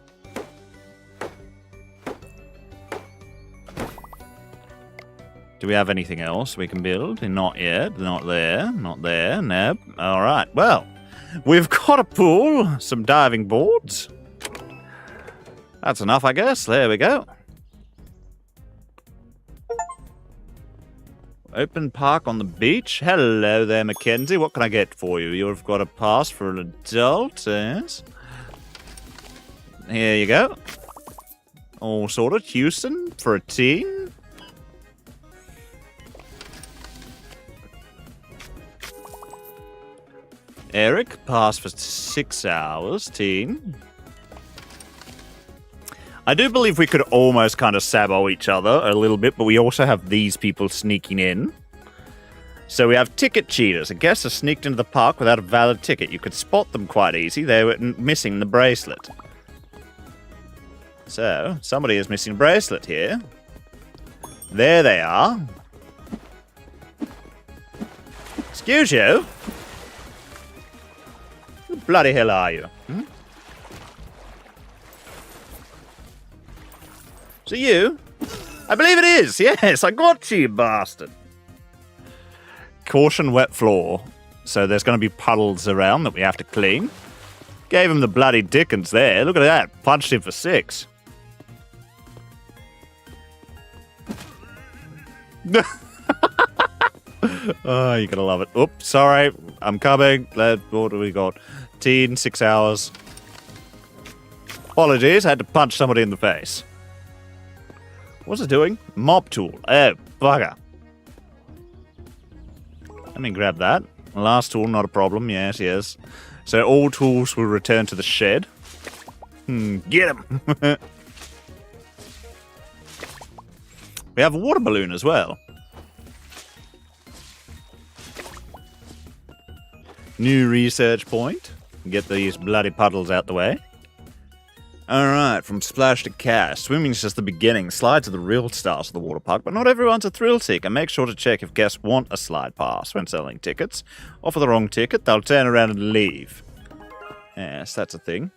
Do we have anything else we can build? Not yet, not there, nope. Alright, well, we've got a pool, some diving boards. That's enough, I guess. There we go. Open park on the beach. Hello there, Mackenzie. What can I get for you? You've got a pass for an adult, yes. Here you go. All sorted. Houston for a teen. Eric, pass for 6 hours, teen. I do believe we could almost kind of sabo each other a little bit, but we also have these people sneaking in. So we have ticket cheaters. A guest has sneaked into the park without a valid ticket. You could spot them quite easy. They were missing the bracelet. So, somebody is missing a bracelet here. There they are. Excuse you? Who the bloody hell are you? So you? I believe it is. Yes, I got you, bastard. Caution wet floor. So there's going to be puddles around that we have to clean. Gave him the bloody dickens there. Look at that. Punched him for 6. Oh, you're going to love it. Oops, sorry. I'm coming. What do we got? Teen, 6 hours. Apologies. I had to punch somebody in the face. What's it doing? Mop tool. Oh, bugger. Let me grab that. Last tool, not a problem. Yes, yes. So all tools will return to the shed. Get him! We have a water balloon as well. New research point. Get these bloody puddles out the way. Alright, from splash to cast. Swimming's just the beginning. Slides are the real stars of the water park, but not everyone's a thrill seeker. Make sure to check if guests want a slide pass when selling tickets. Offer the wrong ticket, they'll turn around and leave. Yes, that's a thing.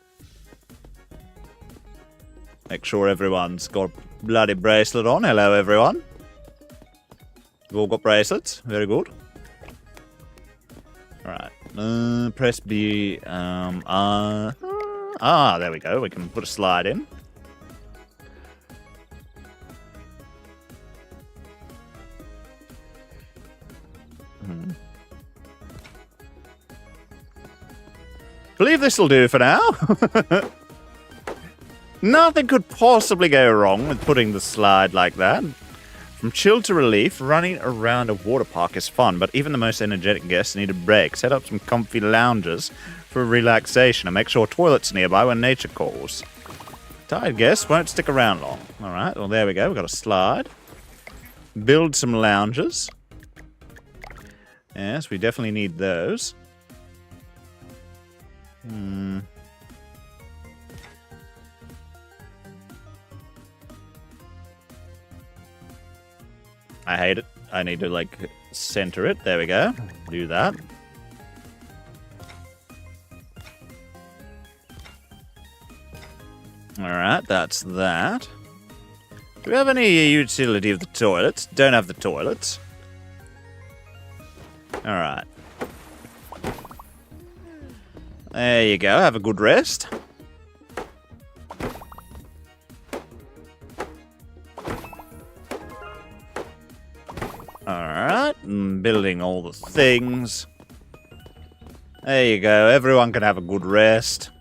Make sure everyone's got a bloody bracelet on. Hello, everyone. You've all got bracelets. Very good. Alright. Press B. There we go. We can put a slide in. Believe this will do for now. Nothing could possibly go wrong with putting the slide like that. From chill to relief, running around a water park is fun, but even the most energetic guests need a break. Set up some comfy lounges for relaxation and make sure toilets nearby when nature calls. Tired guests won't stick around long. Alright, well there we go. We've got a slide. Build some lounges. Yes, we definitely need those. I hate it. I need to, like, center it. There we go. Do that. Alright, that's that. Do we have any utility of the toilets? Don't have the toilets. Alright. There you go, have a good rest. Alright, building all the things. There you go, everyone can have a good rest.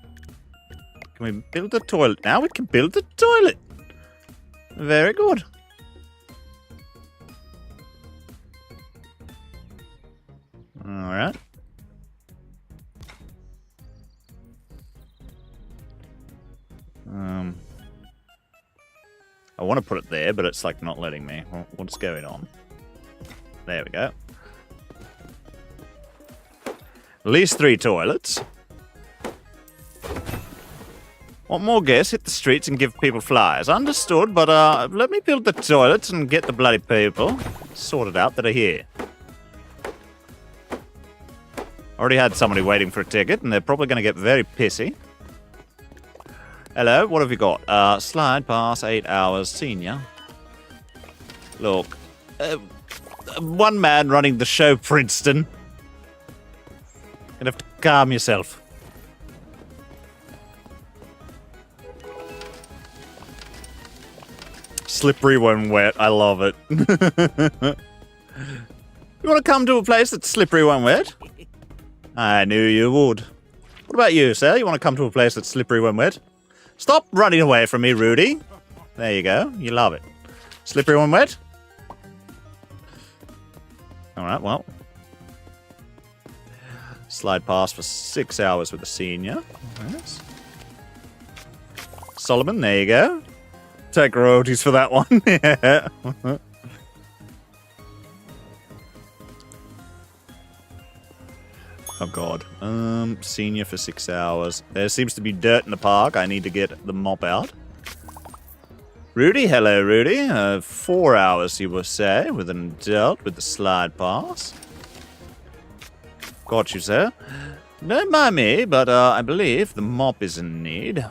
Can we build the toilet now? We can build the toilet! Very good. Alright. I want to put it there, but it's like not letting me. What's going on? There we go. At least 3 toilets. Want more guests? Hit the streets and give people flyers. Understood, but let me build the toilets and get the bloody people sorted out that are here. Already had somebody waiting for a ticket, and they're probably going to get very pissy. Hello, what have you got? Slide pass, 8 hours, senior. Look, one man running the show, Princeton. Gonna have to calm yourself. Slippery when wet, I love it. You want to come to a place that's slippery when wet? I knew you would. What about you, sir? You want to come to a place that's slippery when wet? Stop running away from me, Rudy. There you go. You love it. Slippery when wet? Alright, well. Slide pass for 6 hours with the senior. Yes. Solomon, there you go. Take royalties for that one. Yeah. Oh god. Senior for 6 hours. There seems to be dirt in the park. I need to get the mop out. Rudy, hello Rudy. 4 hours you will say, with an adult with the slide pass. Got you, sir. Don't mind me, but I believe the mop is in need.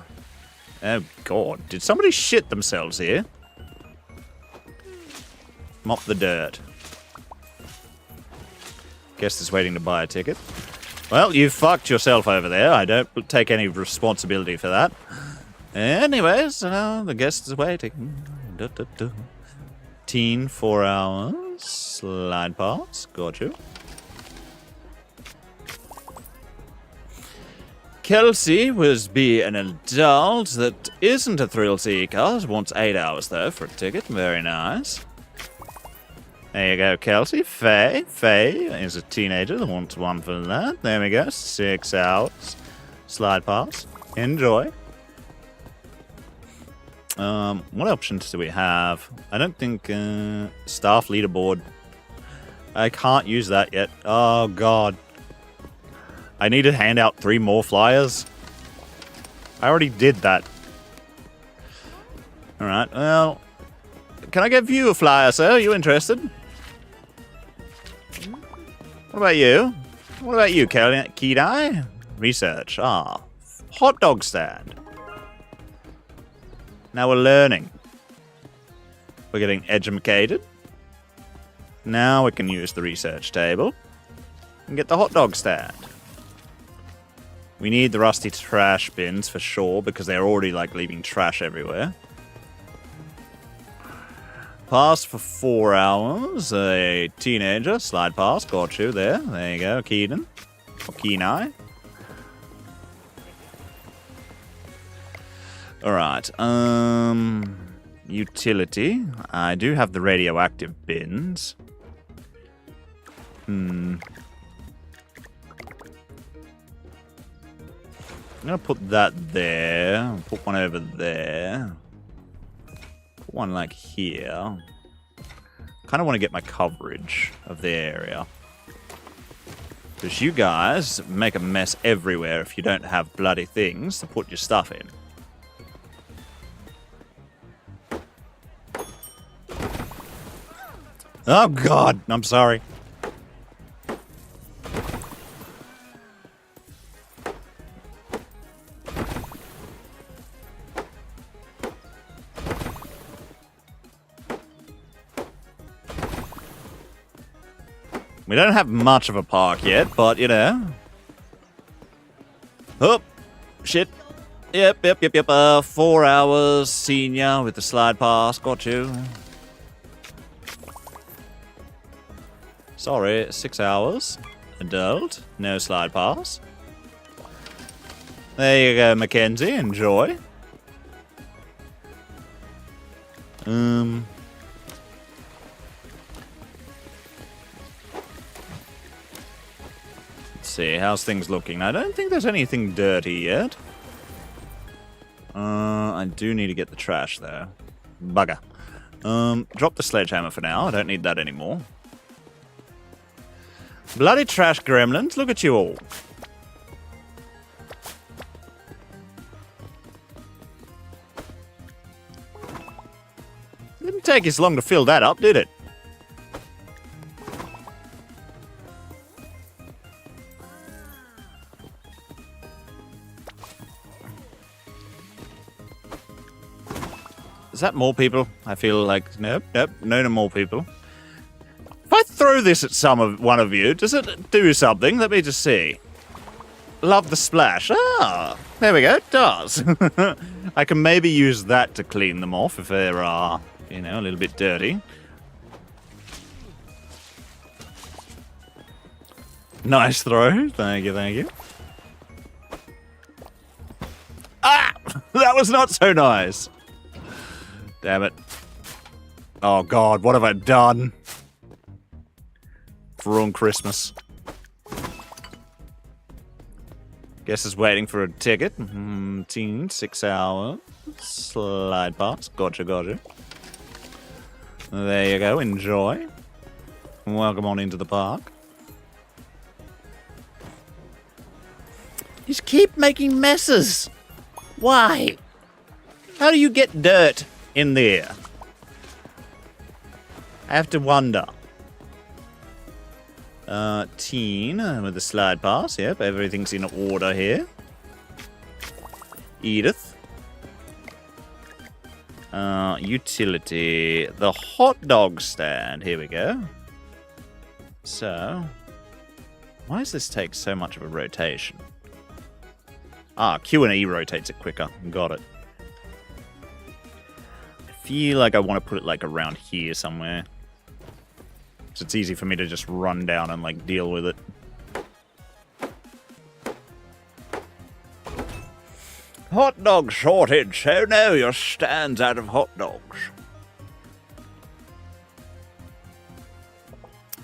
Oh god, did somebody shit themselves here? Mop the dirt. Guest is waiting to buy a ticket. Well, you fucked yourself over there. I don't take any responsibility for that. Anyways, the guest is waiting. Teen, 4 hours. Slide pass. Got you. Kelsey was be an adult that isn't a thrill seeker. Wants 8 hours, though, for a ticket. Very nice. There you go, Kelsey. Faye is a teenager that wants one for that. There we go. 6 hours. Slide pass. Enjoy. What options do we have? I don't think staff leaderboard. I can't use that yet. Oh god. I need to hand out 3 more flyers. I already did that. Alright, well, can I give you a flyer, sir? Are you interested? What about you? What about you, Kidai? Research. Hot dog stand. Now we're learning. We're getting educated. Now we can use the research table and get the hot dog stand. We need the rusty trash bins for sure because they're already like leaving trash everywhere. Pass for 4 hours. A teenager. Slide pass. Got you there. There you go. Keenan. Or Kenai. Alright. Utility. I do have the radioactive bins. I'm gonna put that there. Put one over there. Put one like here. Kind of want to get my coverage of the area. Because you guys make a mess everywhere if you don't have bloody things to put your stuff in. Oh god, I'm sorry. We don't have much of a park yet, but, you know. Oh, shit. Yep. 4 hours, senior with the slide pass. Got you. Sorry, 6 hours. Adult. No slide pass. There you go, Mackenzie. Enjoy. Let's see, how's things looking? I don't think there's anything dirty yet. I do need to get the trash, though. Bugger. Drop the sledgehammer for now. I don't need that anymore. Bloody trash gremlins, look at you all. Didn't take us long to fill that up, did it? Is that more people? I feel like nope, no more people. If I throw this at one of you, does it do something? Let me just see. Love the splash. Ah, there we go. It does. I can maybe use that to clean them off if they're, you know, a little bit dirty. Nice throw. Thank you. Ah! That was not so nice. Damn it. Oh, God. What have I done? Ruined Christmas. Guess it's waiting for a ticket. 6 hours. Slide pass. Gotcha. There you go. Enjoy. Welcome on into the park. Just keep making messes. Why? How do you get dirt in there? I have to wonder. Teen with the slide pass. Yep, everything's in order here. Edith. Utility. The hot dog stand. Here we go. So, why does this take so much of a rotation? Ah, Q and E rotates it quicker. Got it. I feel like I want to put it like around here somewhere. So it's easy for me to just run down and like deal with it. Hot dog shortage. Oh no, your stand's out of hot dogs.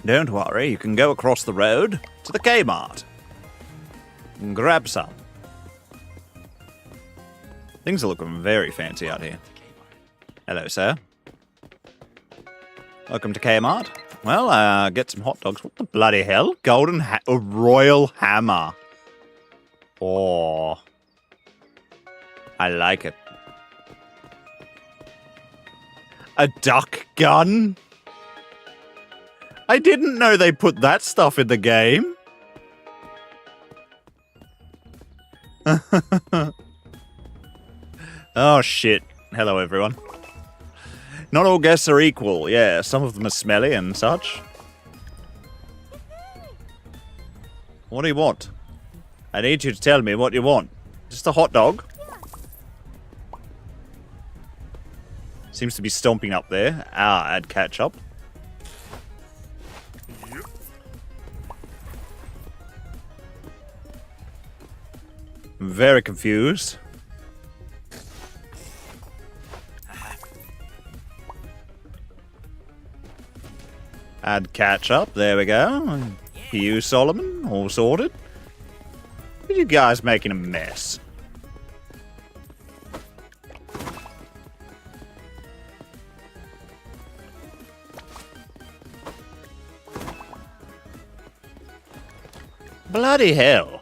Don't worry, you can go across the road to the Kmart and grab some. Things are looking very fancy out here. Hello, sir. Welcome to Kmart. Well, get some hot dogs. What the bloody hell? A royal hammer. Oh. I like it. A duck gun? I didn't know they put that stuff in the game. Oh, shit. Hello, everyone. Not all guests are equal. Yeah, some of them are smelly and such. What do you want? I need you to tell me what you want. Just a hot dog? Seems to be stomping up there. Ah, add ketchup. I'm very confused. Add ketchup. There we go. You, Solomon, all sorted. Look at you guys making a mess. Bloody hell.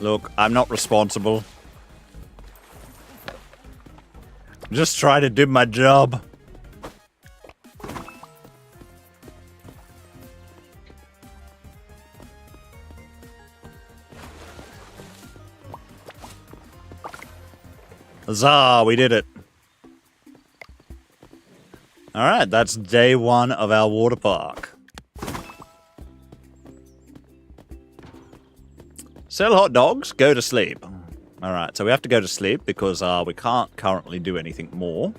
Look, I'm not responsible. I'm just trying to do my job. Huzzah, we did it. Alright, that's day 1 of our water park. Sell hot dogs, go to sleep. Alright, so we have to go to sleep because we can't currently do anything more.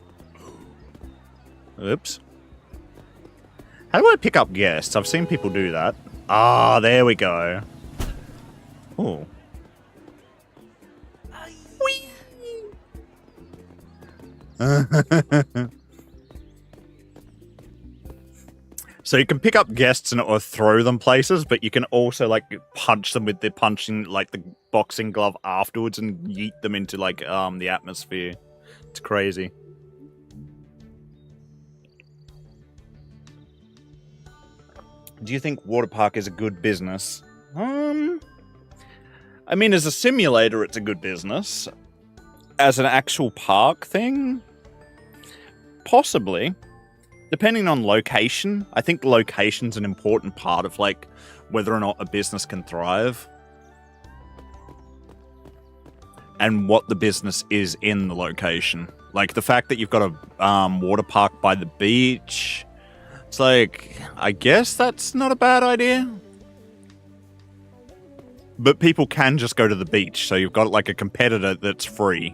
Oops. How do I pick up guests? I've seen people do that. Ah, there we go. Oh. So you can pick up guests and or throw them places, but you can also like punch them with the punching, like the boxing glove afterwards, and yeet them into like the atmosphere. It's crazy. Do you think water park is a good business? I mean, as a simulator, it's a good business. As an actual park thing, possibly. Depending on location. I think location's an important part of, like, whether or not a business can thrive. And what the business is in the location. Like, the fact that you've got a water park by the beach. It's like, I guess that's not a bad idea. But people can just go to the beach, so you've got, like, a competitor that's free.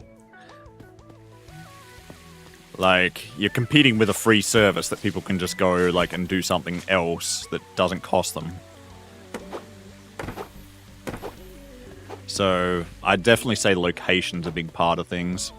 Like, you're competing with a free service that people can just go, like, and do something else that doesn't cost them. So, I'd definitely say location's a big part of things.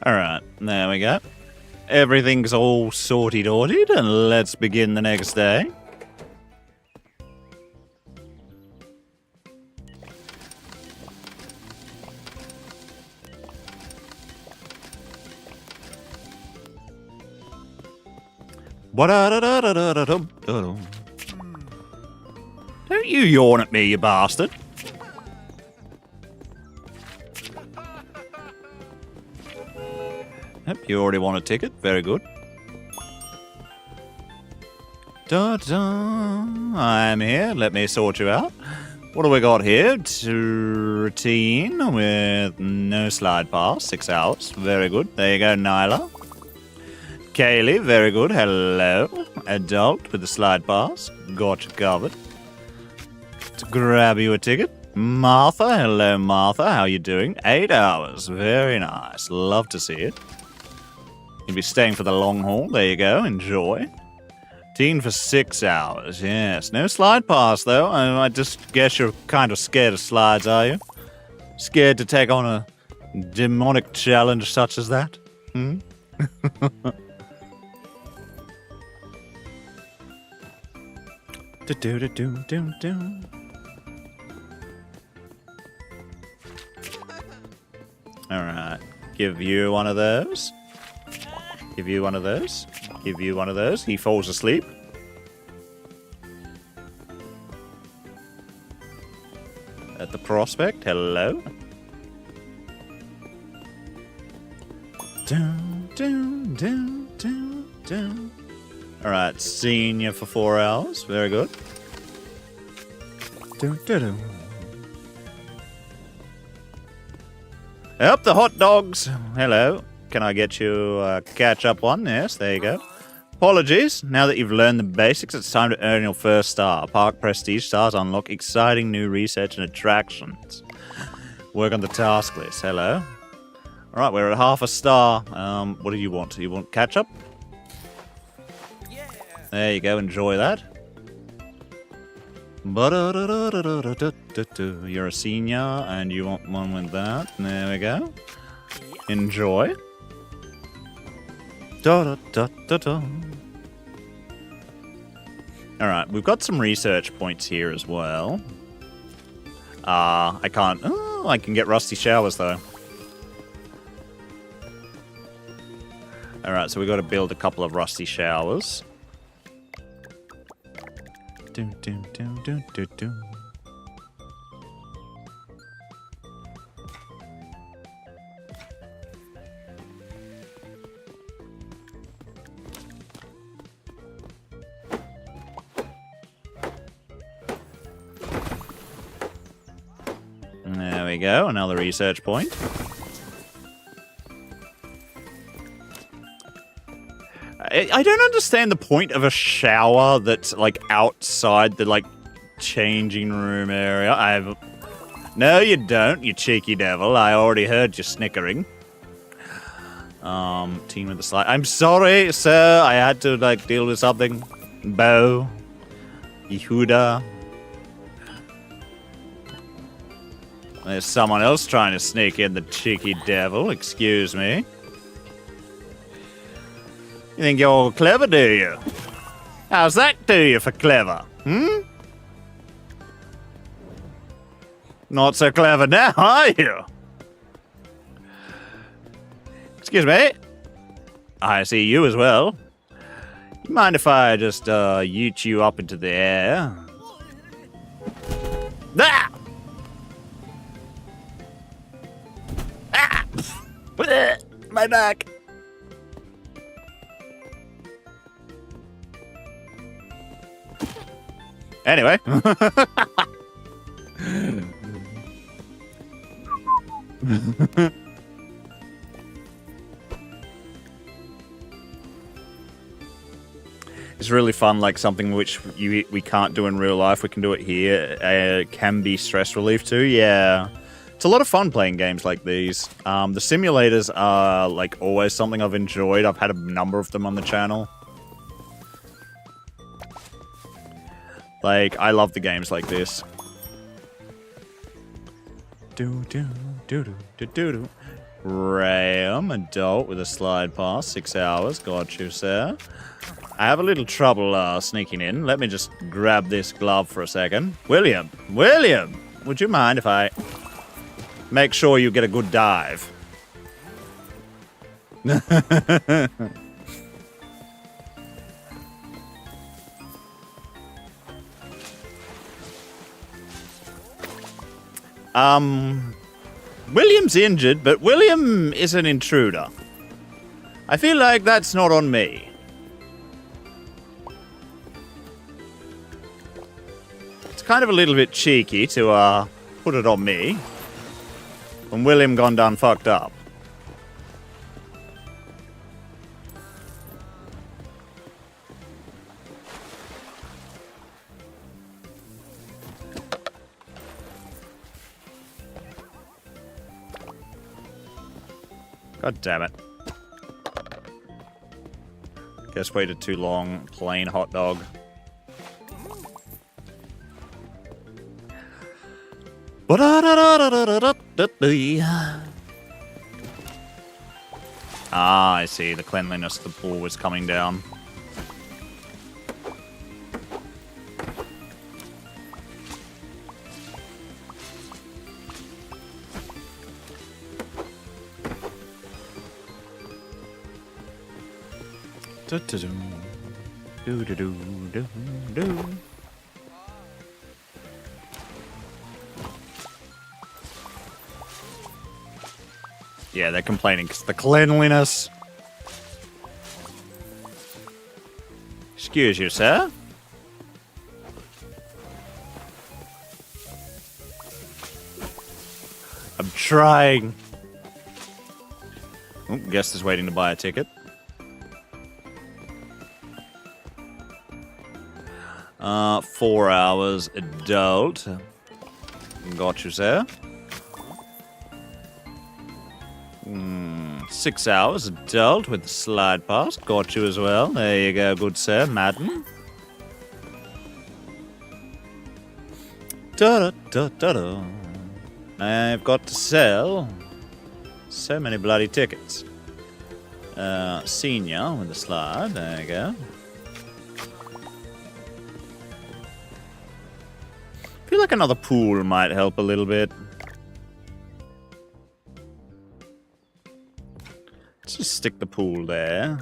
Alright, there we go. Everything's all sorted, and let's begin the next day. Don't you yawn at me, you bastard. Yep, you already want a ticket. Very good. Da-da. I'm here. Let me sort you out. What do we got here? Routine with no slide pass. 6 hours. Very good. There you go, Nyla. Kaylee, very good. Hello. Adult with the slide pass. Got you covered. To grab you a ticket. Martha, hello, Martha. How you doing? 8 hours. Very nice. Love to see it. You'll be staying for the long haul. There you go. Enjoy. Teen for 6 hours. Yes. No slide pass, though. I just guess you're kind of scared of slides, are you? Scared to take on a demonic challenge such as that? Hmm? Do-do-do-do-do-do. Alright. Give you one of those. Give you one of those. Give you one of those. He falls asleep. At the prospect. Hello. Dun, dun, dun, dun, dun. Alright, senior for 4 hours. Very good. Dun, dun, dun. Up the hot dogs. Hello. Can I get you a catch-up one? Yes, there you go. Apologies. Now that you've learned the basics, it's time to earn your first star. Park Prestige stars unlock exciting new research and attractions. Work on the task list. Hello. Alright, we're at half a star. What do you want? You want catch-up? Yeah. There you go. Enjoy that. You're a senior, and you want one with that. There we go. Enjoy. Alright, we've got some research points here as well. I can't... Oh, I can get rusty showers, though. Alright, so we got to build a couple of rusty showers. Doom, doom, doom, doom, doom, doom. There we go, another research point. I don't understand the point of a shower that's, like, outside the, like, changing room area. No, you don't, you cheeky devil. I already heard you snickering. Team with the slide. I'm sorry, sir. I had to, like, deal with something. Bo. Yehuda. There's someone else trying to sneak in, the cheeky devil. Excuse me. You think you're all clever, do you? How's that do you for clever? Hmm? Not so clever now, are you? Excuse me. I see you as well. You mind if I just yeet you up into the air? Ah! Ah! My back. Anyway. It's really fun, like something which we can't do in real life. We can do it here. It can be stress relief too, yeah. It's a lot of fun playing games like these. The simulators are like always something I've enjoyed. I've had a number of them on the channel. Like, I love the games like this. Ram, adult with a slide pass, 6 hours. Got you, sir. I have a little trouble sneaking in. Let me just grab this glove for a second. William, would you mind if I make sure you get a good dive? William's injured, but William is an intruder. I feel like that's not on me. It's kind of a little bit cheeky to, put it on me. When William gone done fucked up. God damn it. Guess waited too long. Plain hot dog. Ah, I see. The cleanliness of the pool was coming down. Yeah, they're complaining because the cleanliness. Excuse you, sir. I'm trying. Oh, guest is waiting to buy a ticket. 4 hours adult. Got you, sir. 6 hours adult with the slide pass. Got you as well. There you go, good sir. Madden. Da-da-da-da-da. I've got to sell so many bloody tickets. Senior with the slide. There you go. I feel like another pool might help a little bit. Let's just stick the pool there.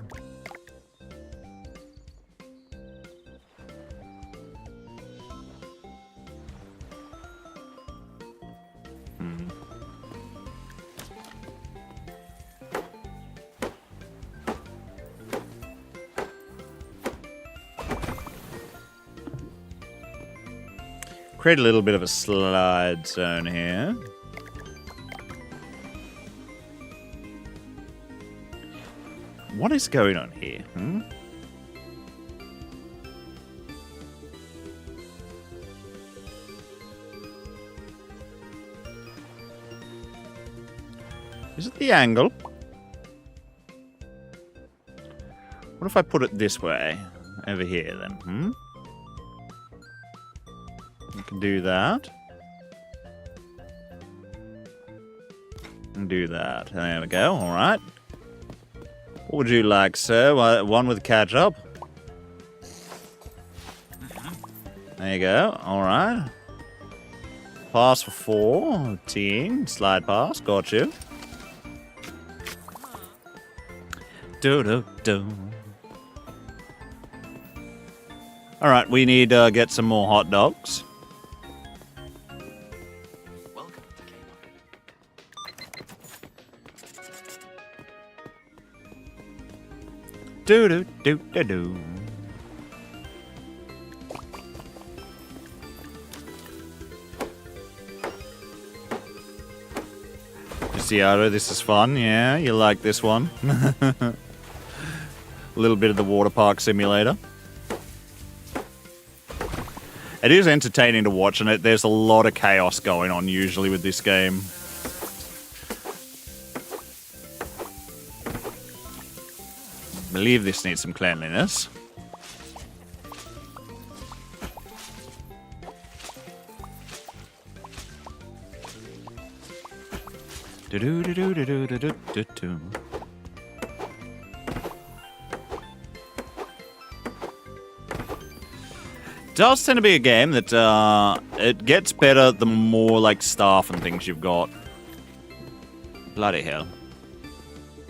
Create a little bit of a slide zone here. What is going on here? Is it the angle? What if I put it this way? Over here, then, We can do that. And do that. There we go, alright. What would you like, sir? One with ketchup? There you go, alright. Pass for 4. Team, slide pass, got you. Do. Alright, we need to get some more hot dogs. Do. Yato, this is fun. Yeah, you like this one. A little bit of the water park simulator. It is entertaining to watch, and there's a lot of chaos going on usually with this game. I believe this needs some cleanliness. Does tend to be a game that it gets better the more like staff and things you've got. Bloody hell.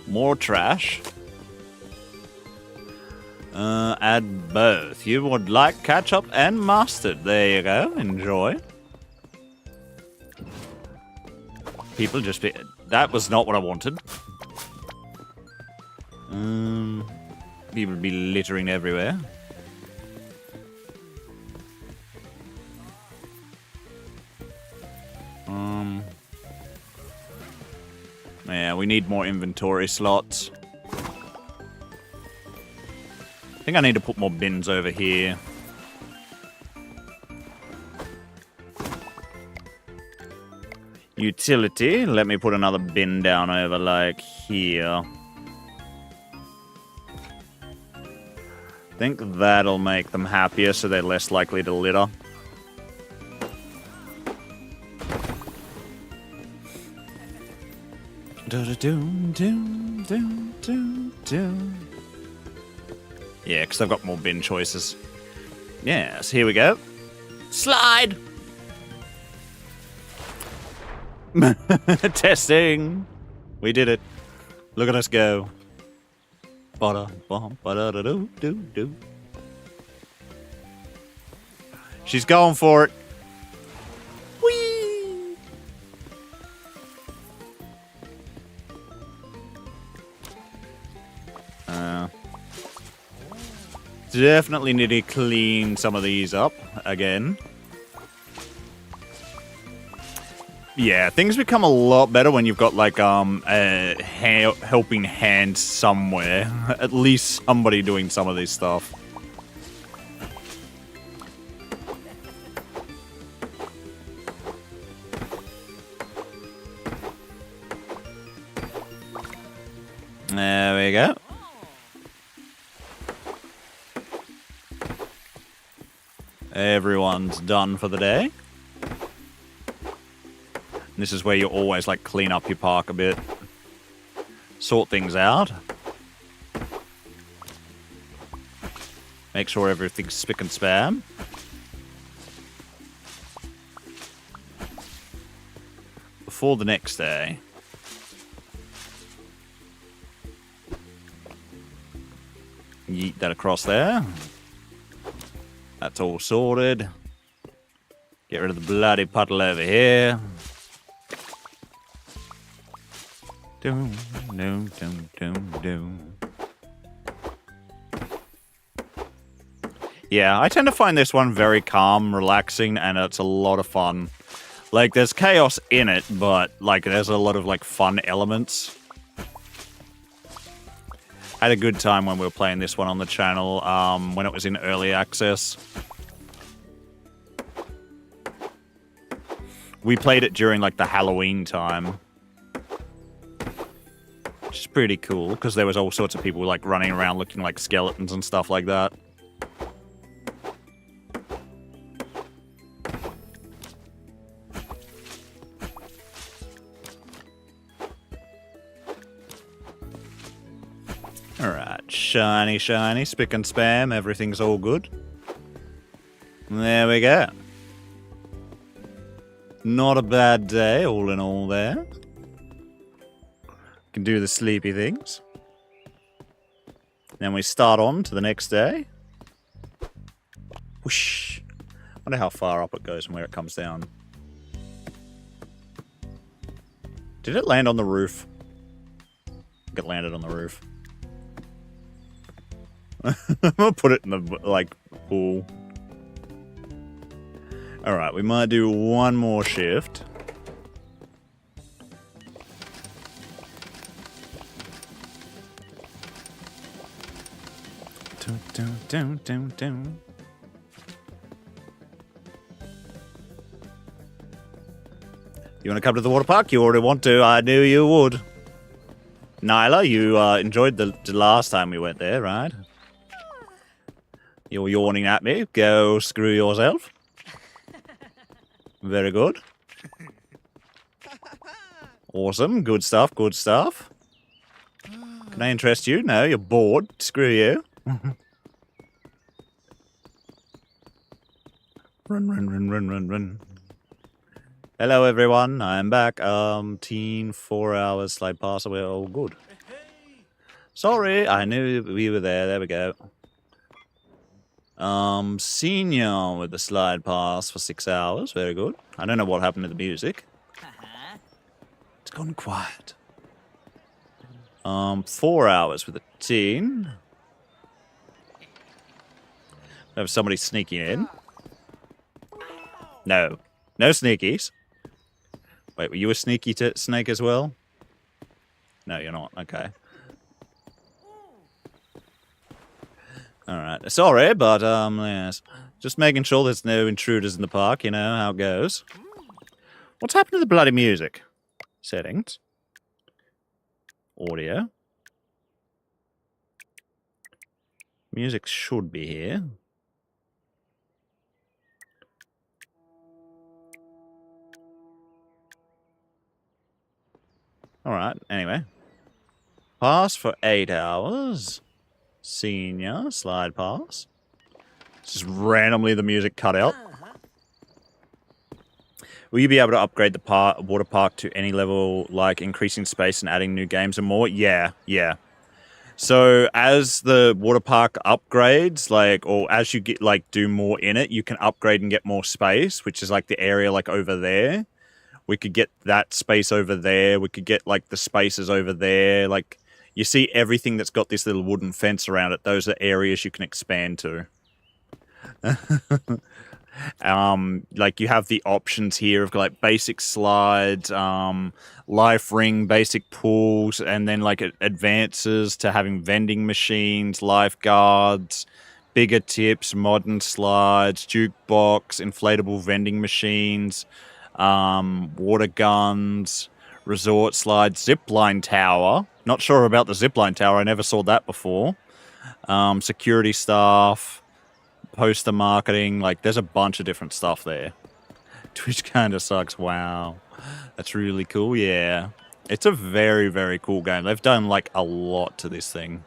More trash. Add both. You would like ketchup and mustard. There you go. Enjoy. People just be... That was not what I wanted. People be littering everywhere. Yeah, we need more inventory slots. I think I need to put more bins over here. Utility. Let me put another bin down over, like, here. I think that'll make them happier, so they're less likely to litter. Yeah, because I've got more bin choices. Yes, here we go. Slide! Testing! We did it. Look at us go. Ba-da-bum-ba-da-da-do-do-do. She's going for it. Whee! Definitely need to clean some of these up again. Yeah, things become a lot better when you've got like a helping hand somewhere. At least somebody doing some of this stuff. There we go. Everyone's done for the day. This is where you always like clean up your park a bit. Sort things out. Make sure everything's spick and span. Before the next day. Yeet that across there. That's all sorted. Get rid of the bloody puddle over here. Doom, doom, doom, doom, doom. Yeah, I tend to find this one very calm, relaxing, and it's a lot of fun. Like, there's chaos in it, but, like, there's a lot of, like, fun elements. I had a good time when we were playing this one on the channel, when it was in early access. We played it during, like, the Halloween time. Which is pretty cool, because there was all sorts of people, like, running around looking like skeletons and stuff like that. Alright, shiny, shiny, spick and spam, everything's all good. There we go. Not a bad day, all in all there. Can do the sleepy things. Then we start on to the next day. Whoosh. Wonder how far up it goes and where it comes down. Did it land on the roof? I think it landed on the roof. I'm gonna put it in the, like, pool. Alright, we might do one more shift. Dun, dun, dun, dun. You want to come to the water park? You already want to. I knew you would. Nyla, you enjoyed the last time we went there, right? You're yawning at me. Go screw yourself. Very good. Awesome. Good stuff. Good stuff. Can I interest you? No, you're bored. Screw you. Run, run, run, run, run, run. Hello, everyone. I'm back. 4 hours slide past. We're all good. Sorry, I knew we were there. There we go. Senior with the slide pass for 6 hours. Very good. I don't know what happened to the music. It's gone quiet. 4 hours with a teen. We have somebody sneaking in. No. No sneakies. Wait, were you a sneaky snake as well? No, you're not. Okay. Alright. Sorry, but, yes. Just making sure there's no intruders in the park, you know how it goes. What's happened to the bloody music? Settings. Audio. Music should be here. Alright, anyway. Pass for 8 hours. Senior, slide pass. Just randomly the music cut out. Will you be able to upgrade the water park to any level, like increasing space and adding new games and more? Yeah, yeah. So as the water park upgrades, like, or as you get, like, do more in it, you can upgrade and get more space, which is like the area, like, over there. We could get that space over there. We could get, like, the spaces over there. Like, you see everything that's got this little wooden fence around it. Those are areas you can expand to. Like, you have the options here of, like, basic slides, life ring, basic pools, and then, like, it advances to having vending machines, lifeguards, bigger tips, modern slides, jukebox, inflatable vending machines, water guns, resort slides, zipline tower. Not sure about the zipline tower. I never saw that before. Security staff, poster marketing. Like, there's a bunch of different stuff there. Twitch kind of sucks. Wow. That's really cool. Yeah. It's a very, very cool game. They've done, like, a lot to this thing.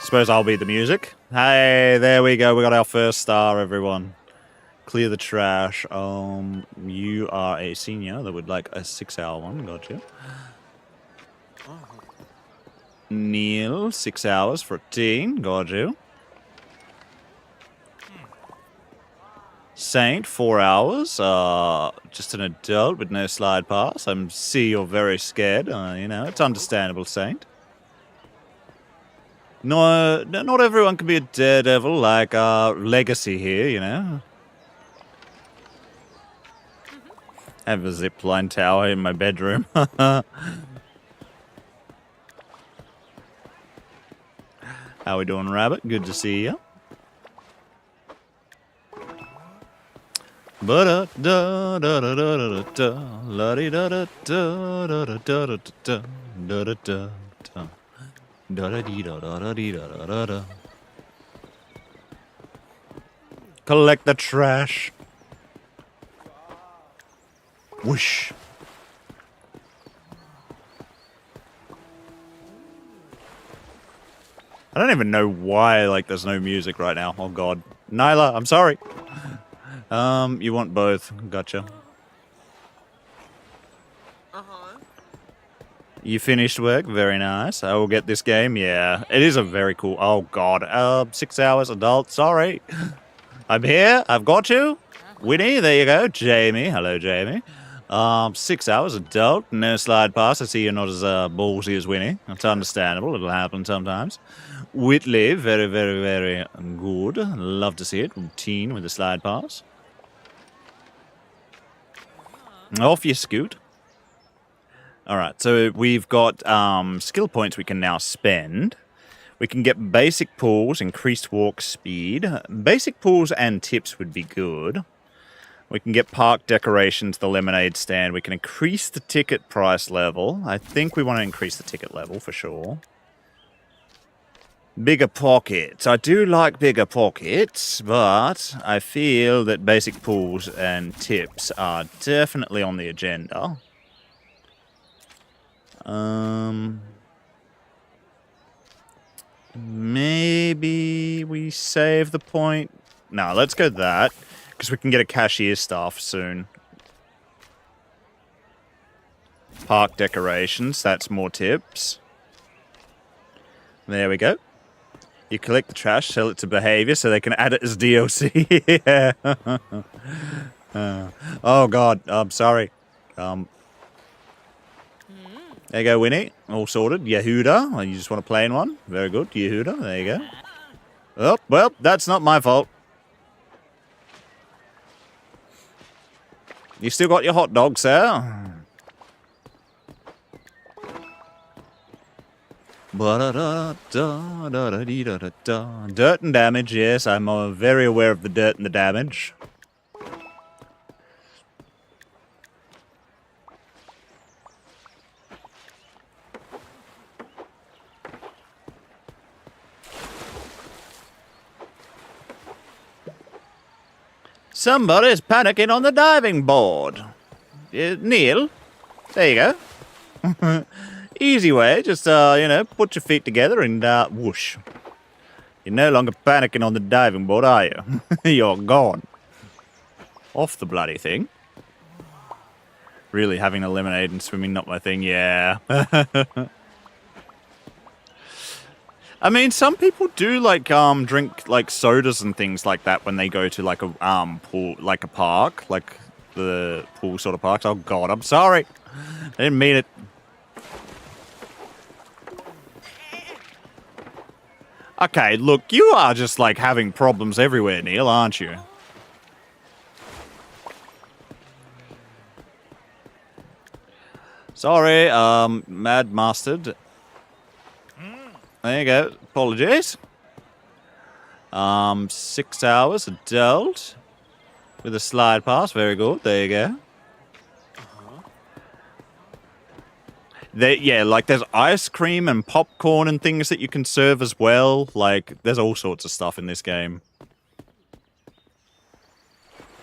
Suppose I'll be the music. Hey, there we go. We got our first star, everyone. clear the trash. You are a senior that would like a 6-hour one. Gotcha. Neil, 6 hours for a teen. Got you. Saint, 4 hours. Just an adult with no slide pass. I see you're very scared. You know, it's understandable, Saint. No, not everyone can be a daredevil like Legacy here, you know. I have a zipline tower in my bedroom. How we doing, Rabbit? Good to see you. Ba da da da da da da la di da da da da da da da da da da da da da dee da da da dee da da da da. Collect the trash. Whoosh. I don't even know why, like, there's no music right now. Oh, God. Nyla, I'm sorry. You want both. Gotcha. You finished work? Very nice. I will get this game. Yeah, it is a very cool... Oh, God. 6 hours adult. Sorry. I'm here. I've got you. Winnie, there you go. Jamie. Hello, Jamie. 6 hours adult. No slide pass. I see you're not as ballsy as Winnie. That's understandable. It'll happen sometimes. Whitley, very, very, very good. Love to see it. Routine with the slide pass. Off you scoot. Alright, so we've got skill points we can now spend. We can get basic pulls, increased walk speed. Basic pulls and tips would be good. We can get park decorations, the lemonade stand. We can increase the ticket price level. I think we want to increase the ticket level for sure. Bigger pockets. I do like bigger pockets, but I feel that basic pulls and tips are definitely on the agenda. Maybe we save the point. No, let's go that, because we can get a cashier staff soon. Park decorations, that's more tips. There we go. You collect the trash, sell it to Behavior so they can add it as DLC. Yeah. Oh, God. I'm sorry. There you go, Winnie. All sorted. Yehuda. Oh, you just want to play in one? Very good. Yehuda. There you go. Oh, well, that's not my fault. You still got your hot dog, sir? Dirt and damage, yes, I'm very aware of the dirt and the damage. Somebody's panicking on the diving board. Neil, there you go. Easy way, just, you know, put your feet together and, whoosh. You're no longer panicking on the diving board, are you? You're gone. Off the bloody thing. Really, having a lemonade and swimming, not my thing, yeah. I mean, some people do, like, drink, like, sodas and things like that when they go to, like, a, pool, like a park. Like, the pool sort of parks. Oh, God, I'm sorry. I didn't mean it. Okay, look, you are just, like, having problems everywhere, Neil, aren't you? Sorry, Mad Mustard. There you go. Apologies. 6 hours adult. With a slide pass. Very good. There you go. Yeah, like there's ice cream and popcorn and things that you can serve as well. Like, there's all sorts of stuff in this game.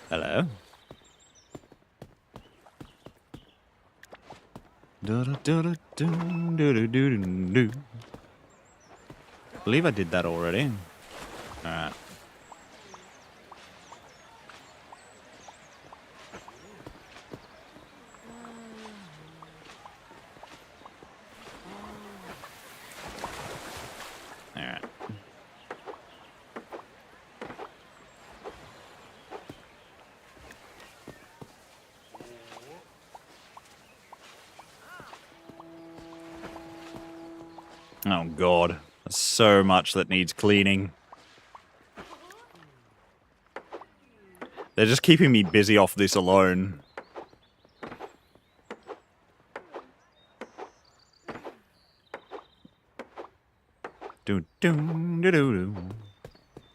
Hello. I believe I did that already. Alright. Oh god, there's so much that needs cleaning. They're just keeping me busy off this alone.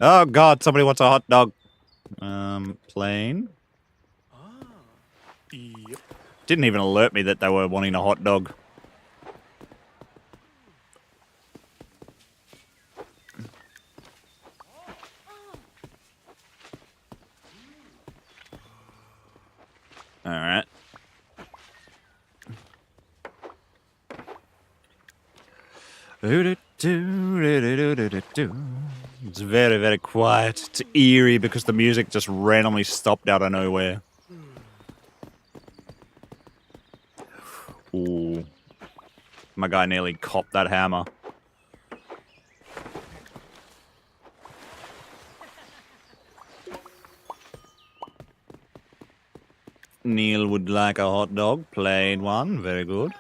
Oh god, somebody wants a hot dog. Plain.
Yep.
Didn't even alert me that they were wanting a hot dog. Alright. It's very, very quiet. It's eerie because the music just randomly stopped out of nowhere. Ooh. My guy nearly copped that hammer. Neil would like a hot dog. Plain one. Very good.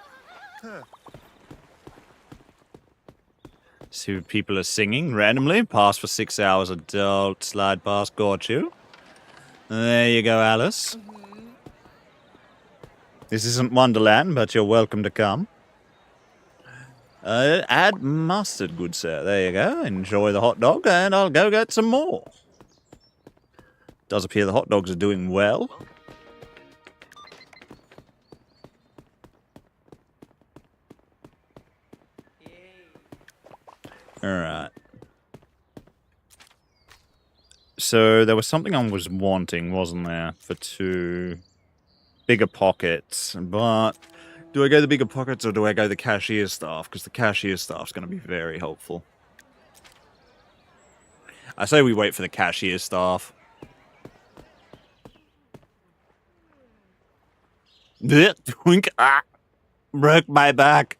See what people are singing randomly. Pass for 6 hours. Adult. Slide past. Got you. There you go, Alice. This isn't Wonderland, but you're welcome to come. Add mustard, good sir. There you go. Enjoy the hot dog, and I'll go get some more. Does appear the hot dogs are doing well. Alright. So, there was something I was wanting, wasn't there? For 2 bigger pockets. But, do I go the bigger pockets or do I go the cashier staff? Because the cashier staff's going to be very helpful. I say we wait for the cashier staff. Twink! Ah! Broke my back!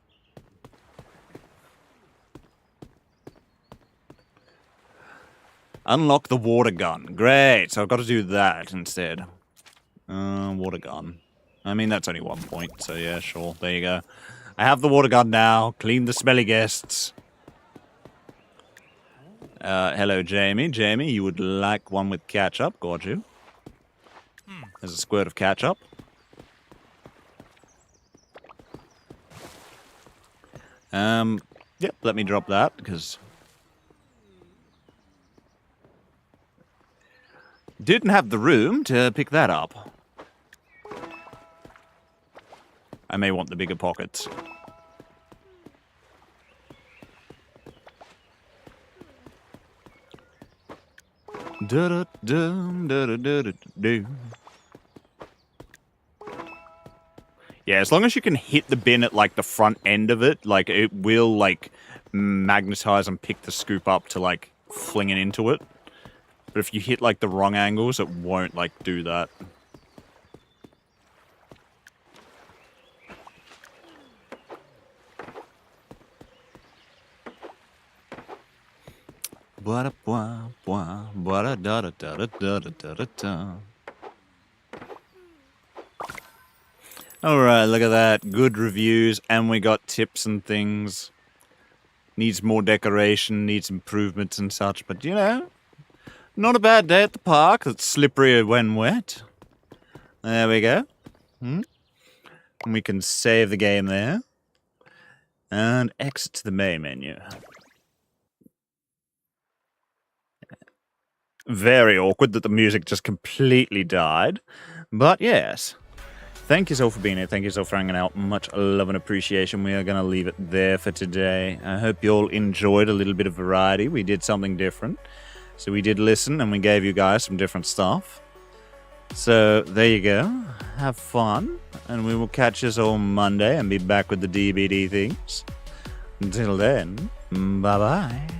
Unlock the water gun. Great, so I've got to do that instead. Water gun. I mean, that's only 1 point, so yeah, sure. There you go. I have the water gun now. Clean the smelly guests. Hello, Jamie. Jamie, you would like one with ketchup, got you. There's a squirt of ketchup. Yep, let me drop that, because... didn't have the room to pick that up. I may want the bigger pockets. Yeah, as long as you can hit the bin at, like, the front end of it, like, it will, like, magnetize and pick the scoop up to, like, fling it into it. But if you hit, like, the wrong angles, it won't, like, do that. Alright, look at that. Good reviews, and we got tips and things. Needs more decoration, needs improvements and such, but, you know... not a bad day at the park. It's slippery when wet. There we go. And we can save the game there. And exit to the main menu. Very awkward that the music just completely died. But yes. Thank you so for being here. Thank you so for hanging out. Much love and appreciation. We are going to leave it there for today. I hope you all enjoyed a little bit of variety. We did something different. So we did listen, and we gave you guys some different stuff. So, there you go. Have fun, and we will catch us on Monday and be back with the DBD things. Until then, bye-bye.